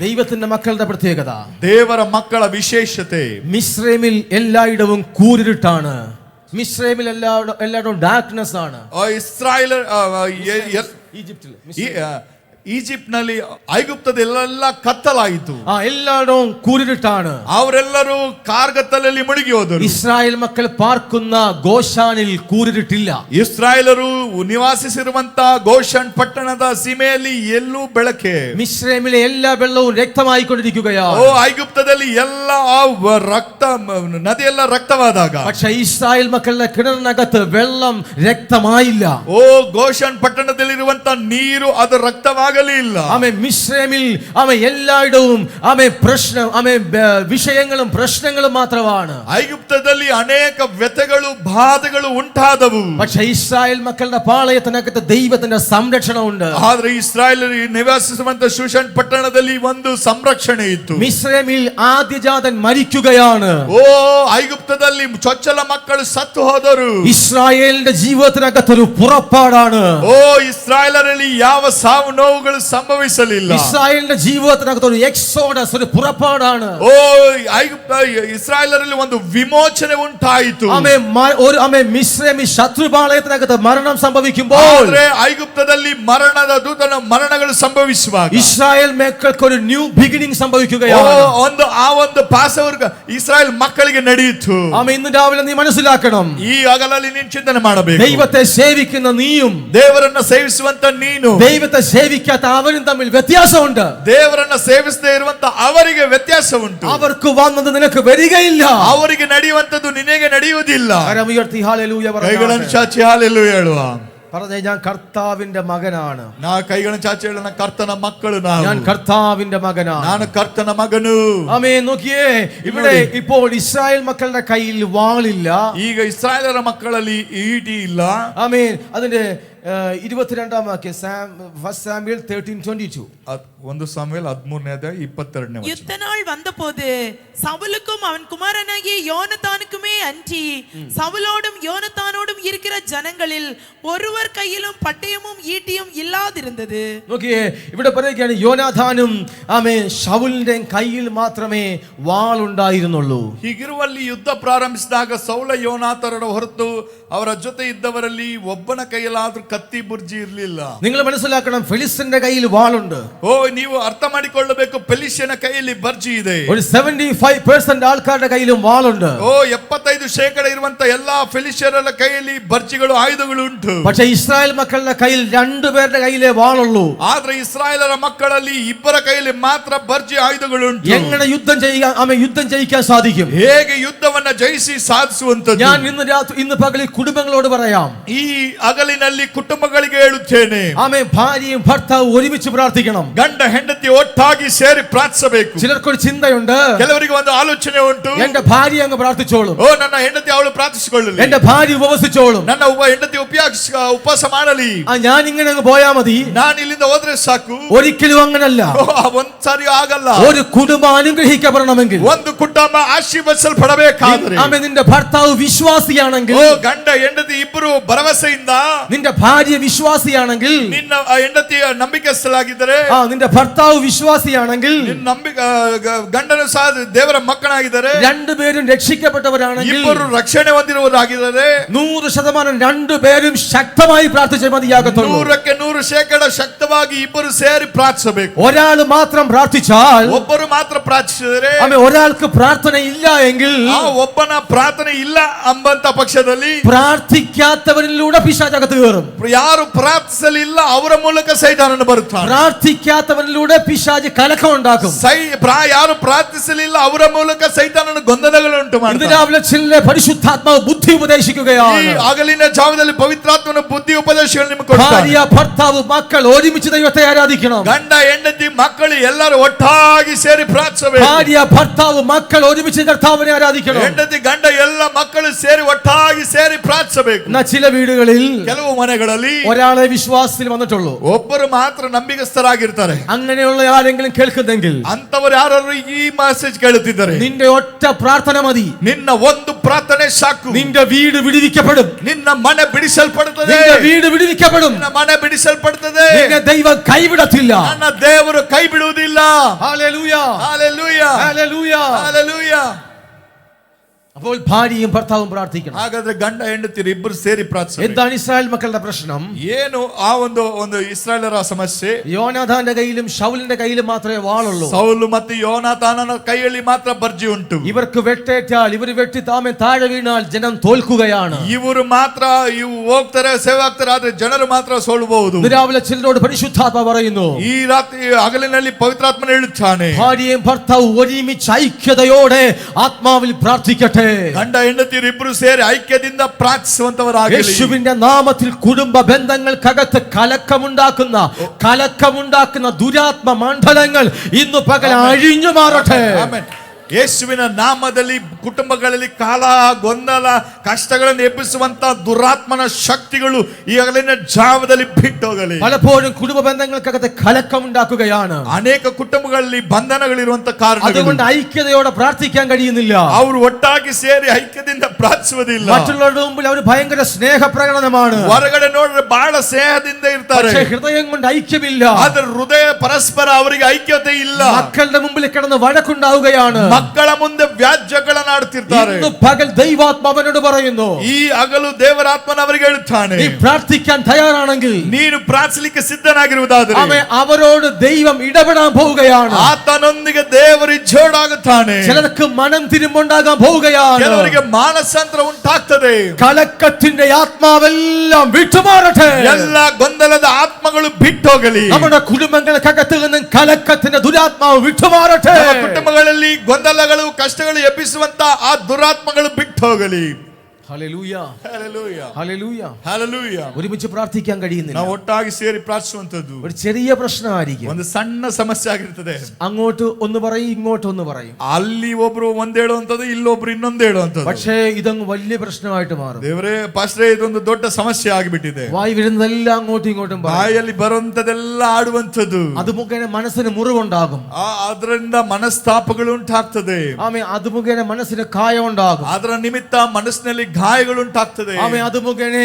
ദൈവത്തിന്റെ മക്കളുടെ പ്രത്യേകത, ದೇವರ ಮಕ್ಕಳ ವಿಶೇಷತೆ, മിസ്രൈമിൽ എല്ലായിടവും കൂരിരുട്ടാണ്. മിസ്രൈമിൽ എല്ലായിടവും ഡാർക്ക്നെസ് ആണ്. ಇಸ್ರಾಯೇಲ್ ഈജിപ്തിൽ ಈಜಿಪ್ಟ್ ನಲ್ಲಿ ಐಗುಪ್ತದೆಲ್ಲ ಕತ್ತಲಾಯಿತು. എല്ലായിടവും കൂരിരുട്ടാണ്. ಅವರೆಲ್ಲರೂ ಕಾರ್ಗತ್ತಲಲ್ಲಿ ಮುಳುಗಿ ಹೋದರು. ഇസ്രായേൽ മക്കൾ പാർക്കുന്ന ഗോശാനിൽ കൂരിരുട്ടില്ല. ಇಸ್ರಾಯೇಲರು ನಿವಾಸಿಸಿರುವಂತ ಗೋಷನ್ ಪಟ್ಟಣದ ಸೀಮೆಯಲ್ಲಿ ಎಲ್ಲೂ ಬೆಳಕೆ. മിസ്രൈമിലെ എല്ലാ വെള്ളവും രക്തമായിക്കൊണ്ടിരിക്കുകയാണ്. ಐಗುಪ್ತದಲ್ಲಿ ಎಲ್ಲ ರಕ್ತ, ನದಿಯೆಲ್ಲ ರಕ್ತವಾದಾಗ, പക്ഷേ ഇസ്രായേൽ മക്കളുടെ കിണറിനകത്ത് വെള്ളം രക്തമായില്ല. ಗೋಷನ್ ಪಟ್ಟಣದಲ್ಲಿರುವಂತ ನೀರು ಅದು ರಕ್ತವಾಗಿ മിസ്രൈമിൽ എല്ലായിടവും പ്രശ്നം വിഷയങ്ങളും പ്രശ്നങ്ങളും മാത്രമാണ്. ಐಗುಪ್ತದಲ್ಲಿ ಅನೇಕ ವ್ಯಥೆಗಳು ಬಾಧೆಗಳು ಉಂಟಾದವು. പക്ഷേ ഇസ്രായേൽ മക്കളുടെ പാളയത്തിനകത്ത് ദൈവത്തിന്റെ സംരക്ഷണം ഉണ്ട്. ಆದ್ರೆ ಇಸ್ರಾಯೇಲ್ ನಿವಾಸಿಸುವಂತ ಶೂಷನ್ ಪಟ್ಟಣದಲ್ಲಿ ಒಂದು ಸಂರಕ್ಷಣೆ ಇತ್ತು. മിസ്രൈമിൽ ആദ്യജാതൻ മരിക്കുകയാണ്. ಐಗುಪ್ತದಲ್ಲಿ ಚೊಚ್ಚಲ ಮಕ್ಕಳು ಸತ್ತು ಹೋದರು. ഇസ്രായേലിന്റെ ജീവിതത്തിനകത്ത് ഒരു പുറപ്പാടാണ്. ಇಸ್ರಾಯೇಲರಲ್ಲಿ ಯಾವ ಸಾವು ನೋವುಗಳು ಸಂಭವಿಸಲಿಲ್ಲ. ഇസ്രായേലിന്റെ ജീവിതത്തിനകത്ത് ഒരു എക്സോഡസ്, ഒരു പുറപ്പാടാണ്. ಇಸ್ರಾಯೇಲರಲ್ಲಿ ಒಂದು ವಿಮೋಚನೆ ಉಂಟಾಯಿತು. മിസ്രൈമിൽ ശത്രുപാളയത്തിനകത്ത് മരണം സംഭവിക്കുമ്പോൾ, ಐಗುಪ್ತದಲ್ಲಿ ಮರಣದ ದೂತನ ಮರಣಗಳು ಸಂಭವಿಸುವಾಗ ഇസ്രായേൽ മക്കൾക്ക് ഒരു ന്യൂ ബിഗിനിങ് സംഭവിക്കുകയാണ്. ಒಂದು ಪಾಸವರ್ ಇಸ್ರಾಯೇಲ್ ಮಕ್ಕಳಿಗೆ ನಡೆಯಿತು. ഇന്ന് രാവിലെ നീ മനസ്സിലാക്കണം, ಈ ಹಗಲಲ್ಲಿ ನೀನು ಚಿಂತನೆ ಮಾಡಬೇಕು. ദൈവത്തെ സേവിക്കുന്ന നീയും ದೇವರನ್ನ ಸೇವಿಸುವಂತ ನೀನು, ദൈവത്തെ സേവിക്കാത്ത അവനും തമ്മിൽ വ്യത്യാസമുണ്ട്. ದೇವರನ್ನ ಸೇವಿಸದೇ ಇರುವಂತ ಅವರಿಗೆ ವ್ಯತ್ಯಾಸ ಉಂಟು. അവർക്ക് വന്നത് നിനക്ക് വരികയില്ല. ಅವರಿಗೆ ನಡೆಯುವಂತದ್ದು ನಿನಗೆ ನಡೆಯುವುದಿಲ್ಲ. കരമുയർത്തി ഹല്ലേലൂയ ಕೈಗಳನ್ನು ಚಾಚಿ ಹಲ್ಲೆಲೂಯಾ ಹೇಳುವ. പറഞ്ഞേ, ഞാൻ കർത്താവിന്റെ മകനാണ്. ನಾ ಕೈಗಳನ್ನು ಚಾಚಿ ಹೇಳೋಣ, ಕರ್ತನ ಮಕ್ಕಳು ನಾವು. ഞാൻ കർത്താവിന്റെ മകനാണ്. ನಾನು കರ್ತನ മകನು. ആമേൻ. നോക്കിയേ, ഇവിടെ ഇപ്പോൾ ഇസ്രായേൽ മക്കളുടെ കയ്യിൽ വാളില്ല. ಈಗ ಇಸ್ರಾಯೇಲರ ಮಕ್ಕಳಲ್ಲಿ ಈಟಿ ಇಲ್ಲ. ആമേൻ. അതിന്റെ 22ാം വാക്യം, ഫസ്റ്റ് സാമുവേൽ 13:22. 1 സാമുവേൽ 13:22. யுத்தநாள் வந்தபோது சவுலுக்கும் அவன் குமாரனாகிய யோனத்தானுக்குமே அன்றி சவுலோடும் யோனத்தானோடும் இருக்கிற ஜனங்களில் ஒருவர் கையிலும் பட்டயமும் ஈட்டியும் இல்லாதிருந்தது. നോക്കിയേ, ഇവിടെ പറയുകയാണ്, യോനാഥാനും ശൗലിന്റെ കയ്യിൽ മാത്രമേ വാൾ ഉണ്ടായിരുന്നുള്ളൂ. ಹೀಗಿರುವಲ್ಲಿ ಯುದ್ಧ ಪ್ರಾರಂಭಿಸಿದಾಗ ಸೌಲ ಯೋನಾಥರ ಹೊರತು ಅವರ ಜೊತೆ ಇದ್ದವರಲ್ಲಿ ಒಬ್ಬನ ಕೈಯಲ್ಲಾದ್ರೂ ಕತ್ತಿ ಬುರ್ಜಿ ಇರಲಿಲ್ಲ. നിങ്ങൾ മനസ്സിലാക്കണം, ഫെലിസ്ത്യന്റെ കയ്യിൽ വാളുണ്ട്. ನೀವು ಅರ್ಥ ಮಾಡಿಕೊಳ್ಳಬೇಕು, ಫೆಲಿಸ್ತ್ಯನ ಕೈಯಲ್ಲಿ ಬರ್ಜಿ ಇದೆ. ഒരു 75% ആൾക്കാരുടെ കയ്യിലും വാളുണ്ട്. 75% ಇರುವಂತ ಎಲ್ಲಾ ಫೆಲಿಸ್ತ್ಯರ ಕೈಯಲ್ಲಿ ಬರ್ಜಿಗಳು, ಆಯುಧಗಳು ಉಂಟು. പക്ഷേ ഇസ്രായേൽ മക്കളുടെ കയ്യിൽ 2 പേരുടെ കയ്യിലേ വാളുള്ളൂ. ಆದ್ರೆ ಇಸ್ರಾಯೇಲರ ಮಕ್ಕಳಲ್ಲಿ ಇಬ್ಬರ ಕೈಯಲ್ಲಿ ಮಾತ್ರ ಬರ್ಜಿ ಆಯುಧಗಳು ಉಂಟು. എങ്ങനെ യുദ്ധം ജയിക്കാൻ സാധിക്കും? ಹೇಗೆ ಯುದ್ಧವನ್ನ ಜಯಿಸಿ ಸಾಧಿಸುವಂತದ್ದು? ഞാൻ ഇന്ന് പകലിൽ കുടുംബങ്ങളോട് പറയാം, ಈ ಹಗಲಿನಲ್ಲಿ ಕುಟುಂಬಗಳಿಗೆ ಹೇಳುತ್ತೇನೆ, ഭാര്യയും ഭർത്താവും ഒരുമിച്ച് പ്രാർത്ഥിക്കണം. ಗಂಡ ಹೆಂಡತಿ ಒಟ್ಟಾಗಿ ಸೇರಿ ಪ್ರಾರ್ಥಿಸಬೇಕು. ചിലർക്കൊരു ചിന്തയുണ്ട്, ಕೆಲವರಿಗೆ ಒಂದು ಆಲೋಚನೆ ಉಂಟು, എന്റെ ഭാര്യ അങ്ങ് പ്രാർത്ഥിച്ചോളും, ನನ್ನ ಹೆಂಡತಿ ಅವಳು ಪ್ರಾರ್ಥಿಸಿಕೊಳ್ಳಲಿ, എന്റെ ഭാര്യ ഉപവസിച്ചോളും, ನನ್ನ ಹೆಂಡತಿ ಉಪವಾಸ ಮಾಡಲಿ, ഞാൻ ഇങ്ങനെ അങ്ങ് പോയാ മതി, ನಾನು ಇಲ್ಲಿಂದ ಹೋದ್ರೆ ಸಾಕು. ഒരിക്കലും അങ്ങനല്ല. ಒಂದ್ಸಾರಿ ಆಗಲ್ಲ. ഒരു കുടുംബം അനുഗ്രഹിക്കപ്പെടണമെങ്കിൽ, ಒಂದು ಕುಟುಂಬ ಆಶೀರ್ವದಿಸಲ್ಪಡಬೇಕಾದ್ರೆ, നിന്റെ ഭർത്താവ് വിശ്വാസിയാണെങ്കിൽ, ಗಂಡ ಹೆಂಡತಿ ಇಬ್ಬರು ಭರವಸೆಯಿಂದ, നിന്റെ ഭാര്യ വിശ്വാസിയാണെങ്കിൽ, ನಿನ್ನ ಹೆಂಡತಿ ನಂಬಿಕಸ್ಥಳಾಗಿದ್ದರೆ, നിന്റെ ഭർത്താവ് വിശ്വാസിയാണെങ്കിൽ, ನಿನ್ನ ಗಂಡನು ಸಹ ದೇವರ ಮಕ್ಕಳಾಗಿದ್ದಾರೆ, രണ്ടുപേരും രക്ഷിക്കപ്പെട്ടവരാണെങ്കിൽ, ಇಬ್ಬರು ರಕ್ಷಣೆ ಹೊಂದಿರುವವರಾಗಿದ್ದಾರೆ, 100% രണ്ടുപേരും ശക്തമായി പ്രാർത്ഥിച്ചേ മതിയാകത്തുള്ളൂ. 100% ಶಕ್ತವಾಗಿ ಇಬ್ಬರು ಸೇರಿ ಪ್ರಾರ್ಥಿಸಬೇಕು. ഒരാൾ മാത്രം പ്രാർത്ഥിച്ചാൽ, ಒಬ್ಬರು ಮಾತ್ರ ಪ್ರಾರ್ಥಿಸಿದರೆ, ഒരാൾക്ക് പ്രാർത്ഥന ഇല്ല എങ്കിൽ, ಒಬ್ಬನ ಪ್ರಾರ್ಥನೆ ಇಲ್ಲ ಎಂಬಂತ ಪಕ್ಷದಲ್ಲಿ പ്രാർത്ഥിക്കാത്തവരിലൂടെ പിശാച് അകത്ത് കയറും. ಯಾರು ಪ್ರಾರ್ಥಿಸಲಿಲ್ಲ ಅವರ ಮೂಲಕ ಸೈತಾನನು ಬರುತ್ತಾನೆ. പ്രാർത്ഥിക്കാത്തവരിലൂടെ പിശാച് കലക്കം ഉണ്ടാക്കും. ಯಾರು ಪ್ರಾರ್ಥಿಸಲಿಲ್ಲ ಅವರ ಮೂಲಕ ಸೈತಾನನು ಗೊಂದಲಗಳು ಉಂಟು ಮಾಡ್ತಾನೆ. ഇന്ന് രാവിലെ ചില പരിശുദ്ധാത്മാവ് ബുദ്ധി ഉപദേശിക്കുകയാണ്. ಈ ಹಗಲಿನ ಜಾವದಲ್ಲಿ ಪವಿತ್ರಾತ್ಮನು ಬುದ್ಧಿ ಉಪದೇಶಗಳು ನಿಮಗೆ ಕೊಡ್ತಾನೆ. ഭാര്യ ഭർത്താവ് മക്കൾ ഒരുമിച്ച് ദൈവത്തെ ആരാധിക്കണം. ಗಂಡ ಹೆಂಡತಿ ಮಕ್ಕಳು ಎಲ್ಲರೂ ಒಟ್ಟಾಗಿ ಸೇರಿ ಪ್ರಾರ್ಥಿಸಬೇಕು. ഭാര്യ ഭർത്താവ് മക്കൾ ഒരുമിച്ച് കർത്താവിനെ ആരാധിക്കണം. ಹೆಂಡತಿ ಗಂಡ ಎಲ್ಲ ಮಕ್ಕಳು ಸೇರಿ ಒಟ್ಟಾಗಿ ಸೇರಿ ಪ್ರಾರ್ಥಿಸಬೇಕು. ചില വീടുകളിൽ, ಕೆಲವು ಮನೆಗಳಲ್ಲಿ ഒരാളെ വിശ്വാസത്തിൽ വന്നിട്ടുള്ളൂ. ಒಬ್ಬರು ಮಾತ್ರ ನಂಬಿಗಸ್ಥರಾಗಿರ್ತಾರೆ. അങ്ങനെയുള്ള ആരെങ്കിലും കേൾക്കുന്നെങ്കിൽ, ಅಂತವರು ಯಾರು ಈ ಮೆಸೇಜ್ ಕೇಳುತ್ತಿದ್ದಾರೆ, നിന്റെ ഒറ്റ പ്രാർത്ഥന മതി. ನಿನ್ನ ಒಂದು ಪ್ರಾರ್ಥನೆ ಸಾಕು. നിന്റെ വീട് വിടുവിക്കപ്പെടും. ನಿನ್ನ ಮನೆ ಬಿಡಿಸಲ್ಪಡುತ್ತದೆ. നിന്റെ വീട് വിടുവിക്കപ്പെടും. ನಿನ್ನ ಮನೆ ಬಿಡಿಸಲ್ಪಡುತ್ತದೆ. നിന്നെ ദൈവം കൈവിടത്തില്ല. ನನ್ನ ದೇವರು ಕೈ ಬಿಡುವುದಿಲ್ಲ. Hallelujah, hallelujah, hallelujah, hallelujah. അപ്പോൾ ഭാര്യയും ഭർത്താവും പ്രാർത്ഥിക്കണം. ಹಾಗಾದ್ರೆ ಗಂಡ ಹೆಂಡತಿರು ಇಬ್ಬರು ಸೇರಿ ಪ್ರಾರ್ಥಿಸಬೇಕು. എന്താണ് ഇസ്രായേൽ മക്കളുടെ പ്രശ്നം? ಏನು ಆ ಒಂದು ಇಸ್ರಾಯೇಲರ ಸಮಸ್ಯೆ? യോനാഥാന്റെ കയ്യിലും ശൗലിന്റെ കയ്യിലും മാത്രമേ വാളുള്ളൂ. ಸೌಲು ಮತ್ತು ಯೋನಾತಾನನ ಕೈಯಲ್ಲಿ ಮಾತ್ರ ಬರ್ಜಿ ಉಂಟು. ഇവർക്ക് വെട്ടേറ്റാൽ, ഇവർ വെട്ടി താമെ താഴെ വീണാൽ ജനം തോൽക്കുകയാണ്. ಇವರು ಮಾತ್ರ ಹೋಗ್ತಾರೆ, ಸೇವೆ ಆಗ್ತಾರೆ, ಆದ್ರೆ ಜನರು ಮಾತ್ರ ಸೋಲಬಹುದು. രാവിലെ ചിലരോട് പരിശുദ്ധാത്മ പറയുന്നു, ಈ ರಾತ್ರಿ ಹಗಲಿನಲ್ಲಿ ಪವಿತ್ರಾತ್ಮನ ಹೇಳುತ್ತಾನೆ, ഭാര്യയും ഭർത്താവും ഒരുമിച്ച് ഐക്യതയോടെ ആത്മാവിൽ പ്രാർത്ഥിക്കട്ടെ. ಗಂಡ ಹೆಂಡತಿಯರು ಇಬ್ಬರು ಸೇರಿ ಐಕ್ಯದಿಂದ ಪ್ರಾರ್ಥಿಸುವಂತವರಾಗಲಿ. യേശുവിന്റെ നാമത്തിൽ കുടുംബ ബന്ധങ്ങൾക്കകത്ത് കലക്കമുണ്ടാക്കുന്ന ദുരാത്മ മണ്ഡലങ്ങൾ ഇന്ന് പകൽ അഴിഞ്ഞു മാറട്ടെ. ಆಮೆನ್. ಯೇಸುವಿನ ನಾಮದಲ್ಲಿ ಕುಟುಂಬಗಳಲ್ಲಿ ಕಾಲ, ಗೊಂದಲ, ಕಷ್ಟಗಳನ್ನು ಎಬ್ಬಿಸುವಂತ ದುರಾತ್ಮನ ಶಕ್ತಿಗಳು ಈ ಹಗಲಿನ ಜಾವದಲ್ಲಿ ಬಿಟ್ಟೋಗಲಿ. പലപ്പോഴും കുടുംബ ബന്ധങ്ങൾക്കകത്ത് കലക്കമുണ്ടാക്കുകയാണ്. ಅನೇಕ ಕುಟುಂಬಗಳಲ್ಲಿ ಬಂಧನಗಳಿರುವಂತ ಕಾರಣ, അതുകൊണ്ട് ഐക്യതയോടെ പ്രാർത്ഥിക്കാൻ കഴിയുന്നില്ല. ಅವರು ಒಟ್ಟಾಗಿ ಸೇರಿ ಐಕ್ಯದಿಂದ ಪ್ರಾರ್ಥಿಸುವುದಿಲ್ಲ. മറ്റുള്ളവരുടെ മുമ്പിൽ അവർ ഭയങ്കര സ്നേഹപ്രകടനമാണ്. ಹೊರಗಡೆ ನೋಡಿದ್ರೆ ಬಹಳ ಸ್ನೇಹದಿಂದ ಇರ್ತಾರೆ, പക്ഷേ ഹൃദയം കൊണ്ട് ഐക്യമില്ല. ಆದ್ರೆ ಹೃದಯ ಪರಸ್ಪರ ಅವರಿಗೆ ಐಕ್ಯತೆ ಇಲ್ಲ. മക്കളുടെ മുമ്പിൽ കിടന്ന് വഴക്കുണ്ടാവുകയാണ്. ಮಕ್ಕಳ ಮುಂದೆ ವ್ಯಾಜ್ಯಗಳನ್ನು ಆಡುತ್ತಿರ್ತಾರೆ. ഇന്ന് പകൽ ദൈവാത്മാവനോട് പറയുന്നു, ಈ ಹಗಲು ದೇವರಾತ್ಮನ ಅವರಿಗೆ ಹೇಳುತ್ತಾನೆ, നീ പ്രാർത്ഥിക്കാൻ തയ്യാറാണെങ്കിൽ, ನೀನು ಪ್ರಾರ್ಥಿಸಲಿಕ್ಕೆ ಸಿದ್ಧನಾಗಿರುವುದಾದರೆ അവരോട് ദൈവം ഇടപെടാൻ പോവുകയാണ്. ಆತನೊಂದಿಗೆ ದೇವರು ಜೋಡಾಗುತ್ತಾನೆ. ചിലർക്ക് മനം തിരുമ്പുണ്ടാകാൻ പോവുകയാണ്. ಕೆಲವರಿಗೆ ಮಾನಸಾಂತರ ಉಂಟಾಗ್ತದೆ. കലക്കത്തിന്റെ ആത്മാവെല്ലാം വിട്ടുമാറട്ടെ. ಎಲ್ಲ ಗೊಂದಲದ ಆತ್ಮಗಳು ಬಿಟ್ಟೋಗಲಿ. നമ്മുടെ കുടുംബങ്ങൾക്കകത്ത് നിന്നും കലക്കത്തിന്റെ ദുരാത്മാവ് വിട്ടുമാറട്ടെ. ಕುಟುಂಬಗಳಲ್ಲಿ ಗೊಂದಲಗಳು, ಕಷ್ಟಗಳು ಎಬ್ಬಿಸುವಂತ ಆ ದುರಾತ್ಮಗಳು ಬಿಟ್ಟು ಹೋಗಲಿ. Hallelujah, hallelujah, hallelujah, hallelujah. ഒരുമിച്ച് പ്രാർത്ഥിക്കാൻ കഴിയുന്നില്ല. ನಾವು ಒಟ್ಟಾಗಿ ಸೇರಿ ಪ್ರಾರ್ಥಿಸುವಂತದ್ದು ഒരു ചെറിയ പ്രശ്നമായിരിക്കും. ಒಂದು ಸಣ್ಣ ಸಮಸ್ಯೆ ಆಗಿರ್ತದೆ. അങ്ങോട്ട് ഒന്ന് പറയും, ഇങ്ങോട്ട് ഒന്ന് പറയും. ಅಲ್ಲಿ ಒಬ್ರು ಒಂದ್ ಹೇಳುವಂತದ್ದು, ಇಲ್ಲೊಬ್ರು ಇನ್ನೊಂದು ಹೇಳುವಂತದ್ದು. പക്ഷേ ഇതങ്ങ് വലിയ പ്രശ്നമായിട്ട് മാറും. ದೇವರೇ ಪಾಸ್ಟ್ರೇ, ಇದೊಂದು ದೊಡ್ಡ ಸಮಸ್ಯೆ ಆಗಿಬಿಟ್ಟಿದೆ. വായി വരുന്നതെല്ലാം അങ്ങോട്ടും ഇങ്ങോട്ടും പറയും. ಬಾಯಲ್ಲಿ ಬರುವಂತದೆಲ್ಲ ಆಡುವಂತದ್ದು. അത് മുഖേന മനസ്സിന് മുറിവുണ്ടാകും. ಅದರಿಂದ ಮನಸ್ತಾಪಗಳು ಉಂಟಾಗ್ತದೆ. അത് മുഖേന മനസ്സിന് കായം ഉണ്ടാകും. ಅದರ ನಿಮಿತ್ತ ಮನಸ್ಸಿನಲ್ಲಿ ಗಾಯಗಳು ಉಂಟಾಗ್ತದೆ. അത് മുഖേന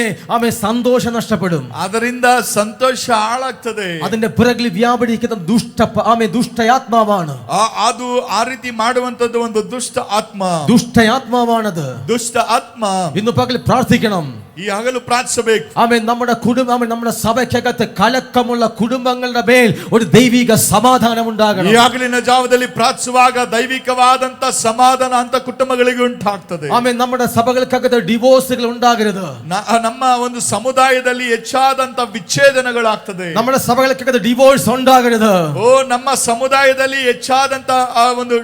സന്തോഷം നഷ്ടപ്പെടും. ಅದರಿಂದ ಸಂತೋಷ ಹಾಳಾಗ್ತದೆ. അതിന്റെ പിറകിൽ വ്യാപരിക്കുന്ന ദുഷ്ടയാത്മാവാണ്. ಅದು ಆ ರೀತಿ ಮಾಡುವಂತದ್ದು ಒಂದು ದುಷ್ಟ ಆತ್ಮ. ദുഷ്ടയാത്മാവാണത്. ದುಷ್ಟ ಆತ್ಮ. ഇന്ന് പകൽ പ്രാർത്ഥിക്കണം. ಈ ಹಗಲು ಪ್ರಾರ್ಥಿಸಬೇಕು. നമ്മുടെ സഭയ്ക്കകത്ത് കലക്കമുള്ള കുടുംബങ്ങളുടെ മേൽ ഒരു ദൈവിക സമാധാനം ഉണ്ടാകണം. ಈ ಹಗಲಿನ ಜಾವದಲ್ಲಿ ಪ್ರಾರ್ಥಿಸುವಾಗ ದೈವಿಕವಾದಂತ ಸಮಾಧಾನ ಅಂತ ಕುಟುಂಬಗಳಿಗೆ ಉಂಟಾಗ್ತದೆ. നമ്മുടെ സഭകൾക്കകത്ത് ഡിവോഴ്സുകൾ ഉണ്ടാകരുത്. ನಮ್ಮ ಒಂದು ಸಮುದಾಯದಲ್ಲಿ ಹೆಚ್ಚಾದಂತ ವಿಚ್ಛೇದನಗಳಾಗ್ತದೆ. നമ്മുടെ സഭകൾക്കകത്ത് ഡിവോഴ്സ് ഉണ്ടാകരുത്. ನಮ್ಮ ಸಮುದಾಯದಲ್ಲಿ ಹೆಚ್ಚಾದಂತ ಒಂದು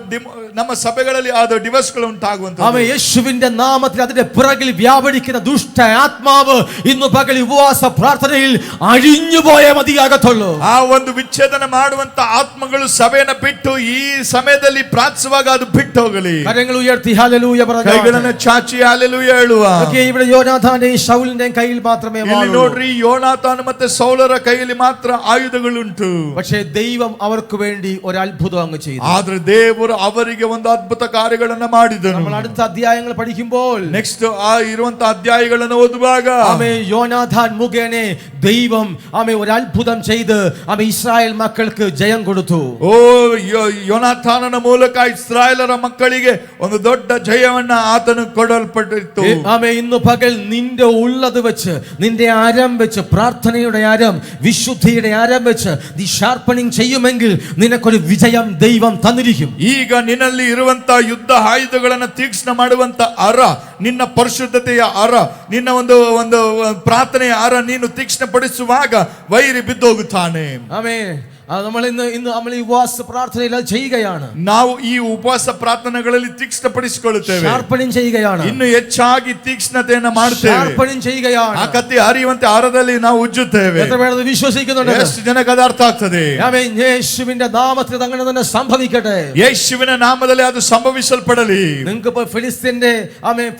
ನಮ್ಮ ಸಭೆಗಳಲ್ಲಿ ಅದು ಡಿವೋರ್ಸ್ಗಳು ಉಂಟಾಗುವಂತ യേശുവിന്റെ നാമത്തിൽ അതിന്റെ പിറകിൽ വ്യാപരിക്കുന്ന ദുഷ്ടയാത്മാവ് ഇന്ന് പകൽ ഉപവാസ പ്രാർത്ഥനയിൽ അഴിഞ്ഞുപോയേ മതിയാകത്തുള്ളൂ. ಆ ಒಂದು ವಿಚ್ಛೇದನ ಮಾಡುವಂತ ಆತ್ಮಗಳು ಸಭೆಯನ್ನು ಬಿಟ್ಟು ದಯವಿಟ್ಟು ಈ ಸಮಯದಲ್ಲಿ ಪ್ರಾರ್ಥಿಸುವಾಗ ಅದು ಬಿಟ್ಟು ಹೋಗಲಿ. കരങ്ങൾ ഉയർത്തി ഹല്ലേലൂയ പറഞ്ഞാട്ടെ. ಕೈಗಳನ್ನು ಚಾಚಿ ಹಲ್ಲೆಲೂಯ ಹೇಳುವ. ഇവിടെ യോനാഥാന്റെയും ശൗലിന്റെയും കയ്യിൽ മാത്രമേ ಇಲ್ಲಿ ನೋಡ್ರಿ, ಯೋನಾತಾನ್ ಮತ್ತೆ ಸೌಲರ ಕೈಯಲ್ಲಿ ಮಾತ್ರ ಆಯುಧಗಳುಂಟು. പക്ഷേ ദൈവം അവർക്ക് വേണ്ടി ഒരു അത്ഭുതം അങ്ങ് ചെയ്തു. ಆದ್ರೆ ದೇವರು ಅವರಿಗೆ ಒಂದು ಅದ್ಭುತ ಕಾರ್ಯಗಳನ್ನ ಮಾಡಿದನು. നമ്മൾ അടുത്ത അധ്യായങ്ങൾ പഠിക്കുമ്പോൾ ನೆಕ್ಸ್ಟ್ ಆ ಇರುವಂತ ಅಧ್ಯಾಯಗಳನ್ನು ಓದುವಾಗ യോനാഥാൻ മുഖേന ദൈവം ഒരു അത്ഭുതം ചെയ്ത് ഇസ്രായേൽ മക്കൾക്ക് ജയം കൊടുത്തു. ಓ ಯೋನಾಥಾನನ ಮೂಲಕ ಇಸ್ರಾಯೇಲರ ಮಕ್ಕಳಿಗೆ ಒಂದು ದೊಡ್ಡ ಜಯವನ್ನ ಆತನು ಕೊಡಲ್ಪಟ್ಟಿತ್ತು. ഇന്ന് പകൽ നിന്റെ ഉള്ളത് വെച്ച്, നിന്റെ ആരം വെച്ച്, പ്രാർത്ഥനയുടെ ആരം, വിശുദ്ധിയുടെ ആരം വെച്ച് നീ ഷാർപ്പണിംഗ് ചെയ്യുമെങ്കിൽ നിനക്കൊരു വിജയം ദൈവം തന്നിരിക്കും. ಈಗ ನಿನ್ನಲ್ಲಿ ಇರುವಂತ ಯುದ್ಧ ಆಯುಧಗಳನ್ನು ತೀಕ್ಷ್ಣ ಮಾಡುವಂತ ಅರ, ನಿನ್ನ ಪರಿಶುದ್ಧತೆಯ ಅರ, ನಿನ್ನ ಒಂದು ಒಂದು ಪ್ರಾರ್ಥನೆಯ ಅರ ನೀನು ತೀಕ್ಷ್ಣ ಪಡಿಸುವಾಗ ವೈರಿ ಬಿದ್ದೋಗುತ್ತಾನೆ. ಆಮೆನ್. നമ്മൾ നമ്മൾ ഈ ഉപവാസ പ്രാർത്ഥനയിൽ ചെയ്യുകയാണ്. ನಾವು ಈ ಉಪವಾಸ ಪ್ರಾರ್ಥನೆಗಳಲ್ಲಿ ತೀಕ್ಷ್ಣಪಡಿಸಿಕೊಳ್ಳುತ್ತೇವೆ, ഷാർപ്പണിംഗ് ചെയ്യുകയാണ്, ಇನ್ನು ಹೆಚ್ಚಾಗಿ ತೀಕ್ಷ್ಣತೆಯನ್ನು ಮಾಡುತ್ತೇವೆ, ഷാർപ്പണിംഗ് ചെയ്യുകയാണ്. ಆ ಕತ್ತಿ ಹರಿಯುವಂತೆ ಆರದಲ್ಲಿ ನಾವು ಉಜ್ಜುತ್ತೇವೆ. എത്ര പേർ അത് വിശ്വസിക്കുന്നുണ്ട്? ಎಷ್ಟು ಜನಕ್ಕೆ ಅದು ಅರ್ಥ ಆಗ್ತದೆ? ആമേൻ. യേശുവിന്റെ നാമത്തിൽ അങ്ങനെ തന്നെ സംഭവിക്കട്ടെ. ಯೇಸುವಿನ ನಾಮದಲ್ಲಿ ಅದು ಸಂಭವಿಸಲ್ಪಡಲಿ. നിങ്ങൾക്ക് ഇപ്പോൾ ഫിലിസ്തീന്റെ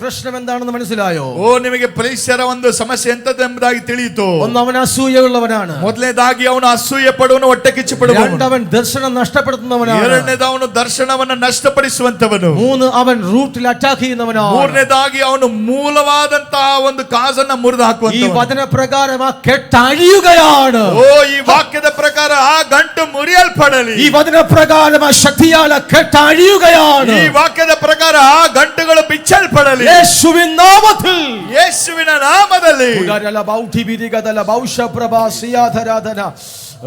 പ്രശ്നം എന്താണെന്ന് മനസ്സിലായോ? ಓ, ನಿಮಗೆ ಫಿಲಿಸ್ತ್ಯರ ಒಂದು ಸಮಸ್ಯೆ ಎಂತದೆಂಬುದಾಗಿ ತಿಳಿಯಿತು. ഒന്ന്, അവൻ അസൂയയുള്ളവനാണ്. ಮೊದಲನೇದಾಗಿ ಅವನು ಅಸೂಯೆ ಪಡುವನು, ಹೊಟ್ಟೆ ಕಿಚ್ಚುಪಡುವನು. രണ്ടവൻ ദർശനം നഷ്ടപ്പെടുത്തുന്നവനാണ്. ಎರಡನೇದು ಅವನು ದರ್ಶನವನ್ನು ನಷ್ಟಪಡಿಸುವಂತವನು. മൂന്ന്, അവൻ റൂട്ടിൽ അറ്റാക്ക് ചെയ്യുന്നവനാണ്. ಮೂರನೇದಾಗಿ ಅವನು ಮೂಲವಾದಂತಹ ಒಂದು ಕಾಜನ್ನ ಮುರಿದು ഈ ಹಾಕುವಂತವನು. വചന പ്രകാരം ആ കെട്ടഴിയുകയാണ്. ಓ, ಈ ವಾಕ್ಯದ ಪ್ರಕಾರ ಆ ಗಂಟು ಮುರಿಯಲ್ಪಡಲಿ. ഈ വചന പ്രകാരം ആ ശക്തിയാൽ കെട്ടഴിയുകയാണ്. ಈ ವಾಕ್ಯದ ಪ್ರಕಾರ ಆ ಗಂಟುಗಳು ಬಿಚ್ಚಲ್ಪಡಲಿ. യേശുവിൻ നാമത്തിൽ, ಯೇಸುವಿನ ನಾಮದಲ್ಲಿ. ഉദരല ബൗഢി ബിരിഗദല ബൗഷ പ്രഭ സിയാധരാധന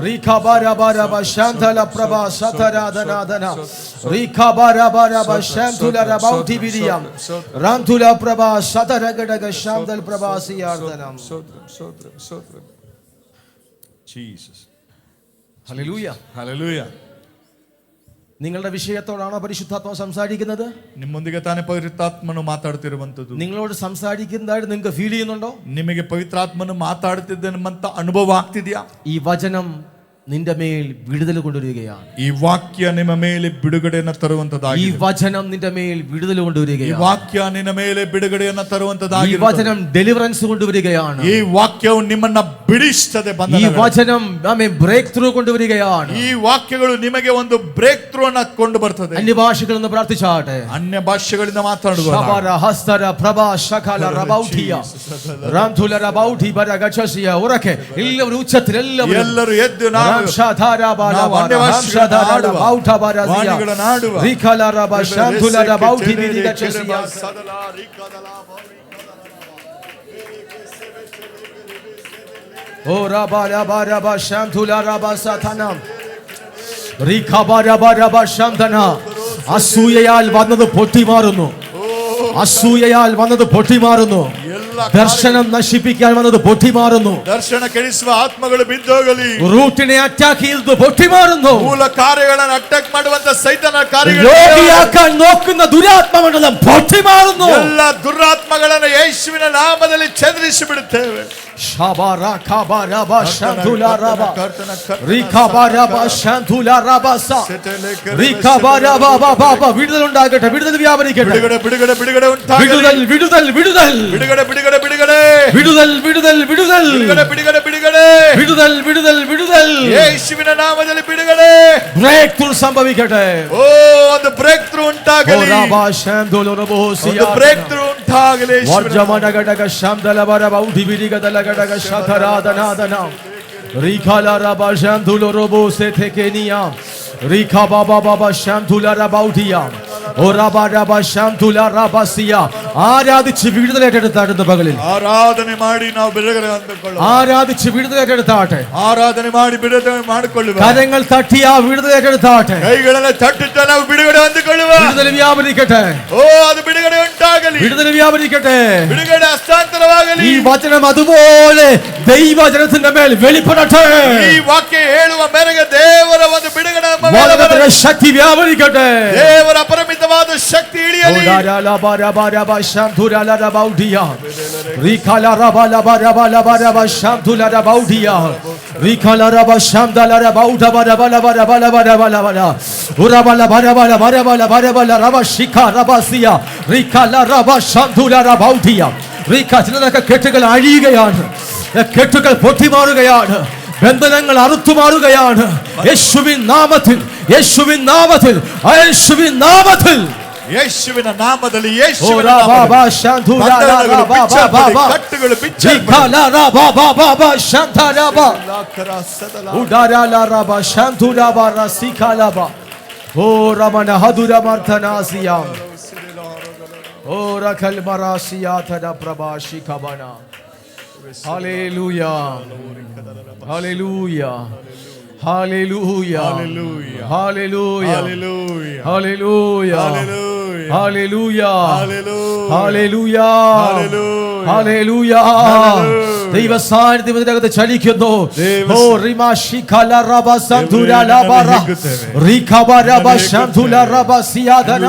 Rika bara bara ba shantala prabha sataradhanadhana Rika bara bara ba shantula rabauti vidiyam Rantula prabha sataragadaga shantal prabha siyardhanam. Jesus. Hallelujah. Hallelujah. നിങ്ങളുടെ വിഷയത്തോടാണോ പരിശുദ്ധാത്മ സംസാരിക്കുന്നത്? ನಿಮ್ಮೊಂದಿಗೆ ತಾನೇ ಪವಿತ್ರಾತ್ಮನು ಮಾತಾಡ್ತಿರುವಂತದ್ದು. നിങ്ങളോട് സംസാരിക്കുന്നതായിട്ട് നിങ്ങൾക്ക് ഫീൽ ചെയ്യുന്നുണ്ടോ? ನಿಮಗೆ ಪವಿತ್ರಾತ್ಮನು ಮಾತಾಡ್ತಿದ್ದೇನಂತ ಅನುಭವ ಆಗ್ತಿದೆಯಾ? ഈ വചനം നിന്റെ മേൽ വിടുതൽ കൊണ്ടുവരികയാണ്. ಈ ವಾಕ್ಯ ನಿಮ್ಮ ಮೇಲೆ ಬಿಡುಗಡೆಯನ್ನು ತರುವಂತದಾಗಿದೆ. ഈ വചനം നിന്റെ മേൽ വിടുതൽ കൊണ്ടുവരികയാണ്. ಈ ವಾಕ್ಯ ನಿನ್ನ ಮೇಲೆ ಬಿಡುಗಡೆಯನ್ನು ತರುವಂತದಾಗಿದೆ. ഈ വചനം ഡെലിവറൻസ് കൊണ്ടുവരികയാണ്. ಈ ವಾಕ್ಯವು ನಿಮ್ಮನ್ನ ಬಿಡಿಸುತ್ತದೆ. ഈ വചനം ബ്രേക്ക് ത്രൂ കൊണ്ടുവരികയാണ്. ಈ ವಾಕ್ಯಗಳು ನಿಮಗೆ ಒಂದು ಬ್ರೇಕ್ ಥ್ರೂ ಅನ್ನು ಕೊಂಡು ಬರ್ತದೆ. അന്യഭാഷകളെന്ന് പ്രാർത്ഥിച്ചാട്ടെ. ಅನ್ಯ ಭಾಷೆಗಳಿಂದ ಮಾತಾಡುವ. ಶಬರ ಹಸ್ತರ ಪ್ರಭಾ ಶಕಲ ರಬೌಠಿಯ ರಾಂಥುಲ ರಬೌಠಿ ಬರ ಗಚಸಿಯ ಉರಕೆ ಎಲ್ಲರೂ ಉಚ್ಚത്തിൽ ಎಲ್ಲರೂ ಎದ್ದು ನಾವು ಶಾಧಾರ ಬಾಲ ಶಾಧಾರ ಬೌಠ ಬರಸಿಯ ರಿಕಲ ರಬ ಶಾಂಥುಲ ರಬೌಠಿ ಬಿದಿ ಗಚಸಿಯ ಓ ರಬ ರಬ ರಬ ಶಾಂಥುಲ ರಬ സതനം അസൂയയാൽ വന്നത് പൊട്ടിമാറുന്നു. അസൂയയാൽ വന്നത് പൊട്ടിമാറുന്നു. ദർശനം നശിപ്പിക്കാൻ വന്നത് പൊട്ടിമാറുന്നു. ദർശന ಕೆಡಿಸುವ ಆತ್ಮಗಳು ಬಿದ್ದೋಗಲಿ. റൂട്ടിനെ അറ്റാക്ക് ചെയ്തത് പൊട്ടിമാറുന്നു. ಮೂಲ ಕಾರ್ಯಗಳನ್ನು ಅಟ್ಯಾಕ್ ಮಾಡುವಂತ ಸೈತಾನ ಕಾರ್ಯಗಳು രോഗിയാക്കാൻ നോക്കുന്ന ദുരാത്മമണ്ഡലം പൊട്ടിമാറുന്നു. ಎಲ್ಲ ದುರಾತ್ಮಗಳನ್ನು ಯೇಸುವಿನ ನಾಮದಲ್ಲಿ ಛೇದಿಸಿ ಬಿಡುತ್ತೇವೆ. Shabara kabara ba shantula raba Rikabara ba shantula raba sa Rikabara ba ba ba ba വിടുതൽ ഉണ്ടാകട്ടെ. വിടുതൽ വ്യാപരിക്കട്ടെ. ಬಿಡುಗಡೆ ಬಿಡುಗಡೆ ಬಿಡುಗಡೆ ಉಂಟಾಗಲಿ. വിടുതൽ വിടുതൽ വിടുതൽ ಬಿಡುಗಡೆ ಬಿಡುಗಡೆ ಬಿಡುಗಡೆ വിടുതൽ വിടുതൽ വിടുതൽ ಬಿಡುಗಡೆ ಬಿಡುಗಡೆ ಬಿಡುಗಡೆ വിടുതൽ വിടുതൽ വിടുതൽ ಯೇಸುವಿನ ನಾಮದಲ್ಲಿ ಬಿಡುಗಡೆ. ബ്രേക്ക് ത്രൂ സംഭവിക്കട്ടെ. ಓ, ಒಂದು ಬ್ರೇಕ್ ಥ್ರೂ ಉಂಟಾಗಲಿ. ರಬಾ ಶಂದುಲ ರಬೋಸಿಯ ಒಂದು ಬ್ರೇಕ್ ಥ್ರೂ ಉಂಟಾಗಲಿ. ವರ್ಜಮನಗಡಗ ಶಂದಲ ಬರಬ ಉಡಿಬಿರಿಗದಲ ಗಡಗ ಶತರಾದನಾದನ ರಿಖಾಲ ರಬಾ ಶಂದುಲ ರಬೋಸೆ ಥೆಕೆನಿಯಾ ರಿಖಾ ಬಾಬಾ ಬಾಬಾ ಶಂದುಲ ರಬೌಟಿಯಾ ഓ റബ റബ ശംതുല റബസിയ ആരാധിച്ച് വിടുതൽ ഏറ്റെടുത്താട്ടെ. പകലിൽ ಆರಾಧನೆ ಮಾಡಿ ನಾವು ಬಿಡುಗಡೆ ಹೊಂದಿಕೊಳ್ಳುವ. ആരാധിച്ച് വിടുതൽ ഏറ്റെടുത്താട്ടെ. ಆರಾಧನೆ ಮಾಡಿ ಬಿಡುಗಡೆ ಮಾಡಿಕೊಳ್ಳುವ. കരങ്ങൾ തട്ടി ആ വിടുതൽ ഏറ്റെടുത്താട്ടെ. ಕೈಗಳನ್ನು ತಟ್ಟುತ್ತಾ ನಾವು ಬಿಡುಗಡೆ ಹೊಂದಿಕೊಳ್ಳುವ. വിടുതൽ വ്യാപരിക്കട്ടെ. ಓ, ಅದು ಬಿಡುಗಡೆ ಉಂಟಾಗಲಿ. വിടുതൽ വ്യാപരിക്കട്ടെ. ಬಿಡುಗಡೆ ಹಸ್ತಾಂತರವಾಗಲಿ. ഈ വചനം അതുപോലെ ദൈവജനത്തിന്റെ മേൽ വെളിപ്പെടട്ടെ. ಈ ವಾಕ್ಯ ಹೇಳುವ ಮೇರೆಗೆ ದೇವರ ಒಂದು ಬಿಡುಗಡೆ ನಮ್ಮ ಮೇಲೆ ಬರಲಿ. വചനത്തിന്റെ ശക്തി വ്യാപരിക്കട്ടെ. ದೇವರ ಅಪರಿಮಿತವಾದ ಶಕ್ತಿ ಇಳಿಯಲಿ. Rikala raba shamdala raba uda bala bala bala bala bala bala bala. Ura bala bala bala bala bala bala bala raba shika raba siya. Rikala raba shamdula raba udiya. Rika ചിലതൊക്കെ കെട്ടുകൾ അഴിയുകയാണ്, കെട്ടുകൾ പൊട്ടിമാറുകയാണ്, ബന്ധനങ്ങൾ അറുത്തുമാറുകയാണ്. യേശുവിൻ നാമത്തിൽ, യേശുവിൻ നാമത്തിൽ, യേശുവിൻ നാമത്തിൽ, യേശുവിನ നാമದಲ್ಲಿ, ഓ യേശുവിನ രാബാ ബാ നാമದಲ್ಲಿ ശാന്തുല ಬಂಧನಗಳು രാബാ ബാ ബാ ബാ ಕಟ್ಟುಗಳು ಬಿಚ್ಚಲ್ಪಡಿ. ജിഖാല രാബാ ബാ ബാ ബാ ശാന്തല ബാ ഉദാരാ ലാ രാബാ ശാന്തുല ബാ റസിഖാല ബാ. ഓ രമന ഹദുര മർത്തനാസിയാ. ഓ രഖൽ മറാസിയാതന പ്രഭാഷികബന. Hallelujah, hallelujah, hallelujah, hallelujah, hallelujah, hallelujah, hallelujah, hallelujah. ദൈവ സാന്നിധ്യം ഇതിനകത്ത് ചലിക്കുന്നു. ഓ റിമാഷിഖല റബ സന്തുല ലബറ റിഖബ റബ ശന്തുല റബ സിയാദന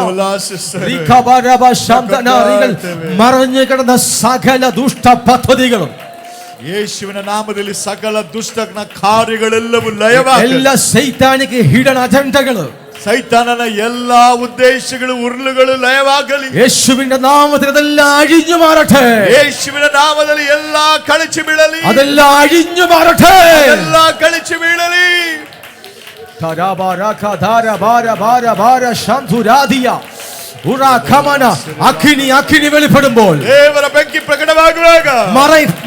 റിഖബ റബ ശന്തനാരികൾ മറഞ്ഞു കിടന്ന സകല ദുഷ്ട പദ്ധതികളും ಯೇಸುವಿನ ನಾಮದಲ್ಲಿ ಸಕಲ ದುಷ್ಟನ ಕಾರ್ಯಗಳೆಲ್ಲವೂ ಲಯವಾಗಲಿ. ಎಲ್ಲ ಸೈತಾನಿಕ ಹಿಡನ್ ಅಜೆಂಡಗಳು, ಸೈತಾನನ ಎಲ್ಲಾ ಉದ್ದೇಶಗಳು, ಉರುಳುಗಳು ಲಯವಾಗಲಿ. യേശുവിന്റെ നാമത്തിൽ അതെല്ലാം അഴിഞ്ഞു മാറട്ടെ. ಯೇಸುವಿನ ನಾಮದಲ್ಲಿ ಎಲ್ಲಾ ಕಳಚಿ ಬೀಳಲಿ. അതെല്ലാം അഴിഞ്ഞു മാറട്ടെ. ಎಲ್ಲಾ ಕಳಚಿ ಬೀಳಲಿ. തരാബാരക ധാരബാര ഭാര ഭാര ശാന്തുരാദിയ ഉറാഖമന. അഗ്നി അഗ്നി വെളിപ്പെടുമ്പോൾ ದೇವರ ಬೆಂಕಿ ಪ್ರಕಟವಾಗುವಾಗ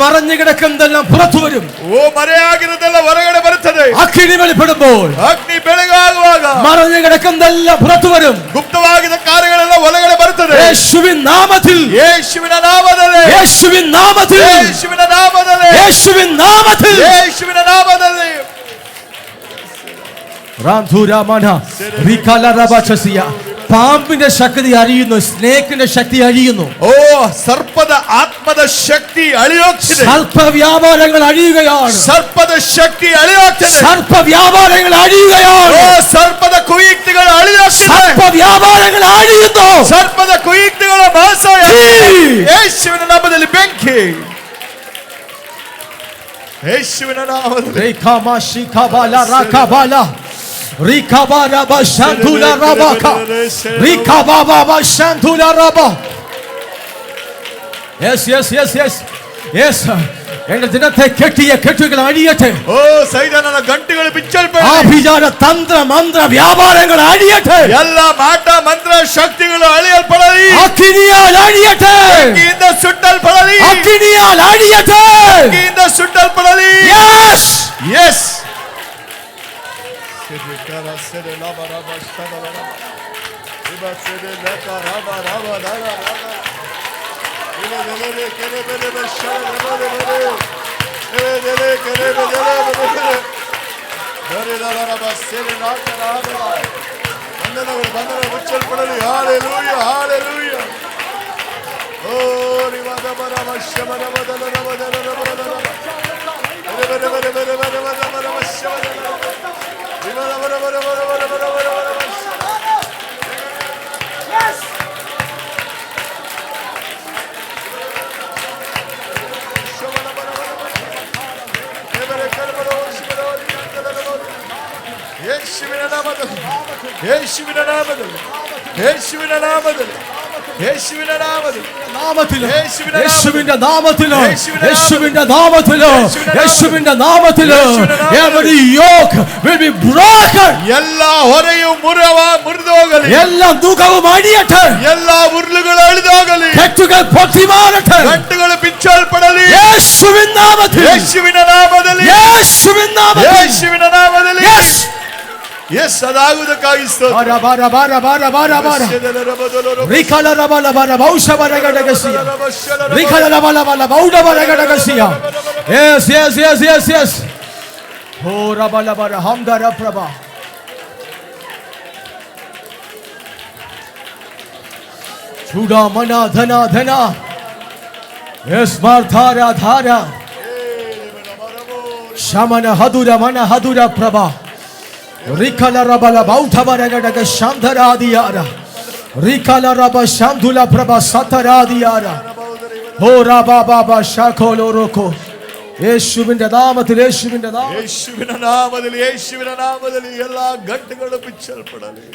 മറഞ്ഞു കിടക്കുന്നതെല്ലാം പുറത്തു വരും. ಓ ಮರೆಯಾಗಿರುವುದೆಲ್ಲ ಹೊರಗಡೆ ಬರುತ್ತದೆ. അഗ്നി വെളിപ്പെടുമ്പോൾ ಅಗ್ನಿ ಬೆಳಗಾಗುವಾಗ മറഞ്ഞു കിടക്കുന്നതെല്ലാം പുറത്തു വരും. ಗುಪ್ತವಾಗಿದ್ದ ಕಾರ್ಯಗಳೆಲ್ಲ ಹೊರಗಡೆ ಬರುತ್ತದೆ. യേശുവിൻ നാമത്തിൽ, ಯೇಸುವಿನ ನಾಮದಲ್ಲಿ, യേശുവിൻ നാമത്തിൽ, ಯೇಸುವಿನ ನಾಮದಲ್ಲಿ, യേശുവിൻ നാമത്തിൽ. ಯೇಸುವಿನ ನಾಮದಲ್ಲಿ. റാംധുരാമന റികല റബചസിയ. പാമ്പിന്റെ ശക്തി അഴിയുന്നു, സ്നേക്കിന്റെ ശക്തി അഴിയുന്നു. ಓ ಸರ್ಪದ ಆತ್ಮದ ಶಕ್ತಿ ಅಳಿಯೋಗ್ತಿದೆ. സർപ്പ വ്യാപാരങ്ങൾ അഴിയുകയാണ്. ಸರ್ಪದ ಶಕ್ತಿ ಅಳಿಯೋಗ್ತಿದೆ. സർപ്പ വ്യാപാരങ്ങൾ അഴിയുകയാണ്. ಓ ಸರ್ಪದ ಕುಯುಕ್ತಿಗಳು ಅಳಿಯೋಗ್ತಿದೆ. സർപ്പ വ്യാപാരങ്ങൾ അഴിയുന്നു. ಸರ್ಪದ ಕುಯುಕ್ತಿಗಳ ನಾಶ. ಯೇಸುವಿನ ನಾಮದಲ್ಲಿ ಬೆಂಕಿ. ಯೇಸುವಿನ ನಾಮದಲ್ಲಿ. ರೇಖಾಮಾಶಿಖಬಲ ರಾಖಬಲ ರಿಖಬರಬ ಶಂಧುಲ ರಬಕ ರಿಖಬಬ ಶಂಧುಲ ರಬ. Yes yes yes yes yes. എന്റെ ദിനത്തെ കെട്ടിയ കെട്ടുകൾ അഴിയട്ടെ. ഓ സൈതാനನ ಗಂಟುಗಳು ಬಿಚ್ಚಲ್ಪಡಲಿ. ആഭിചാര തന്ത്ര മന്ത്ര വ്യാപാരങ്ങൾ അഴിയട്ടെ. ಎಲ್ಲ ಮಾಟ ಮಂತ್ರ ಶಕ್ತಿಗಳು ಅಳಿಯಲ್ಪಡಲಿ. അഗ്നിയാൽ അഴിയട്ടെ. ಬೆಂಕಿಯಿಂದ ಸುಟ್ಟಲ್ಪಡಲಿ. അഗ്നിയാൽ അഴിയട്ടെ. ಬೆಂಕಿಯಿಂದ ಸುಟ್ಟಲ್ಪಡಲಿ. Yes yes. ಮುಚ್ಚಲ್ಪಡಲಿ. Hallelujah, hallelujah. ಓ ಯೇಸುವಿನ ನಾಮದಲ್ಲಿ, ಯೇಸುವಿನ ನಾಮದಲ್ಲಿ, ಯೇಸುವಿನ ನಾಮದಲ್ಲಿ, യേശുവിന്റെ നാമത്തിൽ, യേശുവിന്റെ നാമത്തിൽ, യേശുവിന്റെ നാമത്തിൽ, യേശുവിന്റെ നാമത്തിൽ, every yoke will be broken. എല്ലാ ಹೊರೆയും മുറിದು ಹೋಗಲಿ. എല്ലാ ദുഃഖവും അഴിയട്ടെ. എല്ലാ ഉരുളുകളും അഴിഞ്ഞു ಹೋಗಲಿ. കെട്ടുകൾ പൊട്ടി മാറട്ടെ. ಗಂಟುಗಳು ಬಿಚ್ಚಲ್ಪಡಲಿ. യേശുവിൻ നാമത്തിൽ, യേശുവിನ ನಾಮದಲ್ಲಿ, യേശുവിൻ നാമത്തിൽ, യേശുവിನ ನಾಮದಲ್ಲಿ. യെസ് യെസ്, അതാകുವುದಕ್ಕಾಗಿ ಸ್ತೋತ್ರ. ಬಾರ ಬಾರ ಬಾರ ಬಾರ ಬಾರ ಬಾರ ರಿಕಲ ರಬಲ ಬಲ ಬೌಷ ಬರಗಡಗಸಿಯ ರಿಕಲ ರಬಲ ಬಲ ಬೌಡ ಬರಗಡಗಸಿಯ. Yes yes yes yes yes. ಹೋ ರಬಲ ಬರ ಹಂಗರ ಪ್ರಭಾ. ಚೂಡಾ ಮನ ಧನ ಧನ. യെസ് മാർധാര ധാര ಶಮನ ಹದುರ ಮನ ಹದುರ Prabha. Rikala rabala bauthabaragadaga shandharadiyara. Rikala raba shandula prabha sataradiyara. Ho raba baba shakolo roko. യേശുവിന്റെ നാമത്തിൽ, യേശുവിന്റെ നാമത്തിൽ. ಯೇಸುವಿನ ನಾಮದಲ್ಲಿ ಎಲ್ಲಾ ಗಂಟುಗಳು ಬಿಚ್ಚಲ್ಪಡಲಿ,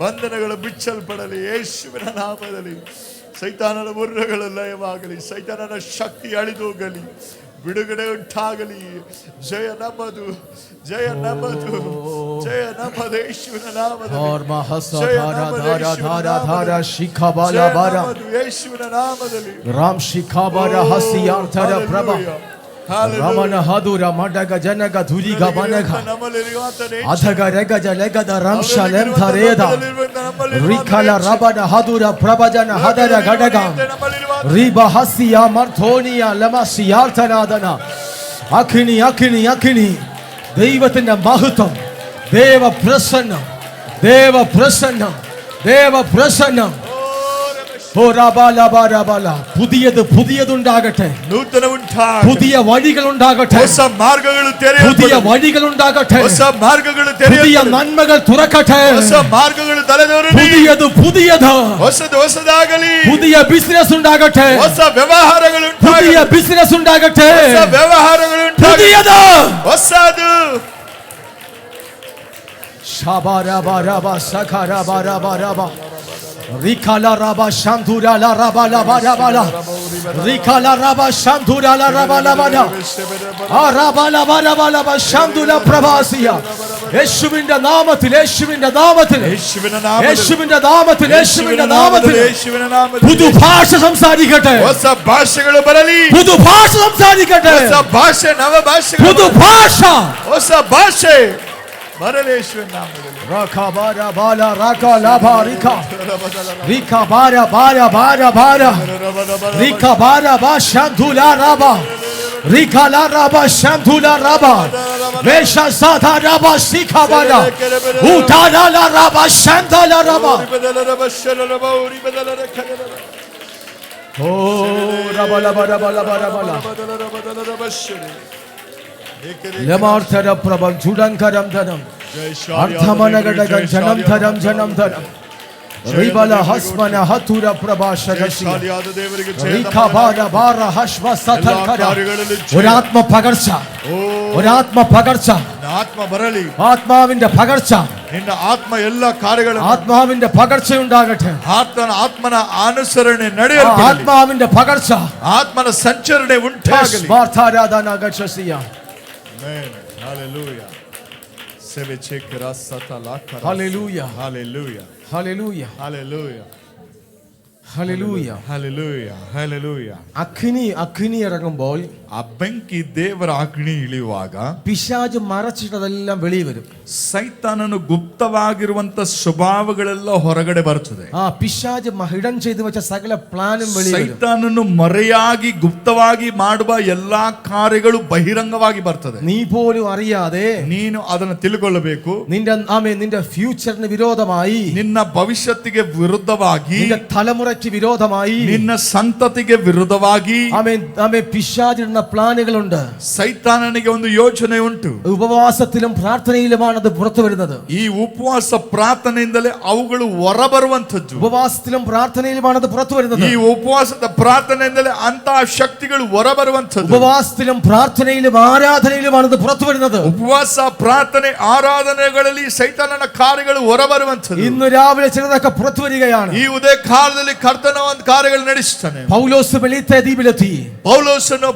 ಬಂಧನಗಳು ಬಿಚ್ಚಲ್ಪಡಲಿ. ಯೇಸುವಿನ ನಾಮದಲ್ಲಿ ಸೈತಾನನ ಮುರ್ರಗಳು ಲಯವಾಗಲಿ, ಸೈತಾನನ ಶಕ್ತಿ ಅಳಿದೋಗಲಿ, ಬಿಡುಗಡೆ ಉಂಟಾಗಲಿ. ಜಯ ನಮ್ಮದು, ಜಯ ನಮ್ಮದು, ಜಯ ನಮ್ಮದು. ಯೇಸುವಿನ ನಾಮದಲ್ಲಿ ಯೇಸುವಿನ ನಾಮದಲ್ಲಿ ರಾಮ್ ಶಿಖಾಬರ ಹಸಿಯಾರ್ಥರ ಪ್ರಭ ರಮನ ಹದುರ ಮಡಗ ಜನಗ ಧುರಿಗ ಬನಗ ಅಧಗ ರೆಗಜ ಲೆಗದ ರಂಶ ಲೆಂಥರೇದ ರಿಖಲ ರಬನ ಹದುರ ಪ್ರಭಜನ ಹದರ ಗಡಗ ರೀಬ ಹಸಿಯ ಮರ್ಥೋನಿಯ ಲಮಸಿಯಾರ್ಥನಾದನ അഗ്നി അഗ്നി അഗ്നി ദൈവത്തിന്റെ മഹത്വം, ദേവപ്രസന്നം, ദേവപ്രസന്നം, ദേവപ്രസന്നം. ഓ റബാലബാരബാല. പുതിയത് പുതിയതുണ്ടാകട്ടെ, നൂതന ഉണ്ടാകട്ടെ, പുതിയ വഴികൾ ഉണ്ടാകട്ടെ, ಹೊಸ ಮಾರ್ಗಗಳು ತೆರೆಯಲ್ಪಡಲಿ, പുതിയ വഴികൾ ഉണ്ടാകട്ടെ, ಹೊಸ ಮಾರ್ಗಗಳು പുതിയ ತೆರೆಯಲ್ಪಡಲಿ, നന്മകൾ തുറക്കട്ടെ, ಹೊಸ ಮಾರ್ಗಗಳು ತಲೆದೋರಲಿ, പുതിയത് പുതിയത്, ಹೊಸದು ಹೊಸದಾಗಲಿ, പുതിയ ബിസിനസ് ഉണ്ടാകട്ടെ, ಹೊಸ ವ್ಯವಹಾರಗಳು പുതിയ ಉಂಟಾಗಲಿ, ബിസിനസ് ഉണ്ടാകട്ടെ, ಹೊಸ ವ್ಯವಹಾರಗಳು ಉಂಟಾಗಲಿ, പുതിയത്. ಹೊಸದು. ശബരബരബ സഖരബരബരബ റിഖല റബ ശംധുര ല റബ ല ബര ബല റിഖല റബ ശംധുര ല റബ ല ബല ആ റബ ല ബര ബല ബ ശംധുല പ്രഭാസിയ. യേശുവിന്റെ നാമത്തിൽ, യേശുവിന്റെ നാമത്തിൽ, ಯೇಸುವಿನ ನಾಮದಲ್ಲಿ, യേശുവിന്റെ നാമത്തിൽ, യേശുവിന്റെ നാമത്തിൽ ಯೇಸುವಿನ ನಾಮದಲ್ಲಿ പുതുഭാഷ സംസാരിക്കട്ടെ, ಹೊಸ ಭಾಷೆಗಳು ಬರಲಿ, പുതുഭാഷ സംസാരിക്കട്ടെ, ಹೊಸ ಭಾಷೆ, ನವ ಭಾಷೆಗಳು, പുതുഭാഷ. ಹೊಸ ಭಾಷೆ ಬರಲಿ ಯೇಸುವಿನ ನಾಮದಲ್ಲಿ. ರಖಬರ ಬಾಲ ರಖ ಲಭ ರಿಖ ರಿಖ ಬಾರ ಬಾರ ಬಾರ ಬಾರ ರಿಖ ಬಾರ ಬಾ ಶಂಧುಲ ರಬ ರಿಖ ಲ ರಬ ಶಂಧುಲ ರಬ ವೇಷ ಸಾಧ ರಬ ಶಿಖ ಬಾರ ಉಠಾಲ ಲ ರಬ ಶಂಧಲ ರಬ. ಓ ರಬ ಲಬ ರಬ ಲಬ ರಬ ಲ ലമാർത്ഥര പ്രഭം ചുടങ്കരം ധനം അർത്ഥമനഘടക ജനം ധരം ജനം ധരം റിബല ഹസ്മന ഹതുര പ്രഭാഷകശി റിഖബാര ബാര ഹശ്വ സതൽകര. ഒരാത്മ പകർച്ച, ഒരാത്മ പകർച്ച, ಆತ್ಮ ಬರಲಿ, ആത്മാവിന്റെ പകർച്ച, ನಿನ್ನ ಆತ್ಮ ಎಲ್ಲ ಕಾರ್ಯಗಳು, ആത്മാവിന്റെ പകർച്ച ഉണ്ടാകട്ടെ, ಆತ್ಮನ ಅನುಸರಣೆ ನಡೆಯಲಿ, ആത്മാവിന്റെ പകർച്ച, ಆತ್ಮನ ಸಂಚರಣೆ ಉಂಟಾಗಲಿ. സ്വാർത്ഥാരാധന ഗച്ഛസിയ. Amen. Hallelujah. Seve chekra satala kara. Hallelujah. Hallelujah. Hallelujah. Hallelujah. Hallelujah. Hallelujah. Hallelujah. അഗ്നി ഇറങ്ങുമ്പോൾ ಆ ಬೆಂಕಿ ದೇವರ ಅಗ್ನಿ ಇಳಿಯುವಾಗ പിശാച് മറച്ചിട്ടതെല്ലാം വെളിയിൽ വരും. ಸೈತಾನನು ಗುಪ್ತವಾಗಿರುವಂತ ಸ್ವಭಾವಗಳೆಲ್ಲ ಹೊರಗಡೆ ಬರ್ತದೆ. പിശാച് ಹಿಡನ್ ചെയ്തു വെച്ച സകല പ്ലാനും വെളിയിൽ വരും. ಸೈತಾನನು ಮರೆಯಾಗಿ ಗುಪ್ತವಾಗಿ ಮಾಡುವ ಎಲ್ಲಾ ಕಾರ್ಯಗಳು ಬಹಿರಂಗವಾಗಿ ಬರ್ತದೆ. നീ പോലും അറിയാതെ ನೀನು ಅದನ್ನು ತಿಳ್ಕೊಳ್ಳಬೇಕು. നിന്റെ ഫ്യൂച്ചറിന് വിരോധമായി, ನಿನ್ನ ಭವಿಷ್ಯತ್ತಿಗೆ ವಿರುದ್ಧವಾಗಿ, നിന്റെ തലമുറയ്ക്ക് വിരോധമായി, ನಿನ್ನ ಸಂತತಿಗೆ ವಿರುದ್ಧವಾಗಿ പിശാചിടുന്ന പ്ലാനുകളുണ്ട്. ಸೈತಾನನಿಗೆ ಒಂದು ಯೋಚನೆ ಉಂಟು. ഉപവാസത്തിലും പ്രാർത്ഥനയിലുമാണ് അത് പുറത്തു വരുന്നത്. ಈ ಉಪವಾಸ ಪ್ರಾರ್ಥನೆಯಿಂದಲೇ ಅವುಗಳು ಹೊರಬರುವಂತದ್ದು. ഉപവാസത്തിലും പ്രാർത്ഥനയിലുമാണ് അത് പുറത്തു വരുന്നത്. ಈ ಉಪವಾಸದ ಪ್ರಾರ್ಥನೆಯಿಂದಲೇ ಅಂತಹ ಶಕ್ತಿಗಳು ಹೊರಬರುವಂತದ್ದು. ഉപവാസത്തിലും പ്രാർത്ഥനയിലും ആരാധനയിലുമാണ് അത് പുറത്തു വരുന്നത്. ಉಪವಾಸ ಪ್ರಾರ್ಥನೆ ಆರಾಧನೆಗಳಲ್ಲಿ ಸೈತಾನನ ಕಾರ್ಯಗಳು ಹೊರಬರುವಂತದ್ದು. ഇന്ന് രാവിലെ ചിലതൊക്കെ പുറത്തു വരികയാണ്. ಈ ಉದಯ ಕಾಲದಲ್ಲಿ ಕರ್ತನ ಒಂದು ಕಾರ್ಯಗಳು ನಡೆಸುತ್ತಾನೆ. പൗലോസ് മെലിത്തെ ദ്വീപിലെത്തി.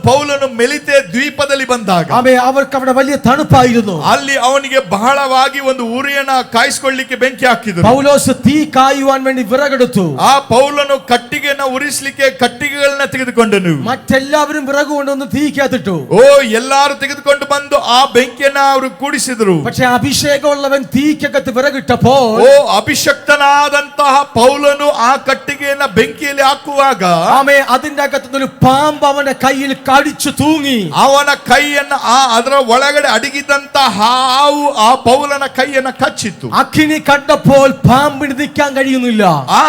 ಪೌಲನು ಮೆಲಿತೆ ದ್ವೀಪದಲ್ಲಿ ಬಂದಾಗ അവർക്ക് അവിടെ വലിയ തണുപ്പായിരുന്നു. ಅಲ್ಲಿ ಅವನಿಗೆ ಬಹಳವಾಗಿ ಒಂದು ಉರಿಯನ್ನ ಕಾಯಿಸಿಕೊಳ್ಳಿಕ್ಕೆ ಬೆಂಕಿ ಹಾಕಿದ್ರು. പൗലോസ് തീ കായുവാൻ വേണ്ടി വിറകെടുത്തു. ಆ ಪೌಲನು ಕಟ್ಟಿಗೆಯನ್ನು ಉರಿಸಲಿಕ್ಕೆ ಕಟ್ಟಿಗೆಗಳನ್ನ ತೆಗೆದುಕೊಂಡನು. മറ്റെല്ലാവരും വിറക് കൊണ്ടുവന്ന് തീക്കകത്തിട്ടു. ಎಲ್ಲಾರು ತೆಗೆದುಕೊಂಡು ಬಂದು ಆ ಬೆಂಕಿಯನ್ನ ಅವರು ಕೂಡಿಸಿದ್ರು. പക്ഷെ അഭിഷേകമുള്ളവൻ തീക്കകത്ത് വിറകിട്ടപ്പോൾ ಅಭಿಷಕ್ತನಾದಂತಹ ಪೌಲನು ಆ ಕಟ್ಟಿಗೆಯನ್ನ ಬೆಂಕಿಯಲ್ಲಿ ಹಾಕುವಾಗ അതിന്റെ അകത്തുനിന്നൊരു പാമ്പ് അവന്റെ കയ്യിൽ കടിച്ചു തൂങ്ങി. ಅವನ ಕೈಯನ್ನ ಅದರ ಒಳಗಡೆ ಅಡಗಿದಂತ ಹಾವು ಆ ಪೌಲನ ಕೈಯನ್ನ ಕಚ್ಚಿತ್ತು. അഗ്നി കണ്ടപ്പോൾ പാമ്പിന് നിൽക്കാൻ കഴിയുന്നില്ല. ಆ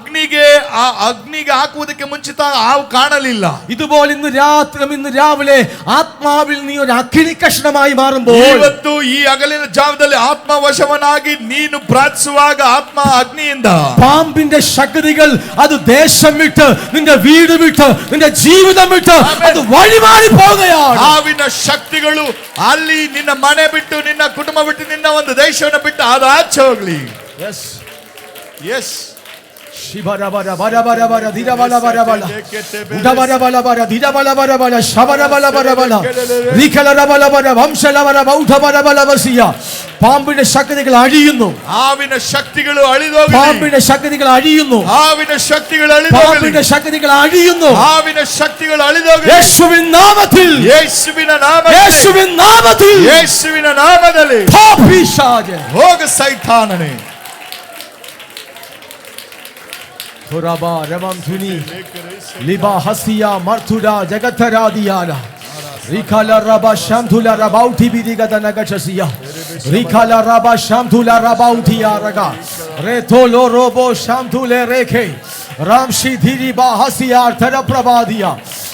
ಅಗ್ನಿಗೆ ಹಾಕುವುದಕ್ಕೆ ಮುಂಚಿತ ಹಾವು ಕಾಣಲಿಲ್ಲ. ഇതുപോലെ ഇന്ന് രാവിലെ ആത്മാവിൽ നീ ഒരു അഗ്നി കഷണമായി മാറുമ്പോൾ ಇವತ್ತು ಈ ಹಗಲಿನ ಜಾವದಲ್ಲಿ ಆತ್ಮವಶವನಾಗಿ ನೀನು ಪ್ರಾರ್ಥಿಸುವಾಗ ಆತ್ಮ ಅಗ್ನಿಯಿಂದ പാമ്പിന്റെ ശക്തികൾ അത് ദേശം വിട്ട് നിന്റെ വീട് വിട്ട് നിന്റെ ജീവിതം വിട്ട് അത് വഴിമാറി പോവുകയാണ്. ಹಾವಿನ ಶಕ್ತಿಗಳು ಅಲ್ಲಿ ನಿನ್ನ ಮನೆ ಬಿಟ್ಟು ನಿನ್ನ ಕುಟುಂಬ ಬಿಟ್ಟು ನಿನ್ನ ಒಂದು ದೇಶವನ್ನು ಬಿಟ್ಟು ಅದು ಆಚೆ ಹೋಗ್ಲಿ. Yes. Yes. Shibara bara bara bara bara dira bala bara bala uda bara bala bara dira bala bara bala shabara bala bara bala rikala bala bara vamshala bara bauta bara bala basiya പാമ്പിന്റെ ശക്തികൾ അഴിയുന്നു. ആവിന ശക്തികൾ അഴിതോകಲಿ. പാമ്പിന്റെ ശക്തികൾ അഴിയുന്നു. ആവിന ശക്തികൾ അഴിതോകಲಿ. പാമ്പിന്റെ ശക്തികൾ അഴിയുന്നു. ആവിന ശക്തികൾ അഴിതോകಲಿ. യേശുവിൻ നാമത്തിൽ യേശുവിನ നാമದಲ್ಲಿ യേശുവിൻ നാമത്തിൽ യേശുവിನ നാമದಲ್ಲಿ പാപിശാചേ ಹೋಗ ಸೈತಾನನೇ. Thuraba Ramamthuni Liba Hasiya Marthuda Jagataradiana Rikala Rabba Shamthula Rabauti Bidigada Nagachasiya Rikala Rabba Shamthula Rabauti Araga Retolo Robo Shamthule Reke Ramshi Dhiriba Hasiya Arthara Prabadiya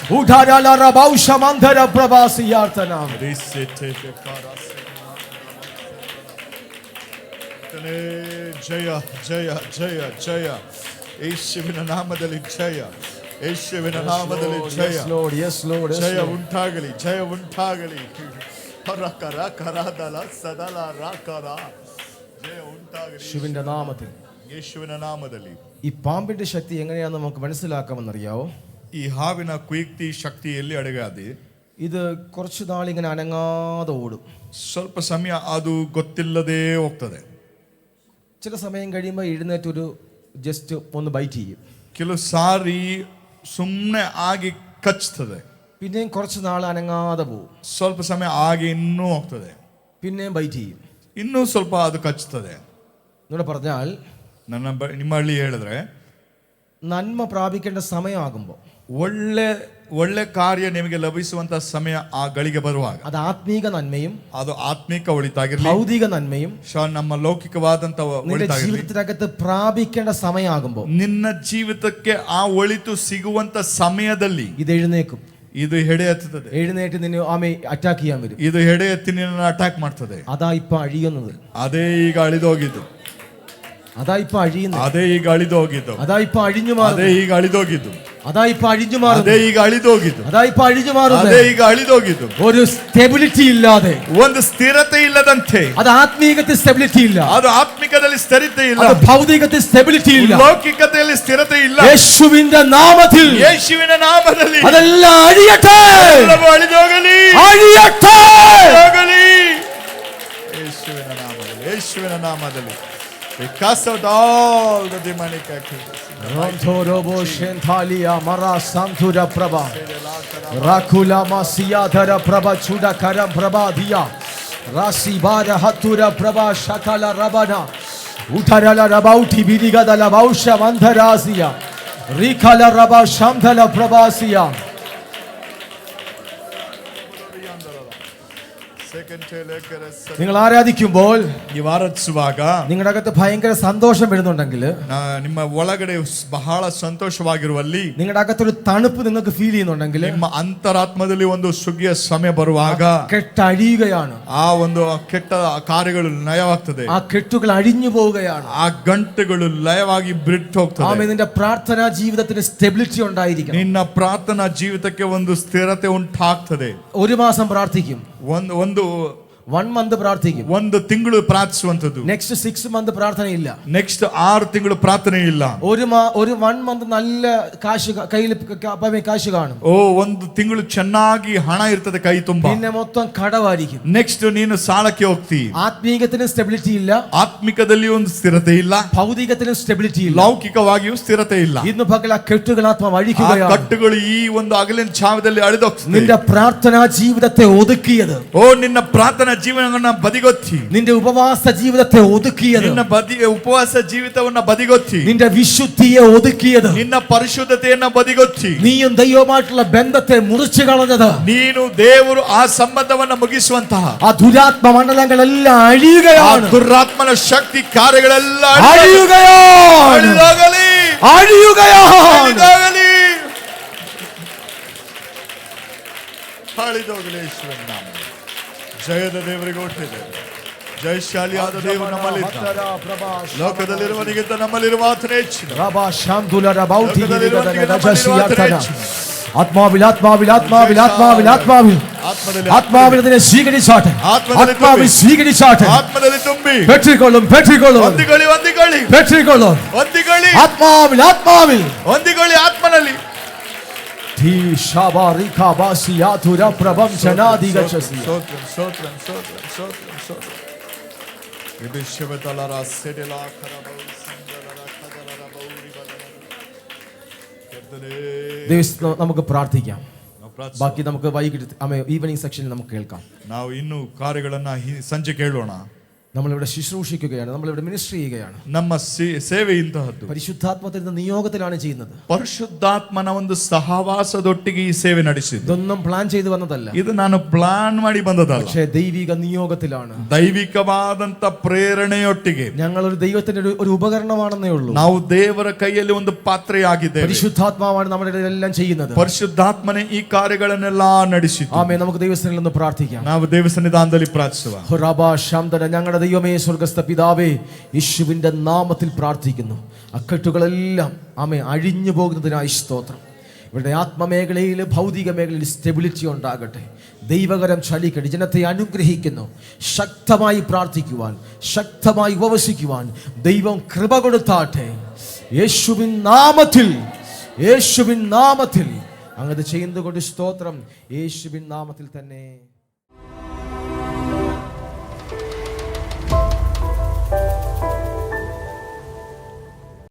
Udharala Rabau Shamandhara Prabasiya Arthanam. ಜಯ ಜಯ ಜಯ ಜಯ ಯೇಸುವಿನ ನಾಮದಲ್ಲಿ ಜಯ. ಯೇಸುವಿನ ನಾಮದಲ್ಲಿ ಜಯ. Yes Lord, yes Lord, yes ಜಯ Lord. ಉಂಟಾಗಲಿ, ಜಯ ಉಂಟಾಗಲಿ. ಕರ ಕರದಲ ಸದಲ ರಾಕರ ಜಯ ಉಂಟಾಗಲಿ യേശുവിന്റെ നാമത്തിൽ. ಯೇಸುವಿನ ನಾಮದಲ್ಲಿ. ഈ പാമ്പിന്റെ ശക്തി എങ്ങനെയാണെന്ന് നമുക്ക് മനസ്സിലാക്കാമെന്നറിയാവോ? ಈ ಹಾವಿನ ಕುಯುಕ್ತಿ ಶಕ್ತಿಯಲ್ಲಿ ಅಡಗಾದೆ. ഇത് കുറച്ചു നാളിങ്ങനെ അനങ്ങാതെ ഓടും. ಸ್ವಲ್ಪ ಸಮಯ ಅದು ಗೊತ್ತಿಲ್ಲದೆ ಹೋಗ್ತದೆ. ചില സമയം കഴിയുമ്പോൾ എഴുന്നേറ്റ് ഒരു ജസ്റ്റ് ഒന്ന് ബൈറ്റ് ചെയ്യും. ಕೆಲವು ಸಾರಿ ಸುಮ್ಮನೆ ಆಗಿ ಕಚ್ತದೆ. പിന്നെയും കുറച്ച് നാൾ അനങ്ങാതെ പോകും. ಸ್ವಲ್ಪ ಸಮಯ ಆಗಿ ಇನ್ನೂ ಹೋಗ್ತದೆ. പിന്നെയും ബൈറ്റ് ചെയ്യും. ಇನ್ನೂ ಸ್ವಲ್ಪ ಅದು ಕಚ್ತದೆ. എന്നോട് പറഞ്ഞാൽ ನಿಮ್ಮ ಹಳ್ಳಿ ಹೇಳಿದ್ರೆ നന്മ പ്രാപിക്കേണ്ട സമയമാകുമ്പോൾ ಒಳ್ಳೆ ಕಾರ್ಯ ನಿಮಗೆ ಲಭಿಸುವಂತ ಸಮಯ ಆ ಗಳಿಗೆ ಬರುವಾಗ അത് ആത്മീക നന്മയും ಅದು ಆತ್ಮಿಕ ಒಳಿತಾಗಿರಲಿ, ഭൗതിക നന്മയും ನಮ್ಮ ಲೌಕಿಕವಾದಂತ നിന്റെ ಒಳಿತಾಗಿರಲಿ, ജീവിതത്തിനകത്ത് പ്രാപിക്കേണ്ട സമയമാകുമ്പോൾ ನಿನ್ನ ಜೀವಿತಕ್ಕೆ ಆ ಒಳಿತು ಸಿಗುವಂತ ಸಮಯದಲ್ಲಿ ഇത് എഴുന്നേക്കും. ಇದು ಹೆಡೆ ಎತ್ತುತ್ತದೆ. എഴുന്നേറ്റ് നിന്നെ ആമേ അറ്റാക്ക് ചെയ്യാൻ വരും. ಇದು ಹೆಡೆ ಎತ್ತಿ ನಿನ್ನನ್ನು ಅಟ್ಯಾಕ್ ಮಾಡ್ತದೆ. അതാ ഇപ്പൊ അഴിയുന്നത്. ಅದೇ ಈಗ ಅಳಿದೋಗಿದ್ದು. അതാ ഇപ്പൊ അഴിയുന്നത്. ಅದೇ ಈಗ ಅಳಿದೋಗಿದ್ದು. അതാ ഇപ്പൊ അഴിഞ്ഞു ಅದೇ മാറുന്നത്. ಈಗ ಅಳಿದೋಗಿದ್ದು. അതാ ഇപ്പൊ അഴിഞ്ഞു ಅದೇ മാറുന്നത്. ಈಗ ಅಳಿದೋಗಿದ್ದು. അതാ ഇപ്പൊ അഴിഞ്ഞു മാറുന്നത്. ಅದೇ ಈಗ ಅಳಿದೋಗಿದ್ದು. ഒരു സ്റ്റെബിലിറ്റി ഇല്ലാതെ, ಒಂದು ಸ್ಥಿರತೆ ಇಲ್ಲದಂತೆ, അത് ആത്മീകത്തിൽ സ്റ്റെബിലിറ്റി ഇല്ല, ಅದು ಆತ್ಮಿಕದಲ್ಲಿ ಸ್ಥಿರತೆ ಇಲ್ಲ, അത് ഭൗതികത്തിൽ സ്റ്റെബിലിറ്റി ഇല്ല. ಲೌಕಿಕತೆಯಲ್ಲಿ ಸ್ಥಿರತೆ ಇಲ್ಲ. യേശുവിന്റെ നാമത്തിൽ ಯೇಸುವಿನ ನಾಮದಲ್ಲಿ അതെല്ലാം അഴിയട്ടെ, ಎಲ್ಲವೂ ಅಳಿದೋಗಲಿ, അഴിയട്ടെ. ಹೋಗಲಿ. ಯೇಸುವಿನ ನಾಮದಲ್ಲಿ, ಯೇಸುವಿನ ನಾಮದಲ್ಲಿ. We cast out all the demonic activities. Rantorobo Shenthalia Mara Santura Prabha Rakula Masiyadhara Prabha Chudakaram Prabha Diya Rasi Bara Hatura Prabha Shakala Rabana Utarala Rabauti Bidigadala Bausha Mandharasiya Rikala Rabba Shamdhala Prabhasiya. നിങ്ങൾ ആരാധിക്കുമ്പോൾ, ನೀವು ಆರಾಧಿಸುವಾಗ നിങ്ങളുടെ അകത്ത് ഭയങ്കര സന്തോഷം വരുന്നുണ്ടെങ്കിൽ, ನಿಮ್ಮ ಒಳಗಡೆ ಬಹಳ ಸಂತೋಷವಾಗಿರುವಲ್ಲಿ, നിങ്ങളുടെ അകത്തൊരു തണുപ്പ് നിങ്ങൾക്ക് ഫീൽ ചെയ്യുന്നുണ്ടെങ്കിൽ, ನಿಮ್ಮ ಅಂತರಾತ್ಮದಲ್ಲಿ ಒಂದು ಸುಗ್ಗಿಯ ಸಮಯ ಬರುವಾಗ കെട്ടഴിയുകയാണ്. ಆ ಒಂದು ಕೆಟ್ಟ ಕಾರ್ಯಗಳು ಲಯವಾಗ್ತದೆ. ആ കെട്ടുകൾ അഴിഞ്ഞു പോവുകയാണ്. ಆ ಗಂಟುಗಳು ಲಯವಾಗಿ ಬಿಟ್ಟು ಹೋಗ್ತದೆ. ആമേൻ. നിന്റെ പ്രാർത്ഥനാ ജീവിതത്തിന് സ്റ്റെബിലിറ്റി ഉണ്ടായിരിക്കണം. ನಿನ್ನ ಪ್ರಾರ್ಥನಾ ಜೀವಿತಕ್ಕೆ ಒಂದು ಸ್ಥಿರತೆ ಉಂಟಾಗ್ತದೆ. ഒരു മാസം പ്രാർത്ഥിക്കും, ಒಂದು 1 month പ്രാർത്ഥിക്കും, ಒಂದು ತಿಂಗಳು ಪ್ರಾರ್ಥಿಸುವಂತದ್ದು. നെക്സ്റ്റ് 6 month പ്രാർത്ഥന ഇല്ല, ನೆಕ್ಸ್ಟ್ 6 ತಿಂಗಳು ಪ್ರಾರ್ಥನೆ ಇಲ್ಲ. ഒരു 1 month നല്ല കയ്യിൽ കാശ് കാണും. ಒಂದು ತಿಂಗಳು ಚೆನ್ನಾಗಿ ಹಣ ಇರ್ತದೆ ಕೈ ತುಂಬ. പിന്നെ മൊത്തം കടവായിരിക്കും. ನೆಕ್ಸ್ಟ್ ನೀನು ಸಾಲಕ್ಕೆ ಹೋಗ್ತಿ. ആത്മീകത്തിന് സ്റ്റെബിലിറ്റി ഇല്ല, ಆತ್ಮಿಕದಲ್ಲಿ ಒಂದು ಸ್ಥಿರತೆ ಇಲ್ಲ, ഭൗതികത്തിന് സ്റ്റെബിലിറ്റി ഇല്ല. ಲೌಕಿಕವಾಗಿಯೂ ಸ್ಥಿರತೆ ಇಲ್ಲ. ഇന്ന് പകൽ ആ കെട്ടുകൾ ആത്മാവ് ಆ അഴിക്കുകയാണ്. ಕಟ್ಟುಗಳು ಈ ಒಂದು ಹಗಲಿನ ಜಾವದಲ್ಲಿ ಅಳಿದೋಗ್ತದೆ. നിന്റെ പ്രാർത്ഥനാ ജീവിതത്തെ ഒതുക്കിയത്, ನಿನ್ನ ಪ್ರಾರ್ಥನಾ ಜೀವನವನ್ನ ಬದಿಗೊತ್ತಿ, നിന്റെ ഉപവാസ ജീവിതത്തെ ഒതുക്കിയത്, ನಿನ್ನ ಉಪವಾಸ ಜೀವಿತವನ್ನ ಬದಿಗೊತ್ತಿ, നിന്റെ വിശുദ്ധിയെ ഒതുക്കിയത്, ನಿನ್ನ ಪರಿಶುದ್ಧತೆಯನ್ನ ಬದಿಗೊತ್ತಿ, നീയും ദൈവമായിട്ടുള്ള ബന്ധത്തെ മുറിച്ചു കളഞ്ഞത്, ನೀನು ದೇವರು ಆ ಸಂಬಂಧವನ್ನ ಮುಗಿಸುವಂತಹ ആ ദുരാത്മ മണ്ഡലങ്ങളെല്ലാം അഴിയുകയാണ്. ದುರಾತ್ಮನ ಶಕ್ತಿ ಕಾರ್ಯಗಳೆಲ್ಲ അഴിയുകയാണ്. ಅಳಿದೋಗಲಿ, അഴിയുകയാണ്. ಹರಿದೋಗಲಿ. ಹರಿದೋಗಲಿ ಯೇಸುವಿನ ನಾಮ. ಜಯದ ದೇವರಿಗೆ ಒಟ್ಟಿದೆ. ಜಯಶಾಲಿಯಾದ ದೇವರು ನಮ್ಮಲ್ಲಿದ್ದಾನೆ. ಲೋಕದಲ್ಲಿರುವನಿಗಿಂತ ನಮ್ಮಲ್ಲಿರುವ ಆತನೇ ಹೆಚ್ಚಿನ. ആത്മാവിൽ ആത്മാവിൽ ആത്മാവിൽ ആത്മാവിൽ ആത്മാവിൽ ആത്മാവിൽ അതിനെ സ്വീകരിച്ചാട്ടെ. ആത്മാവിൽ സ്വീകരിച്ചാട്ടെ. ಆತ್ಮದಲ್ಲಿ ತುಂಬಿ പെട്രിക്കൊള്ളും പെട്രിക്കൊള്ളും ಹೊಂದಿಕೊಳ್ಳಿ ಹೊಂದಿಕೊಳ್ಳಿ പെട്രിക്കൊള്ളും ಹೊಂದಿಕೊಳ್ಳಿ ആത്മാവിൽ ആത്മാവിൽ ಹೊಂದಿಕೊಳ್ಳಿ ಆತ್ಮನಲ್ಲಿ. പ്രപഞ്ചനാദികശസി ಸ್ತೋತ್ರ ಸ್ತೋತ್ರ ಸ್ತೋತ್ರ ಸ್ತೋತ್ರ ಸ್ತೋತ್ರ. ವಿಭಿಷವತಲರ ಸೆಡೆಲ ಕರಬೌ ಸಂದಲರ ಕದಲರ ಬೌರಿ ಬಲರ. ദൈവം നമുക്ക് പ്രാർത്ഥിക്കാം. ಪ್ರಾರ್ಥಿಸೋಣ. ബാക്കി നമുക്ക് വൈകിട്ട് ഈവനിങ് സെക്ഷനിൽ നമുക്ക് കേൾക്കാം. ನಾವು ಇನ್ನು ಕಾರ್ಯಗಳನ್ನ ಸಂಜೆ ಕೇಳೋಣ. നമ്മളിവിടെ ശുശ്രൂഷിക്കുകയാണ്, നമ്മളിവിടെ മിനിസ്ട്രി ചെയ്യുകയാണ്. ನಮ್ಮ ಸೇವೆ ಇಂತಹದ್ದು. പരിശുദ്ധാത്മത്തിന്റെ നിയോഗത്തിലാണ് ചെയ്യുന്നത്. ಪರಿಶುದ್ಧಾತ್ಮನ ಒಂದು ಸಹವಾಸದೊಟ್ಟಿಗೆ ಈ ಸೇವೆ ನಡೆಸಿದ್ದು. ഇതൊന്നും പ്ലാൻ ചെയ്തു വന്നതല്ല. ಇದು ನಾನು ಪ್ಲಾನ್ ಮಾಡಿ ಬಂದದಲ್ಲ. പക്ഷേ ദൈവിക നിയോഗത്തിലാണ്. ದೈವಿಕವಾದಂತ ಪ್ರೇರಣೆಯೊಟ್ಟಿಗೆ ഞങ്ങൾ ഒരു ദൈവത്തിന്റെ ഒരു ഉപകരണമാണെന്നേ ഉള്ളൂ. ನಾವು ದೇವರ ಕೈಯಲ್ಲಿ ಒಂದು ಪಾತ್ರೆಯಾಗಿದ್ದೇವೆ. പരിശുദ്ധാത്മാവാണ് നമ്മുടെ ഇടയിലെല്ലാം ചെയ്യുന്നത്. ಪರಿಶುದ್ಧಾತ್ಮನೇ ಈ ಕಾರ್ಯಗಳನ್ನೆಲ್ಲ ನಡೆಸಿದ್ದು. ആമേൻ. നമുക്ക് ദൈവസന്നിധിയിൽ ഒന്ന് പ്രാർത്ഥിക്കാം. ನಾವು ದೇವ ಸನ್ನಿಧಾನದಲ್ಲಿ ಪ್ರಾರ್ಥಿಸುವ. ഞങ്ങളുടെ ദൈവമേ, സ്വർഗ്ഗസ്ഥ പിതാവേ, യേശുവിന്റെ നാമത്തിൽ പ്രാർത്ഥിക്കുന്നു. അക്കെട്ടുകളെല്ലാം ആമേ അഴിഞ്ഞു പോകുന്നതിനായി സ്തോത്രം. ഇവരുടെ ആത്മമേഖലയിൽ ഭൗതിക മേഖലയിൽ സ്റ്റെബിലിറ്റി ഉണ്ടാകട്ടെ. ദൈവകരം ചലിക്കട്ടെ. ജനത്തെ അനുഗ്രഹിക്കുന്നു. ശക്തമായി പ്രാർത്ഥിക്കുവാൻ, ശക്തമായി ഉപവസിക്കുവാൻ ദൈവം കൃപ കൊടുത്താട്ടെ. യേശുവിൻ നാമത്തിൽ, യേശുവിൻ നാമത്തിൽ അങ്ങത് ചെയ്യുന്നതുകൊണ്ട് സ്തോത്രം. യേശുവിൻ നാമത്തിൽ തന്നെ.